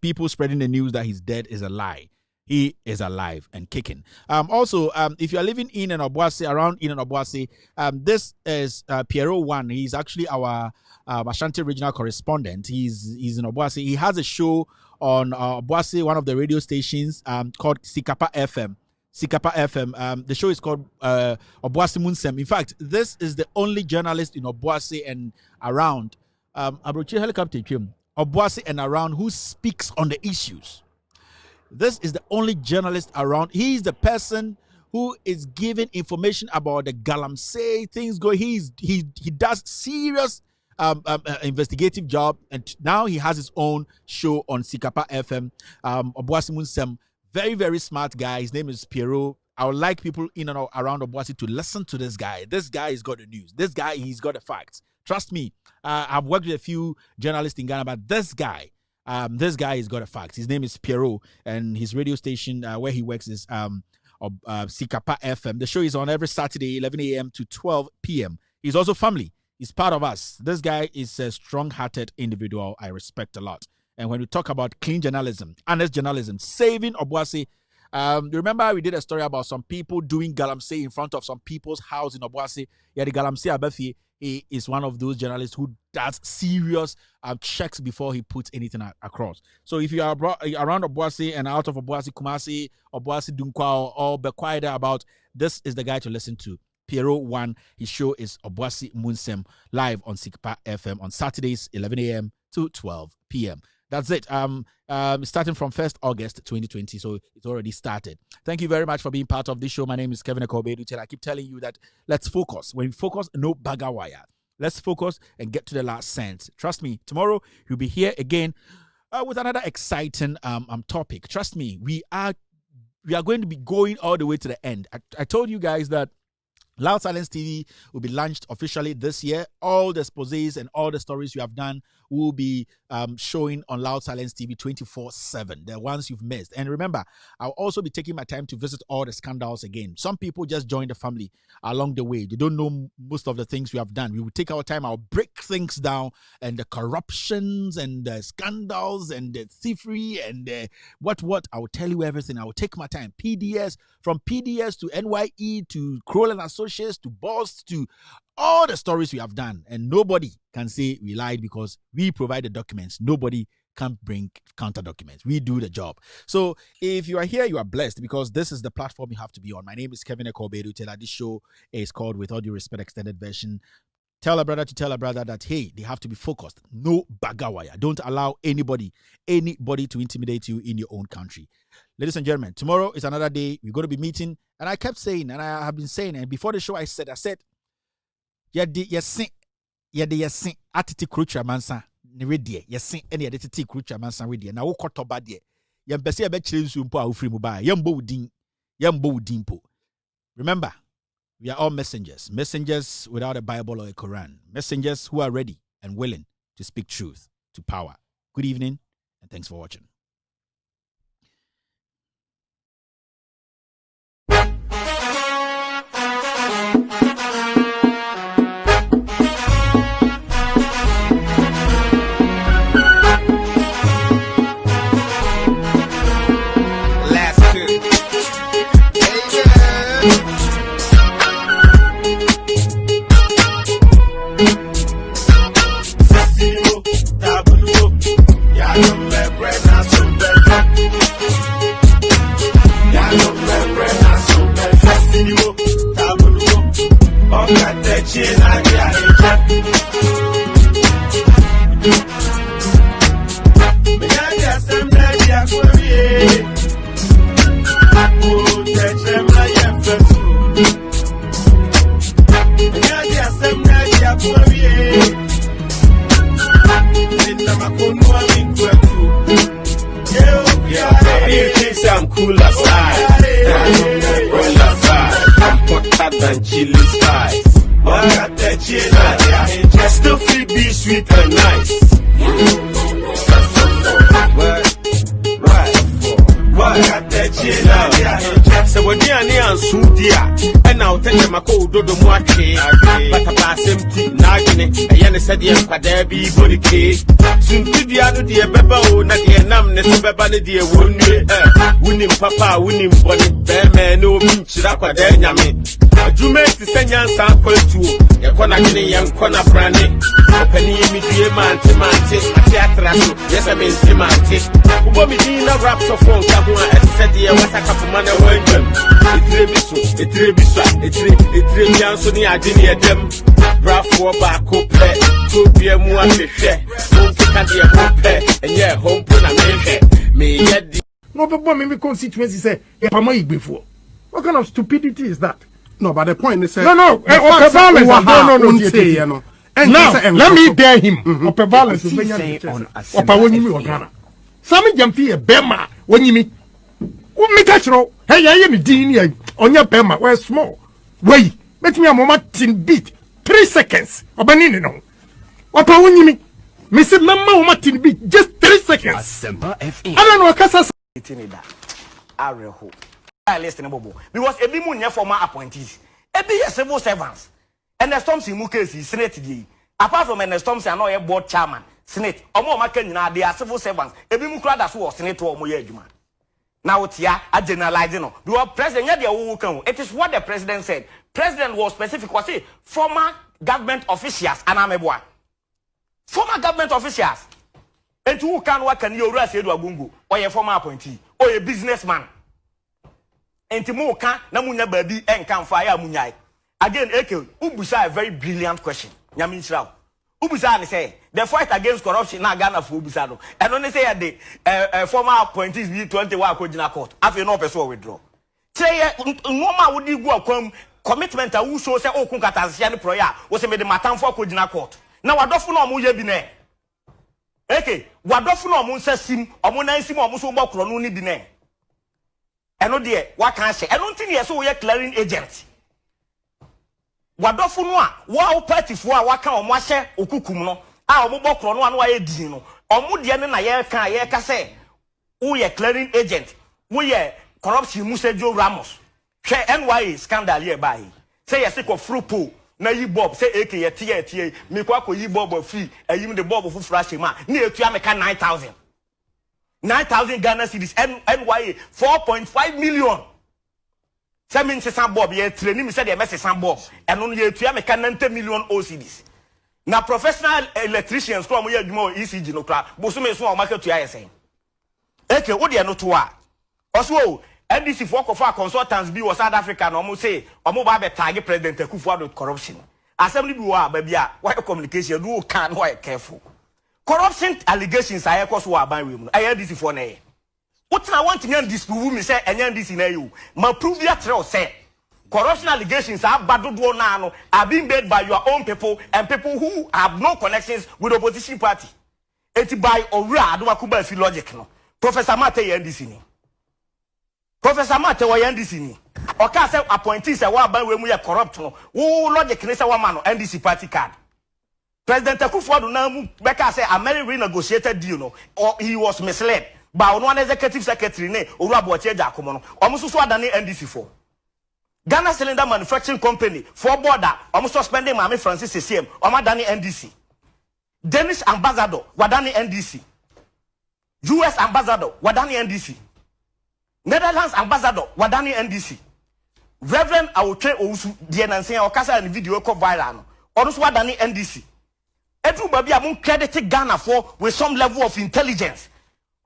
people spreading the news that he's dead is a lie. He is alive and kicking. Also, if you are living in an Obuasi, around in an Obuasi, this is Piero One. He's actually our Ashanti regional correspondent. He's in Obuasi. He has a show on Obuasi, one of the radio stations, called Sikapa FM. Sikapa FM. The show is called Obuasi Munsem. In fact, this is the only journalist in Obuasi and around Abrochi Helicopter Obuasi and around who speaks on the issues. This is the only journalist around. He is the person who is giving information about the Galamsey things going. He does serious investigative job, and now he has his own show on Sikapa FM. Obuasi Munsem, very, very smart guy. His name is Piero. I would like people in and around Obuasi to listen to this guy. This guy has got the news. This guy, he's got the facts. Trust me. I've worked with a few journalists in Ghana, but this guy has got the facts. His name is Piero, and his radio station where he works is Sikapa FM. The show is on every Saturday, 11 a.m. to 12 p.m. He's also family. He's part of us. This guy is a strong-hearted individual I respect a lot. And when we talk about clean journalism, honest journalism, saving Obuasi, remember we did a story about some people doing galamsey in front of some people's house in Obuasi. Yeah, the galamsey Abafi, he is one of those journalists who does serious checks before he puts anything across. So if you are around Obuasi and out of Obuasi, Kumasi, Obuasi, Dunkwa, or Bekwai about, this is the guy to listen to. Piero One, his show is Obuasi Munsem, live on Sikapa FM on Saturdays, 11 a.m. to 12 p.m. That's it. Starting from 1st August 2020, so it's already started. Thank you very much for being part of this show. My name is Kevin Akobedu. I keep telling you that let's focus. When we focus, no bagawaya. Let's focus and get to the last cent. Trust me, tomorrow we'll be here again with another exciting topic. Trust me, we are going to be going all the way to the end. I told you guys that Loud Silence TV will be launched officially this year. All the exposés and all the stories you have done will be showing on Loud Silence TV 24/7, the ones you've missed. And remember, I'll also be taking my time to visit all the scandals again. Some people just join the family along the way. They don't know most of the things we have done. We will take our time. I'll break things down, and the corruptions and the scandals and the thievery and the what. I will tell you everything. I will take my time. From PDS to NYE to Kroll and Associates to Boss to all the stories we have done, and nobody can say we lied because we provide the documents. Nobody can bring counter documents. We do the job. So if you are here, you are blessed because this is the platform you have to be on. My name is Kevin Akobedu. This show is called With All Due Respect Extended Version. Tell a brother to tell a brother that, hey, they have to be focused. No bagawaya. Don't allow anybody to intimidate you in your own country. Ladies and gentlemen, tomorrow is another day. We're going to be meeting. And I kept saying, and I have been saying, and before the show I said, yes, atiti krucha mansa neredie yesin ene atiti krucha mansa redie na wo kotoba de ye mpese ye be kire nsu mpo a ofri mu ba ye mbo udin po. Remember, we are all messengers without a Bible or a Quran, messengers who are ready and willing to speak truth to power. Good evening and thanks for watching. I'm cool aside. I'm hotter than chili spice. Got that chili, still feel be sweet and nice. What got that chili? So when you're near Sudia, and now tell them I go do the market. But I pass empty, nagging, and you said, yes, but there be body cake. Soon to the other dear Bebo, not the numbness of everybody, dear winning papa, winning body, bear man, no pinch, rapper, there, yammy. You make the same sample to your corner, young corner brandy. Open me, dear man, Timante, yes, I mean Timante. Who will be in a rap of phone, and said, dear, what's a couple money welcome. It will be Anthony, I didn't hear them. Braff for back, pet, to be a more share, won't be a pet, and yeah, home put a me get the no, but maybe constituency say, before. What kind of stupidity is that? No, but the point is, no, now, let me dare him. Upper balance is Ghana. Sammy Jampi, a Bema, when you meet. Me catch no. Hey, I am Dean on your Bema, where small. Wait, let me a moment in beat 3 seconds. Obanino. What are you mean? Mr. Mama Martin beat just 3 seconds. I don't know, Casa. I listen, because every moon former appointees, every civil servants, and the storms in Mukesi, Senate. Apart from the storms, I know a board chairman, Senate, or more Macan, they are civil servants, every Mukrada who was Senate or Moyejuma. Now, Tia, I generalizing. You are president, it is what the president said. President was specific, was it former government officials, and I'm a boy. Former government officials, and who can work and you rest Gungu, or a former appointee, or a businessman. Enti mo ka na munya baby enkan fire munyai again ekel ubusa a very brilliant question nyame nchirawo Ubisa say the fight against corruption na Ghana for Ubisa no. And only say the former appointees be 21 kojina court. Afi no person withdraw. Say normal would go akwam commitment a who show say o kun katase ne proya wo say me de matamfo kojina court. Na wadofo no omo ye bi ne. Okay, wadofo no omo nsa sim, omo nan sim omo so gbokro no ni bi ne. Eno de what can say? Eno ntin ye so we clearing agent. Wadofo no a wo party fo a waka omo ahye okukum no a omo gbokro no anu aye din no. Omo de ne na ye ka say wo ye clearing agent. Wo ye corruption Musejo Ramos. She NYA scandal here by. Say you sick of frupo. Na yi bob say AK ye tie me kwa ko yi bob free e yim the bob fu flash ma na etua me ka 9,000 Ghana cedis NYA 4.5 million. Say me nsesan bob ye training me say the mesesan bob eno no ye etua me ka 90 million OCDs. Na professional electricians ko mo ye adwuma ECG no kra bo so me so o market tua ye sen. AK wo de no to a also NDC for consultants be was South Africa no mo say omo ba be target President Akufo-Addo corruption. Assembly be wa ba bia why communication do can why careful. Corruption allegations aye koso wa ban we mu. Aye NDC for na ye. What I want to disprove me say NDC na you. Ma prove ya tell say corruption allegations are badodo na no are being made by your own people and people who have no connections with the opposition party. Eti by owura adomakuba fi logic no. Professor Mate NDC ni. Professor Mate wa NDC ni. Oka say appointees say wa ban we mu ye corrupt no. Wo logic ni say wa man no NDC party card. President Akufo-Addo na mu beka say American renegotiated deal no or he was misled by one executive secretary ne Owura Boachi Akomo no. Omo so adane NDC for. Ghana Cylinder Manufacturing Company for border omo suspending Mame Francis CCM omo adane NDC. Danish ambassador wadane NDC. US ambassador wadane NDC. Netherlands ambassador wadani NDC. Reverend Awotwe Owusu die nansen okasa na video ko viral no. Ono so wadani NDC. Edu ba bia mun credit Ghana for with some level of intelligence.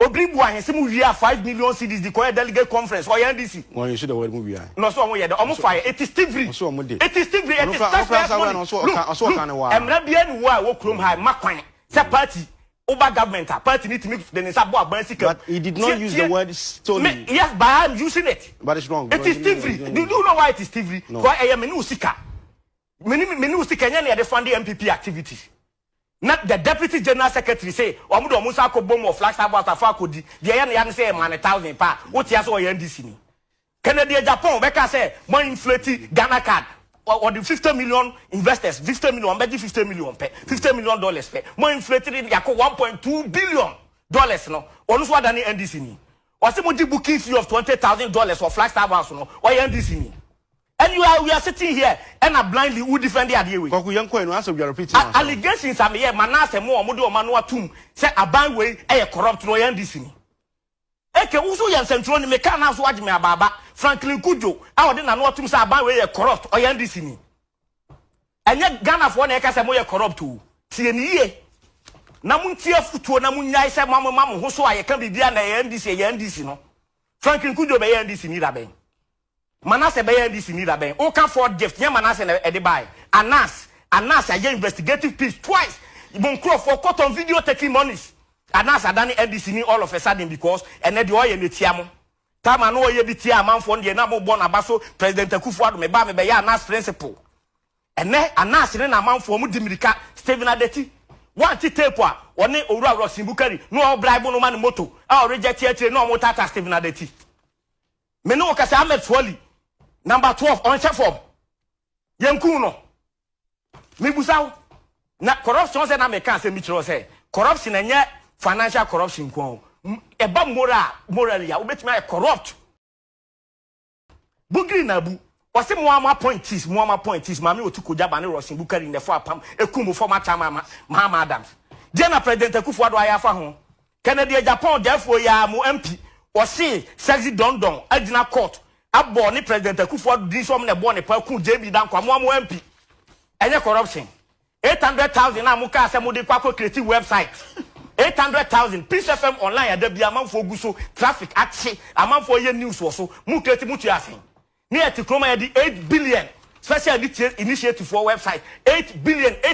Obribu ahense mu wi 5 million cedis the choir delegate conference or NDC. One you should avoid movie. No so omo ye de omo fire it is Steve. It is Steve. It is Emra bia ni wo a wo krom high makwan. Se party over government party need to make the Nisabo Abansika. But he did not use the word stolen. Yes, but I'm using it. But it's wrong. It is thievery. Do you know why it is thievery? Why I am menu sika. Menu sika nyane de fund the MPP activities. Not the deputy general secretary say, Omudo Musa ko bom of flags about Afako di. The yan say man 1,000 pa. What ya so NDC ni. Canada Japan beka say more inflate Ghana card. Or the 50 million investors, 50 million, maybe $50 million $50 million pay. More inflated in yako $1.2 billion no. Onu so adani NDC ni. Or say mo di booking fee of $20,000 for Flagstaff House no. Or NDC ni. And we are sitting here and are blindly who defend the idea with. Allegations are here manase mo omo de o manu atum say aban we e corrupt no NDC ni. Eke uso yan central ni meka na so agime ababa Franklin Kujo a ode na no atum say aban we corrupt o NDC ni. Enye Ghana for na e ka say mo ye corrupt o. Tie ni ye. Na muntie futuo na munyai say mamu ho so aye kan bibia na NDC no. Franklin Kujo be NDC ni da ben. Manase be NDC ni da ben. O ka for gift nya Manase na e de buy. Anas aye investigative piece twice. Ibon crop for court on video taking monies. Anas adani NDC ni all of a sudden because ene de oye netiamo. Tama no oye bitia amanfo de na mo born abaso President Akufo-Addo me ba me be ya Anas principle. Ene Anas ne na amanfo mu dimirika Stephen Adeti. One tape a one Owura Rosimbukari no bribe no man moto. A reject here no mo tata Stephen Adeti. Me no ka say Ahmed Swali number 12 on check form. Yenku no. Me busaw na corruption say na me kan say mi chiro say corruption enye financial corruption ko eba morally ya obetimi ay corrupt bugri na bu o se mo ama points mami otukoja ba ne Rosimbukari ne fo apam ekum former chairman Mahama Adams dia na President Akufo-Addo ayafa ho Canada Japan therefore ya mo MP o se sexy dondon agina court abo ni President Akufo-Addo di so ne bo ne pa ku JB dan kwa mo MP enye corruption 800,000 na muka se mo de kwa create website 800,000 Peace FM online ada bia manfo guso traffic action amanfo ye news wo so mu create mu tuasin ni eti kroma ye di 8 billion special initiative for website 8 billion